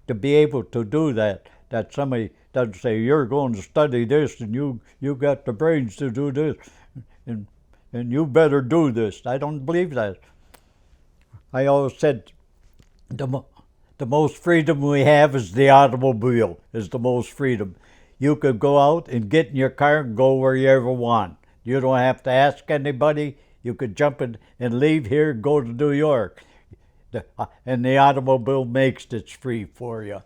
S1: to be able to do that. That somebody doesn't say, you're going to study this and you got the brains to do this and you better do this. I don't believe that. I always said the most freedom we have is the automobile, is the most freedom. You could go out and get in your car and go where you ever want. You don't have to ask anybody. You could jump in and leave here and go to New York. And the automobile makes it free for you.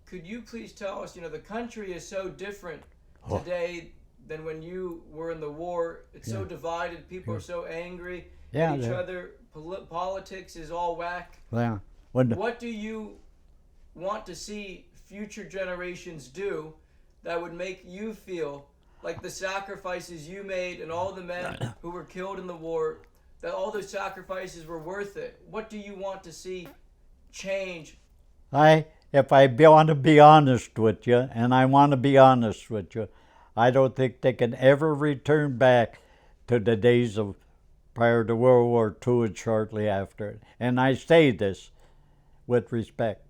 S2: Could you please tell us, you know, the country is so different today than when you were in the war. It's so divided. People are so angry
S1: Yeah,
S2: at each other. Politics is all whack.
S1: yeah. When
S2: What do you want to see future generations do that would make you feel like the sacrifices you made and all the men who were killed in the war, that all those sacrifices were worth it? What do you want to see change?
S1: if I want to be honest with you, and I want to be honest with you, I don't think they can ever return back to the days of prior to World War II and shortly after it. And I say this with respect.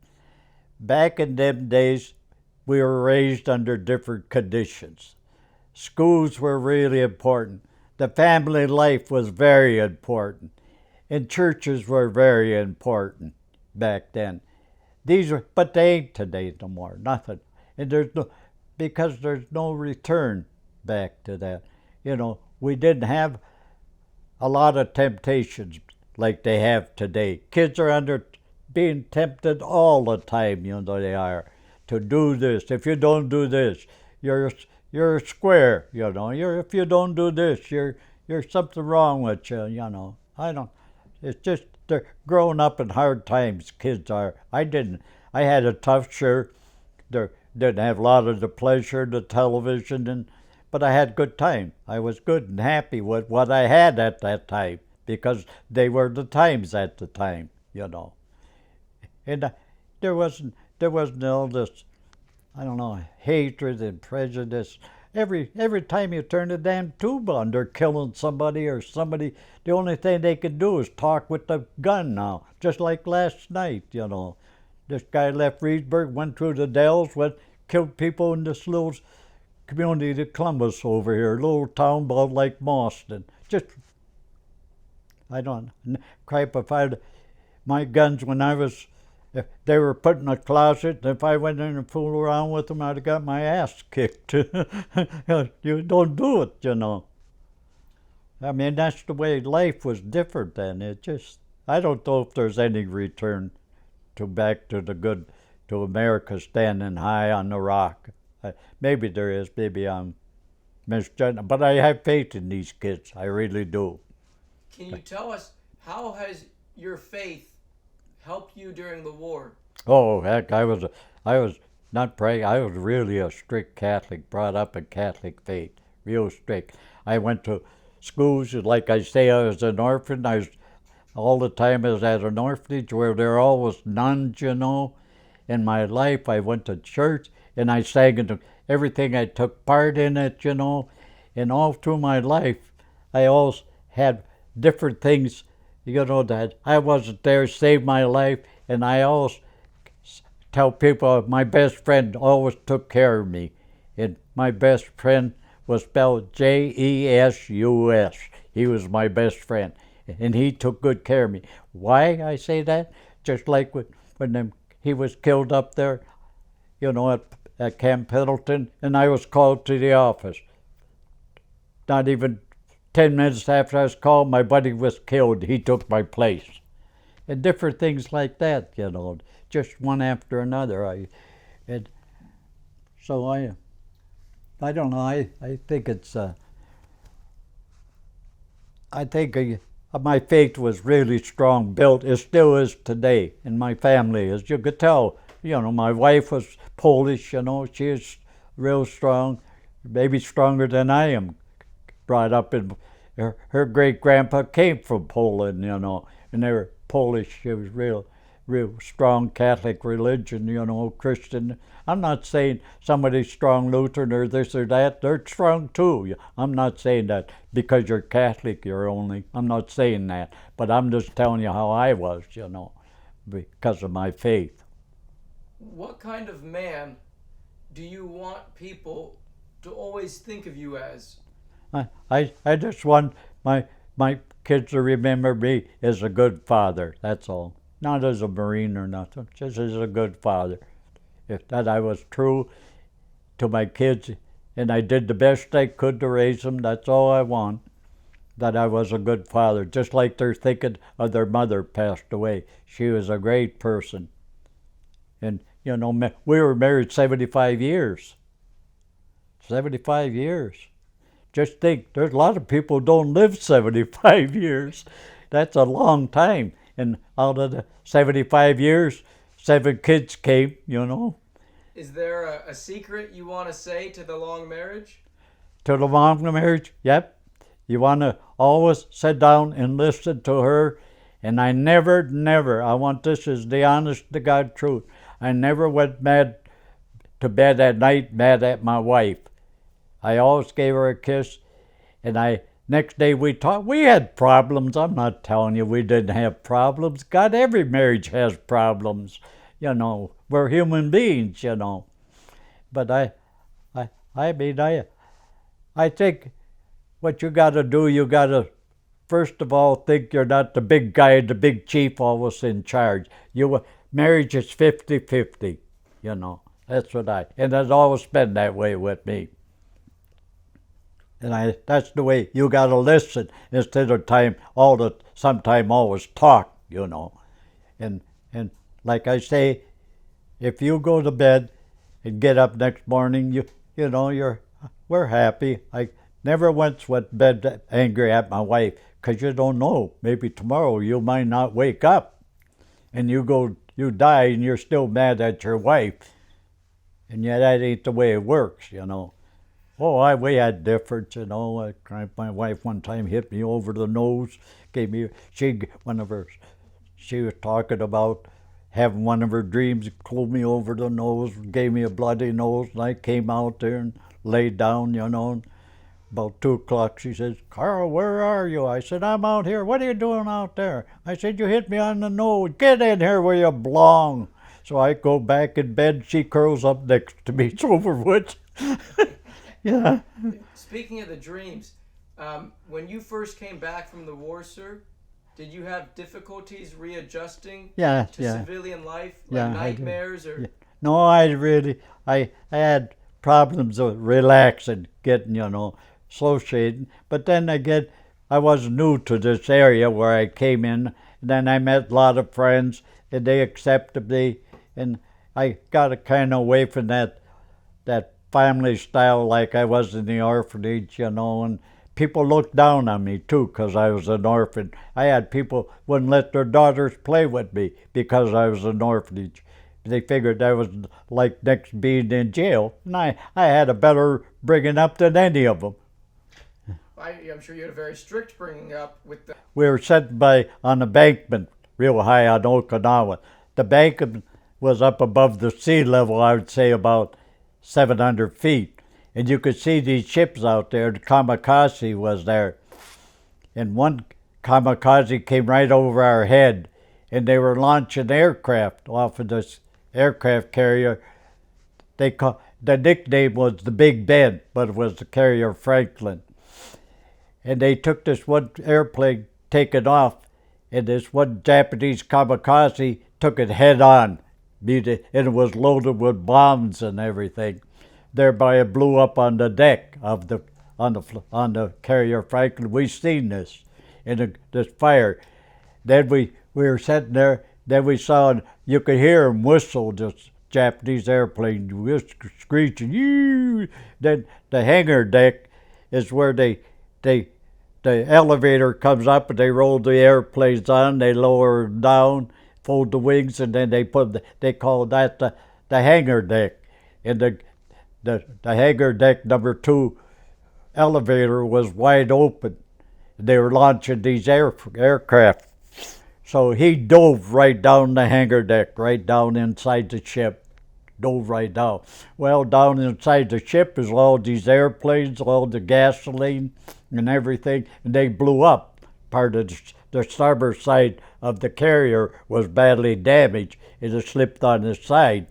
S1: Back in them days, we were raised under different conditions. Schools were really important. The family life was very important. And churches were very important back then. But they ain't today no more, nothing. And because there's no return back to that. We didn't have a lot of temptations like they have today. Kids are being tempted all the time, they are, to do this. If you don't do this, you're a square, if you don't do this, you're something wrong with you, I don't. It's just they're growing up in hard times. Kids are. I didn't. I had a tough sure. Didn't have a lot of the pleasure of the television, but I had good time. I was good and happy with what I had at that time because they were the times at the time, And there wasn't all this, I don't know, hatred and prejudice. Every time you turn the damn tube on, they're killing somebody or somebody. The only thing they can do is talk with the gun now, just like last night, This guy left Reedsburg, went through the Dells, killed people in this little community of Columbus over here, a little town about like Boston. Just, I don't, crap, if my guns when I was, if they were put in a closet, if I went in and fooled around with them, I'd have got my ass kicked. You don't do it, I mean, that's the way life was different then. I don't know if there's any return back to the good, to America standing high on the rock. Maybe there is, maybe I'm misjudging, but I have faith in these kids. I really do.
S2: Can you tell us, how has your faith helped you during the war?
S1: Oh, heck, I was not praying. I was really a strict Catholic, brought up in Catholic faith, real strict. I went to schools, like I say, I was an orphan. All the time I was at an orphanage where there are always nuns, In my life, I went to church and I sang into everything. I took part in it, And all through my life, I always had different things, that I wasn't there, saved my life. And I always tell people my best friend always took care of me. And my best friend was spelled Jesus. He was my best friend. And he took good care of me. Why I say that? Just like when he was killed up there, at Camp Pendleton, and I was called to the office. Not even 10 minutes after I was called, my buddy was killed. He took my place. And different things like that, just one after another. I don't know. I think it's. I think my faith was really strong, built. It still is today in my family, as you could tell. My wife was Polish. She is real strong, maybe stronger than I am. Brought up in her great grandpa came from Poland, and they were Polish. She was real strong Catholic religion, Christian. I'm not saying somebody's strong Lutheran or this or that. They're strong too. I'm not saying that because you're Catholic I'm not saying that. But I'm just telling you how I was, because of my faith.
S2: What kind of man do you want people to always think of you as?
S1: I just want my kids to remember me as a good father, that's all. Not as a Marine or nothing, just as a good father. If that I was true to my kids and I did the best I could to raise them, that's all I want. That I was a good father, just like they're thinking of their mother passed away. She was a great person. And, we were married 75 years. 75 years. just think, there's a lot of people don't live 75 years. That's a long time. And out of the 75 years, 7 kids came, you know.
S2: Is there a secret you want to say to the long marriage?
S1: To the long marriage, yep. You want to always sit down and listen to her. And I never, I want this is the honest to God truth. I never went mad to bed at night mad at my wife. I always gave her a kiss, and next day we talked. We had problems. I'm not telling you we didn't have problems. God, every marriage has problems. You know, we're human beings. You know, but I think what you got to do, you got to first of all think you're not the big guy, the big chief, always in charge. Marriage is 50-50. You know, that's and it's always been that way with me. And that's the way you got to listen instead of sometime always talk, you know. And like I say, if you go to bed and get up next morning, you know, we're happy. I never once went to bed angry at my wife, because you don't know. Maybe tomorrow you might not wake up and you die and you're still mad at your wife. And yet that ain't the way it works, you know. Oh, we had difference, you know. My wife one time hit me over the nose, she was talking about having one of her dreams, clove me over the nose, gave me a bloody nose, and I came out there and laid down, you know. And about 2 o'clock, she says, "Carl, where are you?" I said, "I'm out here." "What are you doing out there?" I said, "You hit me on the nose. Get in here where you belong." So I go back in bed, she curls up next to me. It's over with. Yeah.
S2: Speaking of the dreams, when you first came back from the war, sir, did you have difficulties readjusting to civilian life, like nightmares or?
S1: Yeah. No, I had problems with relaxing, getting, you know, associating. But then again, I was new to this area where I came in, and then I met a lot of friends, and they accepted me, and I got kind of away from that family style like I was in the orphanage, you know, and people looked down on me too because I was an orphan. I had people wouldn't let their daughters play with me because I was an orphanage. They figured I was like next being in jail, and I had a better bringing up than any of them.
S2: I'm sure you had a very strict bringing up with the.
S1: We were sitting on a bankment real high on Okinawa. The bankment was up above the sea level, I would say about 700 feet. And you could see these ships out there. The kamikaze was there. And one kamikaze came right over our head. And they were launching aircraft off of this aircraft carrier. The nickname was the Big Ben, but it was the carrier Franklin. And they took this one airplane taken off, and this one Japanese kamikaze took it head on. And it was loaded with bombs and everything. Thereby it blew up on the deck of on the carrier Franklin. We seen this in this fire. Then we were sitting there. Then we saw, you could hear them whistle, this Japanese airplane screeching. Yoo! Then the hangar deck is where the elevator comes up and they roll the airplanes on. They lower them down, fold the wings, and then they call that the hangar deck. And the hangar deck number 2 elevator was wide open. They were launching these aircraft. So he dove right down the hangar deck, right down inside the ship. Dove right down. Well, down inside the ship is all these airplanes, all the gasoline and everything, and they blew up. Part of the starboard side of the carrier was badly damaged. It had slipped on its side.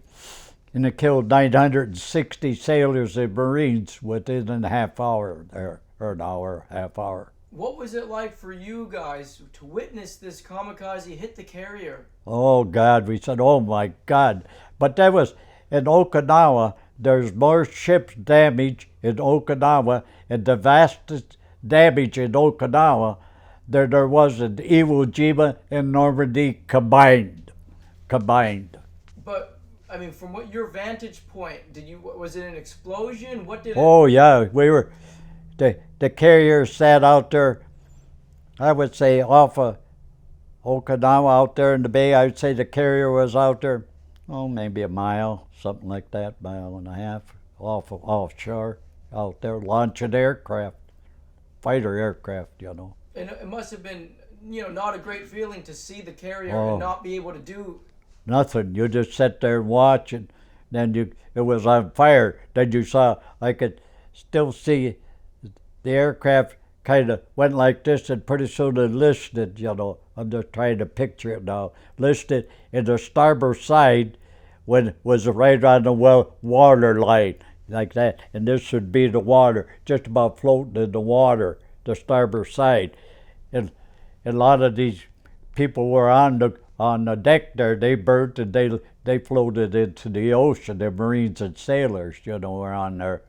S1: And it killed 960 sailors and Marines within a half hour there, or an hour, half hour.
S2: What was it like for you guys to witness this kamikaze hit the carrier?
S1: Oh, God, we said, oh, my God. But that was, in Okinawa, there's more ships damaged in Okinawa, and the vastest damage in Okinawa there was in Iwo Jima and Normandy combined.
S2: But I mean, from your vantage point, was it an explosion? What did?
S1: Oh yeah, the carrier sat out there, I would say off of Okinawa out there in the bay. I would say the carrier was out there, oh, maybe a mile, something like that, mile and a half offshore out there launching aircraft, fighter aircraft, you know.
S2: And it must have been, not a great feeling to see the carrier
S1: Oh.
S2: and not be able to do.
S1: Nothing. You just sit there and watch, and then it was on fire. Then you saw, I could still see the aircraft kind of went like this, and pretty soon it listed, you know. I'm just trying to picture it now. Listed in the starboard side when was right on the water line, like that. And this would be the water, just about floating in the water, the starboard side. And a lot of these people were on the deck there. They burnt and they floated into the ocean. The Marines and sailors, you know, were on there.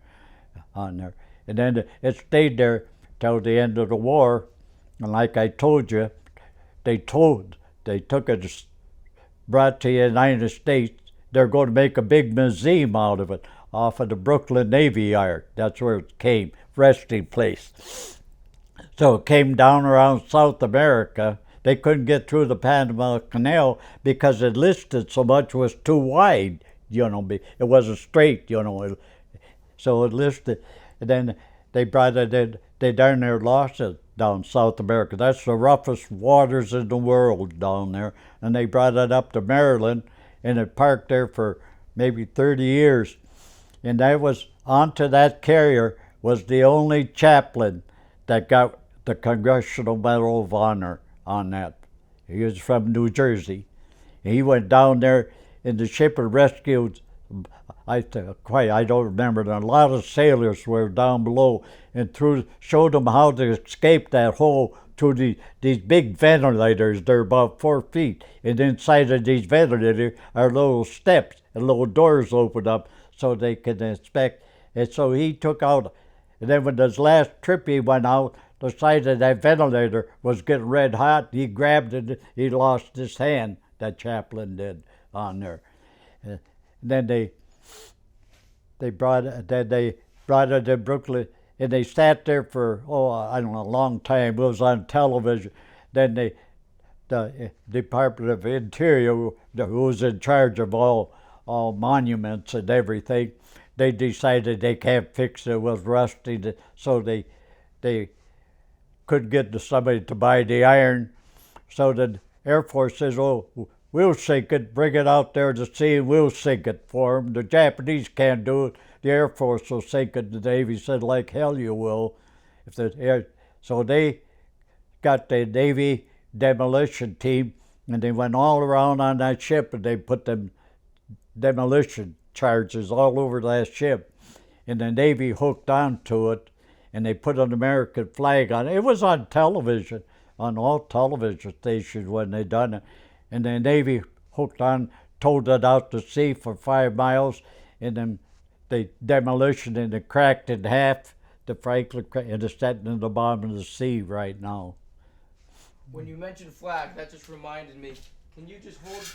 S1: And then it stayed there till the end of the war. And like I told you, they took it, brought to the United States. They're going to make a big museum out of it off of the Brooklyn Navy Yard. That's where it came, resting place. So it came down around South America. They couldn't get through the Panama Canal because it listed so much was too wide, you know. It wasn't straight, you know. So it listed, and then they brought it in. They down there lost it down South America. That's the roughest waters in the world down there. And they brought it up to Maryland, and it parked there for maybe 30 years. And that was onto that carrier was the only chaplain that got the Congressional Medal of Honor on that. He was from New Jersey. He went down there in the ship and rescued, I don't remember, and a lot of sailors were down below and showed them how to escape that hole through these big ventilators. They're about 4 feet, and inside of these ventilators are little steps and little doors open up so they can inspect. And so he took out, and then when his last trip he went out, the side of that ventilator was getting red hot. He grabbed it, he lost his hand, that chaplain did, on there. And then they brought it to Brooklyn, and they sat there for, I don't know, a long time. It was on television. Then the Department of Interior, who was in charge of all monuments and everything, they decided they can't fix it. It was rusty, so they couldn't get somebody to buy the iron. So the Air Force says, we'll sink it, bring it out there to sea, and we'll sink it for them. The Japanese can't do it. The Air Force will sink it. The Navy said, like hell you will. So they got the Navy demolition team, and they went all around on that ship, and they put them demolition charges all over that ship. And the Navy hooked onto it, and they put an American flag on it. It was on television, on all television stations when they done it. And the Navy hooked on, towed it out to sea for 5 miles, and then the demolition, and it cracked in half. The Franklin, and it's sitting in the bottom of the sea right now.
S2: When you mentioned flag, that just reminded me. Can you just hold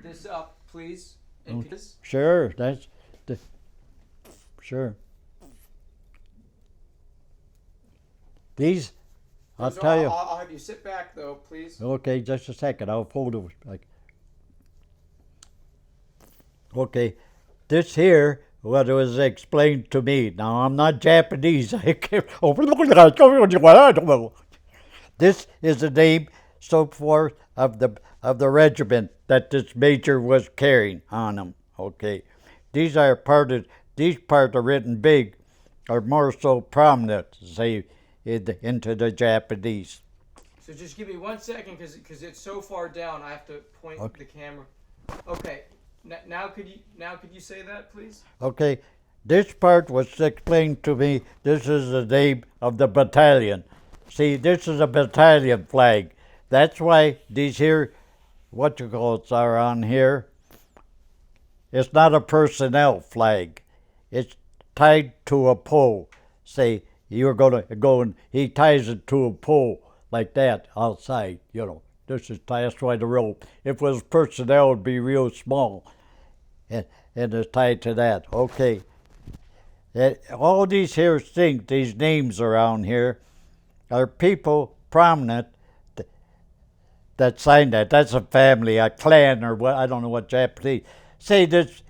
S2: this up, please?
S1: Sure, sure. These, I'll tell you.
S2: I'll have you sit back, though, please.
S1: Okay, just a second. I'll fold it like. Okay, this here, what was explained to me. Now I'm not Japanese. I can't. This is the name, so forth, of the regiment that this major was carrying on him. Okay, these parts are written big, or more so prominent, say, into the Japanese.
S2: So just give me 1 second, because it's so far down. I have to point the camera. Okay. Now could you say that, please?
S1: Okay. This part was explained to me. This is the name of the battalion. See, this is a battalion flag. That's why these here, are on here. It's not a personnel flag. It's tied to a pole. Say, you're going to go and he ties it to a pole like that outside, you know. That's why the rope. If it was personnel, it would be real small. And it's tied to that. Okay. All these here things, these names around here, are people prominent that signed that. That's a family, a clan, or what, I don't know what Japanese. Say this,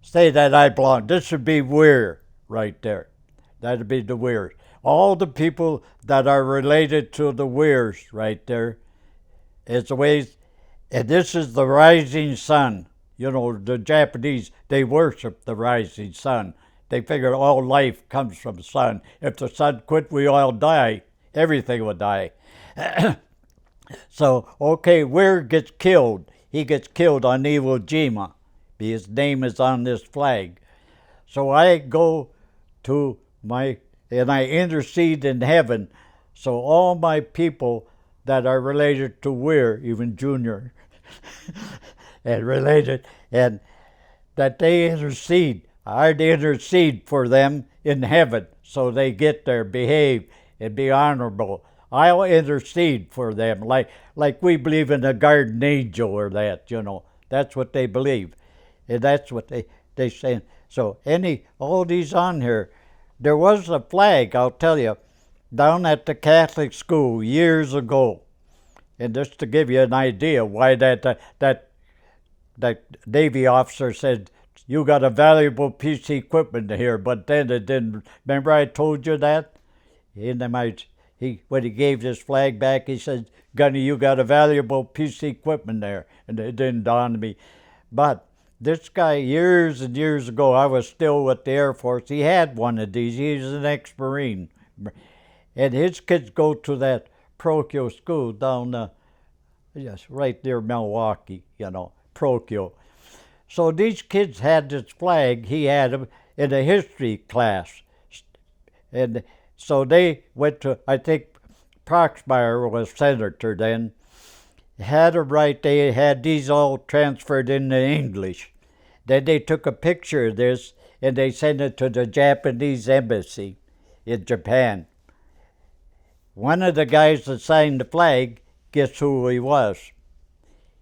S1: say that I belong. This would be Wier right there. That'd be the Weirs. All the people that are related to the Weirs right there is the ways, and this is the rising sun. You know, the Japanese, they worship the rising sun. They figure all life comes from the sun. If the sun quit, we all die. Everything would die. So, okay, Weir gets killed. He gets killed on Iwo Jima. His name is on this flag. So I go to and I intercede in heaven. So all my people that are related to Weir, even Junior, and related, and that they intercede. I'd intercede for them in heaven so they get there, behave, and be honorable. I'll intercede for them like we believe in a guardian angel or that, you know. That's what they believe. And that's what they say. So all these on here, there was a flag, I'll tell you, down at the Catholic school years ago. And just to give you an idea why that Navy officer said, you got a valuable piece of equipment here, but then it didn't. Remember I told you that? When he gave this flag back, he said, Gunny, you got a valuable piece of equipment there. And it didn't dawn on me. But this guy, years and years ago, I was still with the Air Force. He had one of these. He was an ex-Marine. And his kids go to that parochial school down, right near Milwaukee, you know, parochial. So these kids had this flag. He had them in a history class. And so they went to, I think Proxmire was senator then, had them write, they had these all transferred into English. Then they took a picture of this and they sent it to the Japanese embassy in Japan. One of the guys that signed the flag, guess who he was?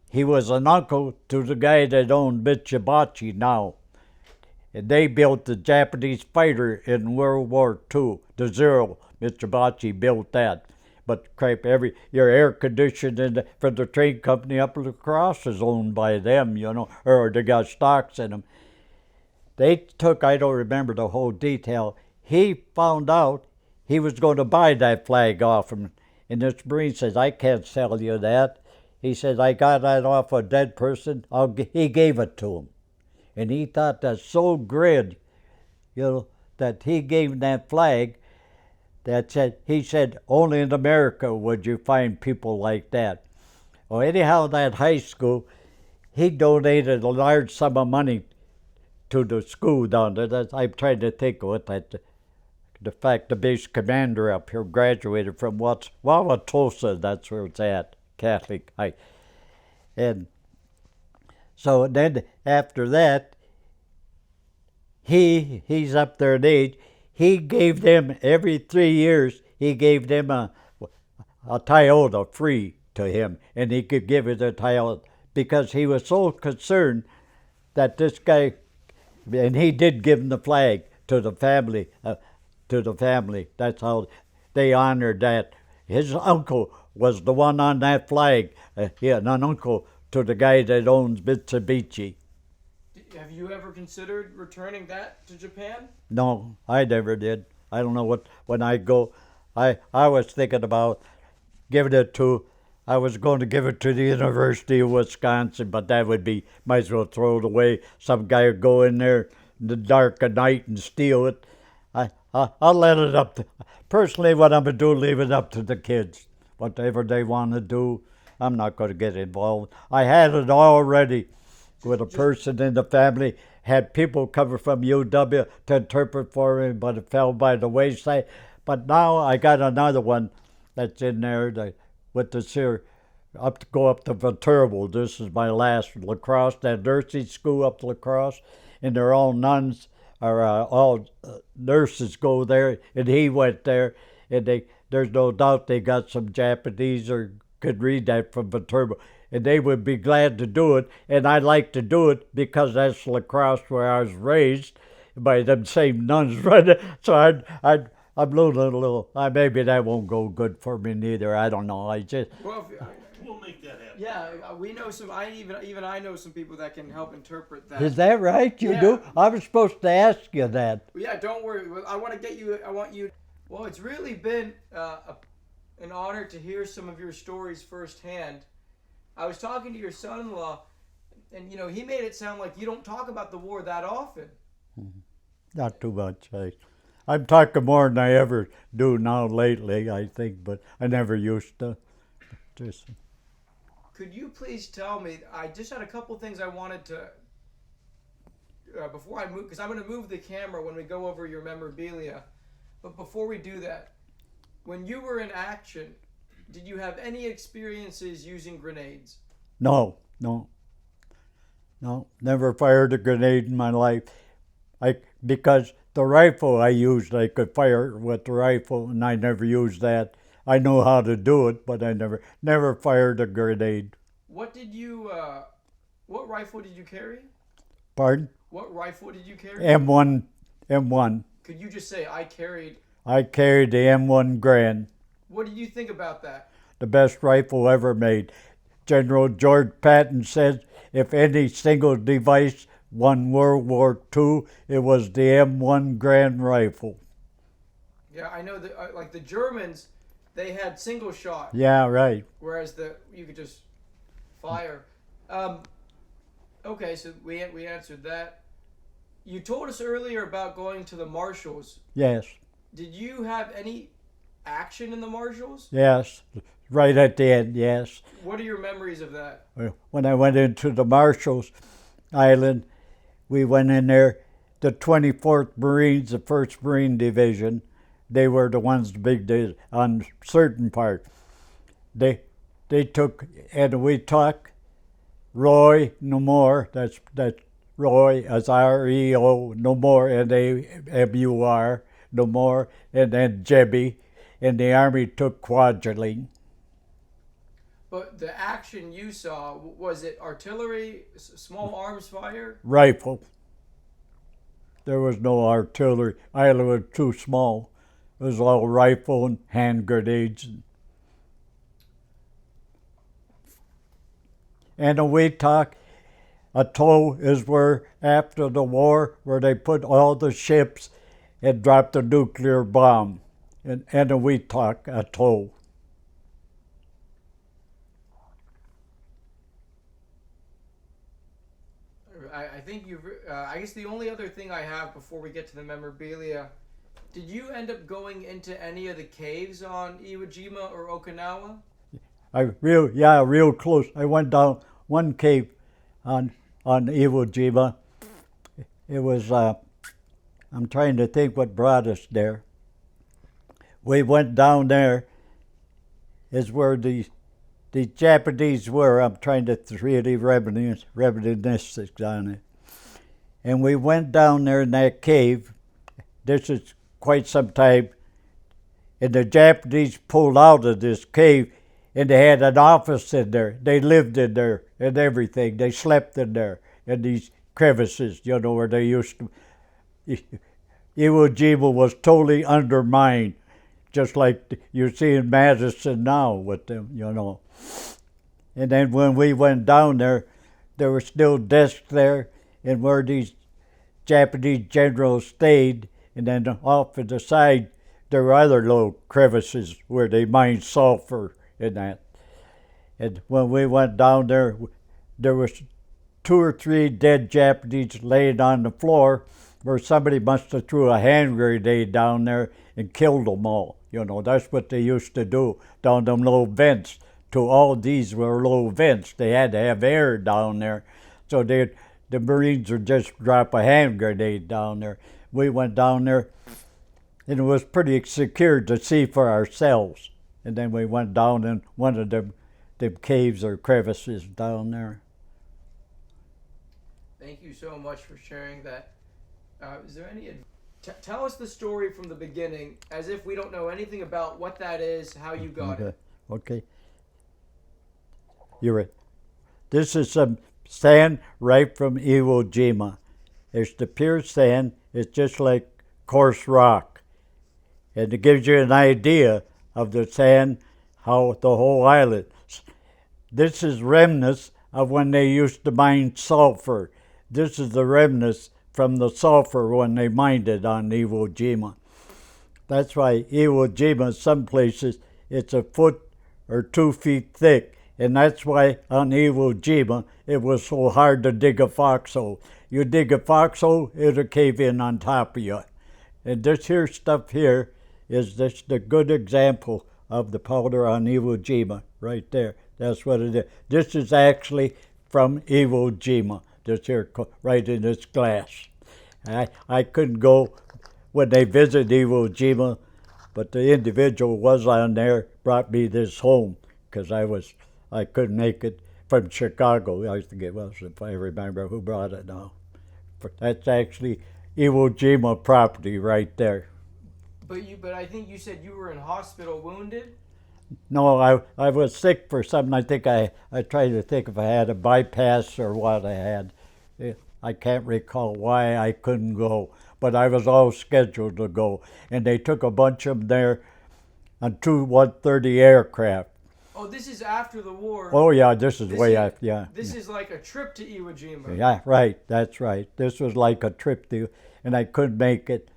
S1: He was an uncle to the guy that owned Mitsubishi now. And they built the Japanese fighter in World War II. The Zero, Mitsubishi built that. But crap, your air conditioning for the train company up across is owned by them, you know, or they got stocks in them. They took, I don't remember the whole detail, he found out he was going to buy that flag off him. And this Marine says, I can't sell you that. He says, I got that off a dead person. He gave it to him. And he thought that's so great, you know, that he gave him that flag. He said, only in America would you find people like that. Well, anyhow, that high school, he donated a large sum of money to the school down there. I'm trying to think of what the fact the base commander up here graduated from Wauwatosa, that's where it's at, Catholic High. And so then after that, he's up there in age. He gave them, every 3 years, he gave them a Toyota free to him, and he could give it a Toyota because he was so concerned that this guy, and he did give him the flag to the family. That's how they honored that. His uncle was the one on that flag. He had an uncle to the guy that owns Mitsubishi.
S2: Have you ever considered returning that to Japan?
S1: No, I never did. I don't know when I go, I was thinking about giving it to, I was going to give it to the University of Wisconsin, but that would be, might as well throw it away. Some guy would go in there in the dark of night and steal it. I'll let it up to, personally what I'm going to do, leave it up to the kids. Whatever they want to do, I'm not going to get involved. I had it already with a person in the family, had people coming from UW to interpret for me, but it fell by the wayside. But now I got another one that's in there with the go up to Viterbo. This is my last lacrosse, that nursing school up to lacrosse, and they're all nuns, or all nurses go there, and he went there, and there's no doubt they got some Japanese or could read that from Viterbo. And they would be glad to do it, and I like to do it because that's lacrosse where I was raised, by them same nuns, right? So I'm losing a little. Maybe that won't go good for me neither. I don't know. I just
S2: Well,
S3: We'll make that happen.
S2: yeah, we know some. Even I know some people that can help interpret that.
S1: is that right? You
S2: Yeah.
S1: do? I was supposed to ask you that.
S2: Yeah, don't worry. I want to get you. I want you. Well, it's really been an honor to hear some of your stories firsthand. I was talking to your son-in-law, and he made it sound like you don't talk about the war that often.
S1: Not too much. I'm talking more than I ever do now lately, I think, but I never used to. Just
S2: Could you please tell me? I just had a couple things I wanted to before I move, because I'm going to move the camera when we go over your memorabilia. But before we do that, when you were in action, did you have any experiences using grenades?
S1: no, never fired a grenade in my life. Because the rifle I used, I could fire with the rifle, and I never used that. I know how to do it, but I never fired a grenade.
S2: What did you? What rifle did you carry?
S1: Pardon?
S2: What rifle did you carry?
S1: M1.
S2: Could you just say I carried?
S1: I carried the M1 Grand,
S2: What did you think about that?
S1: the best rifle ever made. General George Patton said if any single device won World War II, it was the M1 Grand rifle.
S2: Yeah, I know that. Like the Germans, they had single shot,
S1: Yeah, right.
S2: whereas you could just fire. Okay, so we answered that. You told us earlier about going to the Marshalls.
S1: Yes,
S2: Did you have any action in the Marshalls?
S1: yes. Right at the end, yes.
S2: What are your memories of that?
S1: When I went into the Marshalls Island, we went in there, the 24th Marines, the 1st Marine Division, they were the ones big days on certain part. They took, and we took Roy no more, that's Roy as REO no more, and AMUR no more, and then Jebby, and the Army took Kwajalein.
S2: But the action you saw, was it artillery, small arms fire?
S1: Rifle. There was no artillery. Island was too small. It was all rifle and hand grenades. And the Wetak Atoll is where, after the war, where they put all the ships and dropped a nuclear bomb in the Wetak Atoll.
S2: I think you've. I guess the only other thing I have before we get to the memorabilia, did you end up going into any of the caves on Iwo Jima or Okinawa?
S1: Real close. I went down one cave on Iwo Jima. It was, I'm trying to think what brought us there. We went down there, is where the Japanese were. I'm trying to really reminisce on it. And we went down there in that cave. This is quite some time. And the Japanese pulled out of this cave, and they had an office in there. They lived in there and everything. They slept in there, in these crevices, where they used to. Iwo Jima was totally undermined, just like you see in Madison now with them, And then when we went down there were still desks there, and where these Japanese generals stayed, and then off to the side, there were other little crevices where they mined sulfur and that. And when we went down there was 2 or 3 dead Japanese laying on the floor, where somebody must have threw a hand grenade down there and killed them all. That's what they used to do down them little vents. All these were little vents. They had to have air down there. So the Marines would just drop a hand grenade down there. We went down there, and it was pretty secure to see for ourselves. And then we went down in one of them caves or crevices down there.
S2: Thank you so much for sharing that. Is there any? Tell us the story from the beginning, as if we don't know anything about what that is, how you got it.
S1: Okay. You're right. This is some sand right from Iwo Jima. It's the pure sand. It's just like coarse rock. And it gives you an idea of the sand, how the whole island. This is remnants of when they used to mine sulfur. This is the remnants from the sulfur when they mined it on Iwo Jima. That's why Iwo Jima, some places, it's a foot or 2 feet thick. And that's why on Iwo Jima, it was so hard to dig a foxhole. You dig a foxhole, it'll cave in on top of you. And this here stuff here is just a good example of the powder on Iwo Jima, right there. That's what it is. This is actually from Iwo Jima, this here right in this glass. I couldn't go when they visited Iwo Jima, but the individual was on there, brought me this home, because I couldn't make it from Chicago. I think it was, if I remember who brought it now. But that's actually Iwo Jima property right there.
S2: But I think you said you were in hospital wounded?
S1: No, I was sick for something. I think I tried to think if I had a bypass or what I had. I can't recall why I couldn't go, but I was all scheduled to go. And they took a bunch of them there on 130 aircraft.
S2: Oh, this is after the war.
S1: Oh yeah, this is way after, yeah.
S2: This is like a trip to Iwo Jima.
S1: Yeah, right, that's right. This was like a trip to, and I couldn't make it.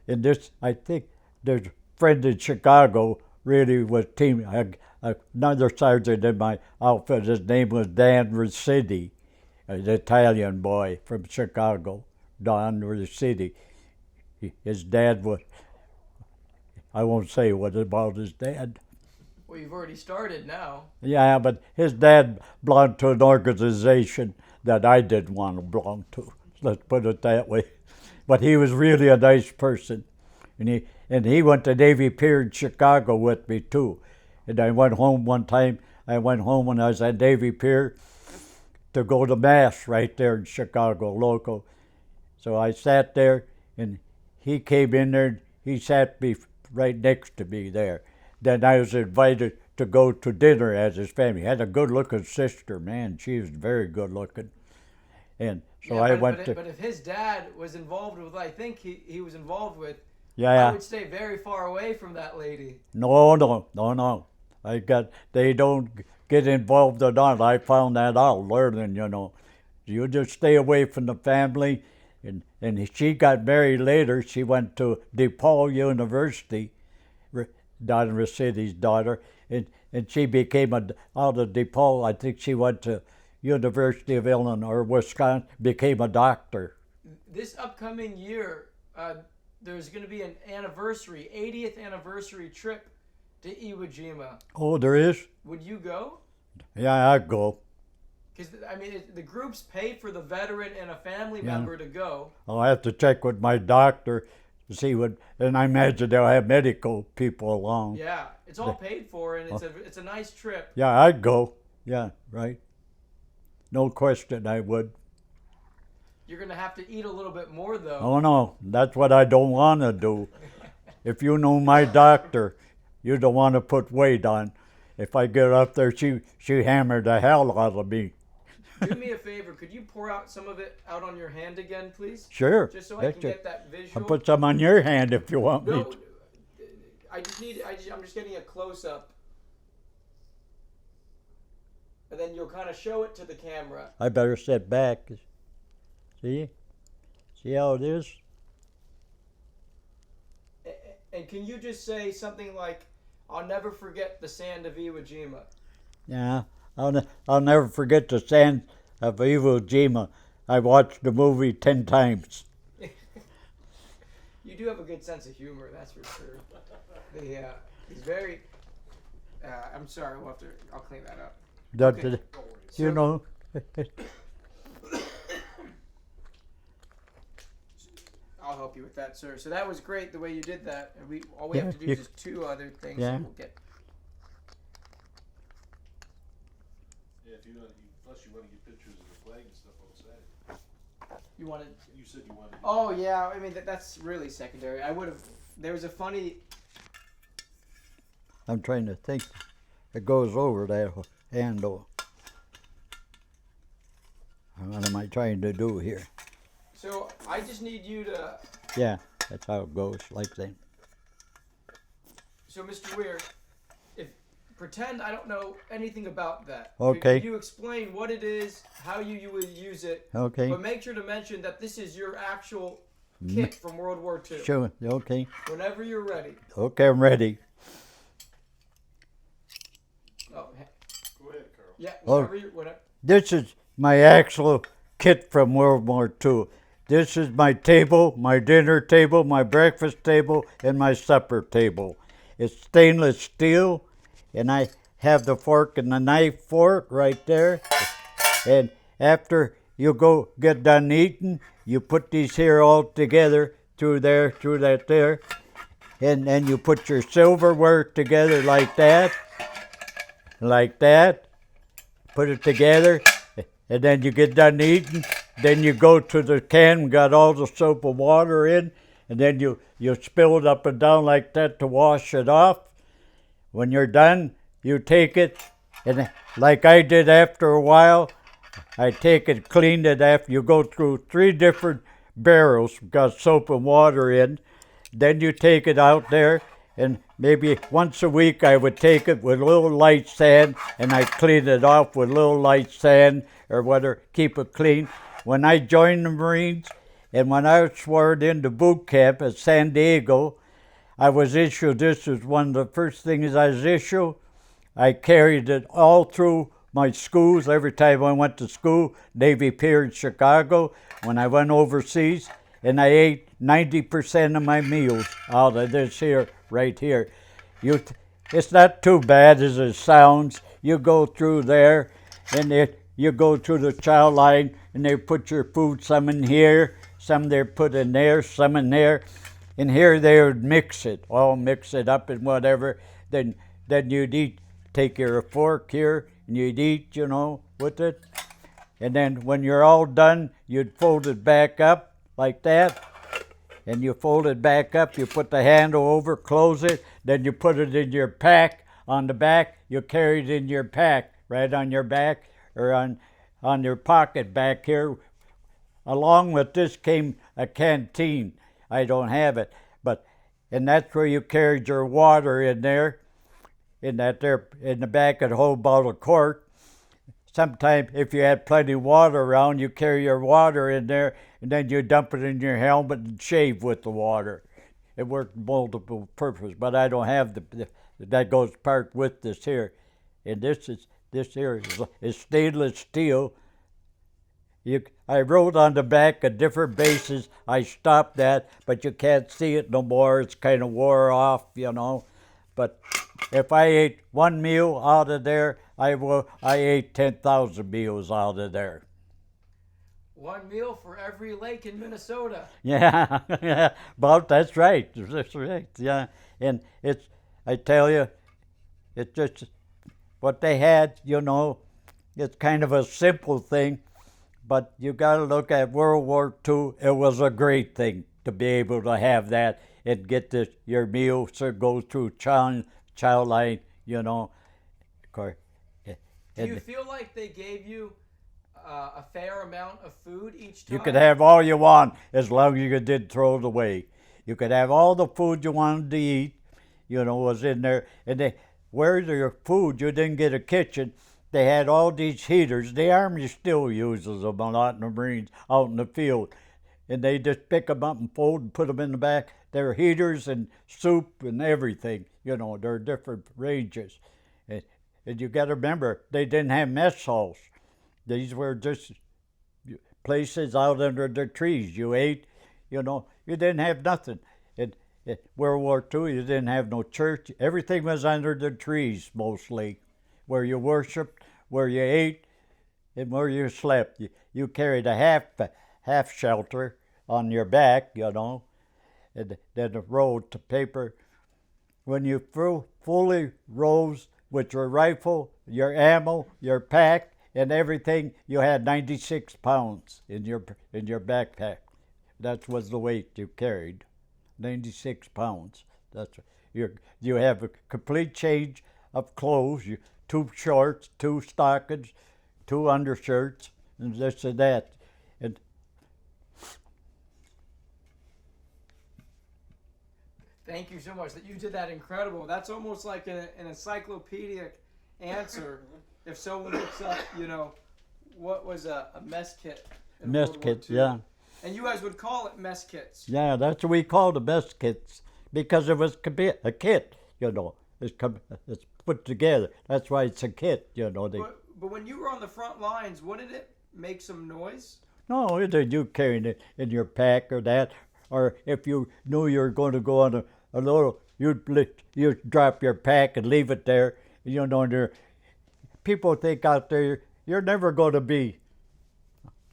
S1: And this, I think, there's a friend in Chicago really was team. Another sergeant in my outfit, his name was Dan Rossetti, an Italian boy from Chicago, Don Rossetti. His dad was, I won't say what about his dad.
S2: Well, you've already started now.
S1: Yeah, but his dad belonged to an organization that I didn't want to belong to. Let's put it that way. But he was really a nice person. And he went to Navy Pier in Chicago with me too. And I went home one time. I went home when I was at Navy Pier to go to Mass right there in Chicago, local. So I sat there, and he came in there. He sat right next to me there. Then I was invited to go to dinner as his family. He had a good-looking sister, man. She was very good-looking. And so
S2: yeah,
S1: I went to...
S2: But if his dad was involved with what I think he was involved with,
S1: yeah.
S2: I would stay very far away from that lady.
S1: No. They don't get involved at all. I found that out learning, You just stay away from the family. And she got married later. She went to DePaul University, Don Rossetti's daughter, and she became out of DePaul. I think she went to University of Illinois or Wisconsin, became a doctor.
S2: This upcoming year, there's going to be an 80th anniversary trip to Iwo Jima.
S1: Oh, there is?
S2: Would you go?
S1: Yeah, I'd go.
S2: Because, the groups pay for the veteran and a family member to go.
S1: I'll have to check with my doctor to see and I imagine they'll have medical people along.
S2: Yeah, it's all paid for, and it's a nice trip.
S1: Yeah, I'd go. Yeah, right. No question I would.
S2: You're going to have to eat a little bit more, though.
S1: Oh, no, that's what I don't want to do. If you know my doctor, you don't want to put weight on. If I get up there, she hammered the hell out of me.
S2: Do me a favor. Could you pour out some of it out on your hand again, please?
S1: Sure.
S2: Just so I can get that visual.
S1: I'll put some on your hand if you want me to.
S2: I'm just getting a close-up. And then you'll kind of show it to the camera.
S1: I better sit back. See? See how it is?
S2: And can you just say something like, "I'll never forget the sand of Iwo Jima"?
S1: Yeah, I'll never forget the sand of Iwo Jima. I watched the movie 10 times.
S2: You do have a good sense of humor, that's for sure. He's very. I'm sorry. I'll clean that up.
S1: Okay. You know.
S2: I'll help you with that, sir. So that was great the way you did that. And all we have to do is just 2 other things.
S1: Yeah.
S2: And we'll get.
S3: Yeah, plus you want to get pictures of the flag and stuff outside.
S2: You wanted.
S3: You said you wanted.
S2: Oh yeah, that's really secondary. There was a funny.
S1: I'm trying to think. It goes over that handle. What am I trying to do here?
S2: So I just need you to.
S1: Yeah, that's how it goes, like that.
S2: So, Mr. Wier, if pretend I don't know anything about that.
S1: Okay.
S2: Could you explain what it is, how you would use it?
S1: Okay.
S2: But make sure to mention that this is your actual kit from World War II.
S1: Sure, okay.
S2: Whenever you're ready.
S1: Okay, I'm ready.
S2: Oh,
S3: Go ahead, Carl.
S2: yeah.
S1: Oh.
S2: Whenever.
S1: This is my actual kit from World War II. This is my table, my dinner table, my breakfast table, and my supper table. It's stainless steel, and I have the fork and the knife for it right there. And after you go get done eating, you put these here all together through that there, and then you put your silverware together like that, put it together, and then you get done eating, then you go to the can, got all the soap and water in, and then you spill it up and down like that to wash it off. When you're done, you take it, and like I did after a while, I take it, clean it after. You go through 3 different barrels, got soap and water in. Then you take it out there, and maybe once a week I would take it with a little light sand, and I clean it off with a little light sand or whatever, keep it clean. When I joined the Marines, and when I was sworn into boot camp at San Diego, I was issued, this was one of the first things I was issued. I carried it all through my schools. Every time I went to school, Navy Pier in Chicago, when I went overseas, and I ate 90% of my meals out of this here, right here. It's not too bad as it sounds. You go through there, and you go to the chow line, and they put your food, some in here, some they put in there, some in there. And here they would mix it, all mix it up and whatever. Then you'd eat, take your fork here, and you'd eat, with it. And then when you're all done, you'd fold it back up like that. And you fold it back up, you put the handle over, close it, then you put it in your pack on the back. You carry it in your pack, right on your back, or on your pocket back here. Along with this came a canteen. I don't have it, and that's where you carried your water in there, in the back of the whole bottle of quart. Sometimes if you had plenty of water around, you carry your water in there, and then you dump it in your helmet and shave with the water. It worked multiple purposes, but I don't have that goes part with this here. And this here is stainless steel. I wrote on the back of different bases. I stopped that, but you can't see it no more. It's kind of wore off, But if I ate one meal out of there, I ate 10,000 meals out of there.
S2: One meal for every lake in Minnesota.
S1: Yeah, yeah, but that's right. That's right. Yeah, and I tell you, it's just what they had. It's kind of a simple thing. But you got to look at World War II. It was a great thing to be able to have that and get your meal so go through chow line, Of course.
S2: Do you feel like they gave you a fair amount of food each time?
S1: You could have all you want as long as you didn't throw it away. You could have all the food you wanted to eat, was in there. And where's your food? You didn't get a kitchen. They had all these heaters. The Army still uses them a lot in the Marines out in the field. And they just pick them up and fold and put them in the back. They're heaters and soup and everything. They're different ranges. And you got to remember, they didn't have mess halls. These were just places out under the trees. You ate, you didn't have nothing. In World War II, you didn't have no church. Everything was under the trees mostly, where you worshiped, where you ate, and where you slept. You carried a half shelter on your back, and then a roll to paper. When you fully rose with your rifle, your ammo, your pack, and everything, you had 96 pounds in your backpack. That was the weight you carried, 96 pounds. You have a complete change of clothes. 2 shorts, 2 stockings, 2 undershirts, and this and that. And
S2: Thank you so much that you did that. Incredible. That's almost like an encyclopedic answer. If someone looks up, what was a mess kit in
S1: Mess
S2: World War
S1: kits,
S2: II.
S1: yeah.
S2: And you guys would call it mess kits.
S1: Yeah, that's what we call the mess kits because it was a kit, It's put together. That's why it's a kit,
S2: But when you were on the front lines, wouldn't it make some noise?
S1: No, either you carrying it in your pack or that, or if you knew you were going to go on a little, you'd drop your pack and leave it there. And people think out there you're never going to be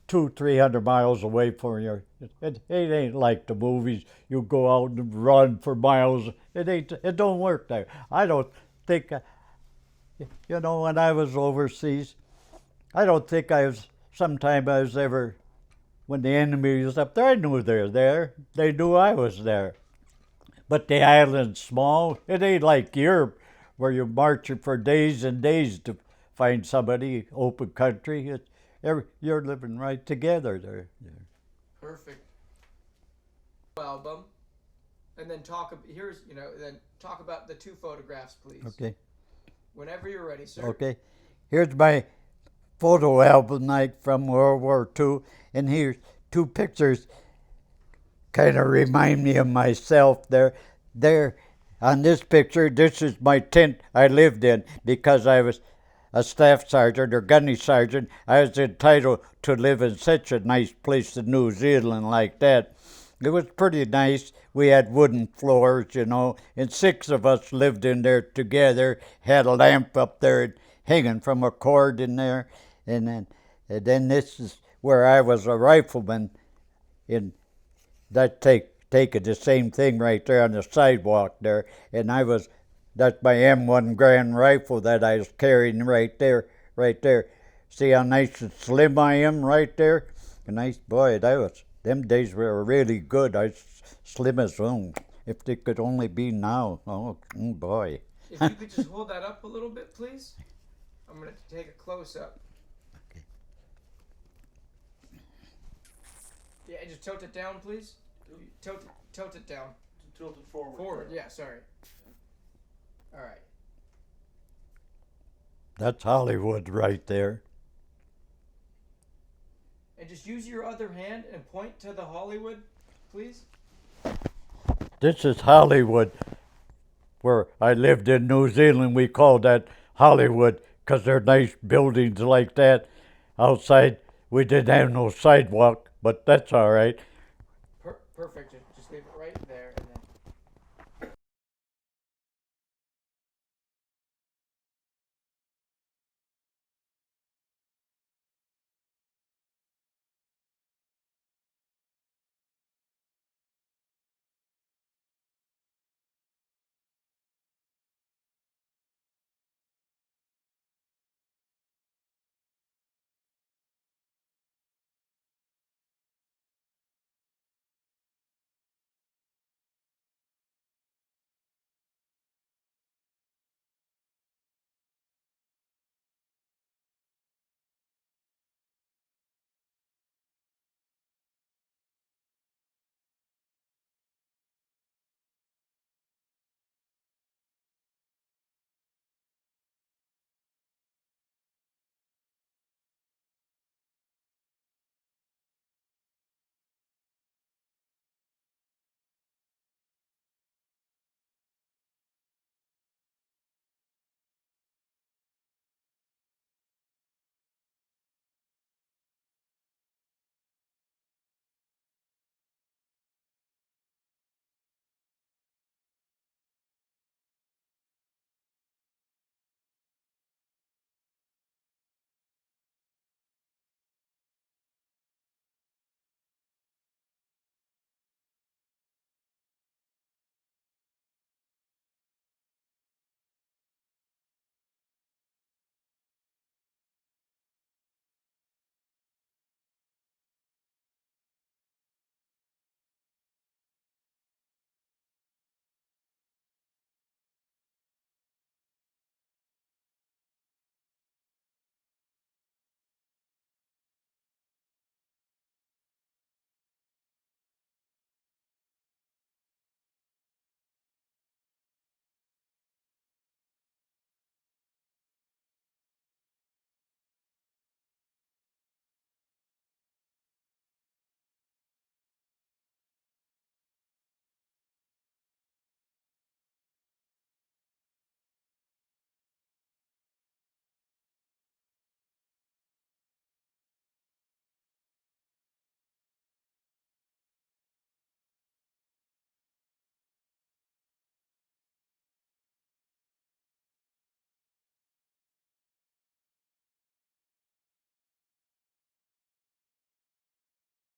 S1: 200-300 miles away from your. It ain't like the movies. You go out and run for miles. It don't work there. I don't think. When I was overseas, I don't think sometime I was ever. When the enemy was up there, I knew they were there. They knew I was there. But the island's small. It ain't like Europe, where you're marching for days and days to find somebody, open country. You're living right together there.
S2: Perfect. Album, and then talk about the 2 photographs, please.
S1: Okay.
S2: Whenever you're ready, sir.
S1: Okay. Here's my photo album night from World War II, and here's 2 pictures. Kind of remind me of myself. There, on this picture, this is my tent I lived in because I was a staff sergeant or gunny sergeant. I was entitled to live in such a nice place in New Zealand like that. It was pretty nice. We had wooden floors, and 6 of us lived in there together, had a lamp up there hanging from a cord in there. And then this is where I was a rifleman. In that taking the same thing right there on the sidewalk there. And that's my M1 Grand rifle that I was carrying right there. See how nice and slim I am right there? Boy, them days were really good. I was slim as if they could only be now. Oh, boy.
S2: If you could just hold that up a little bit, please. I'm going to take a close-up.
S1: Okay.
S2: Yeah, just tilt it down, please. Tilt it down.
S3: Tilt it forward.
S2: Forward, yeah, sorry. All right.
S1: That's Hollywood right there.
S2: And just use your other hand and point to the Hollywood, please.
S1: This is Hollywood, where I lived in New Zealand. We called that Hollywood because they're nice buildings like that. Outside, we didn't have no sidewalk, but that's all right.
S2: Perfect.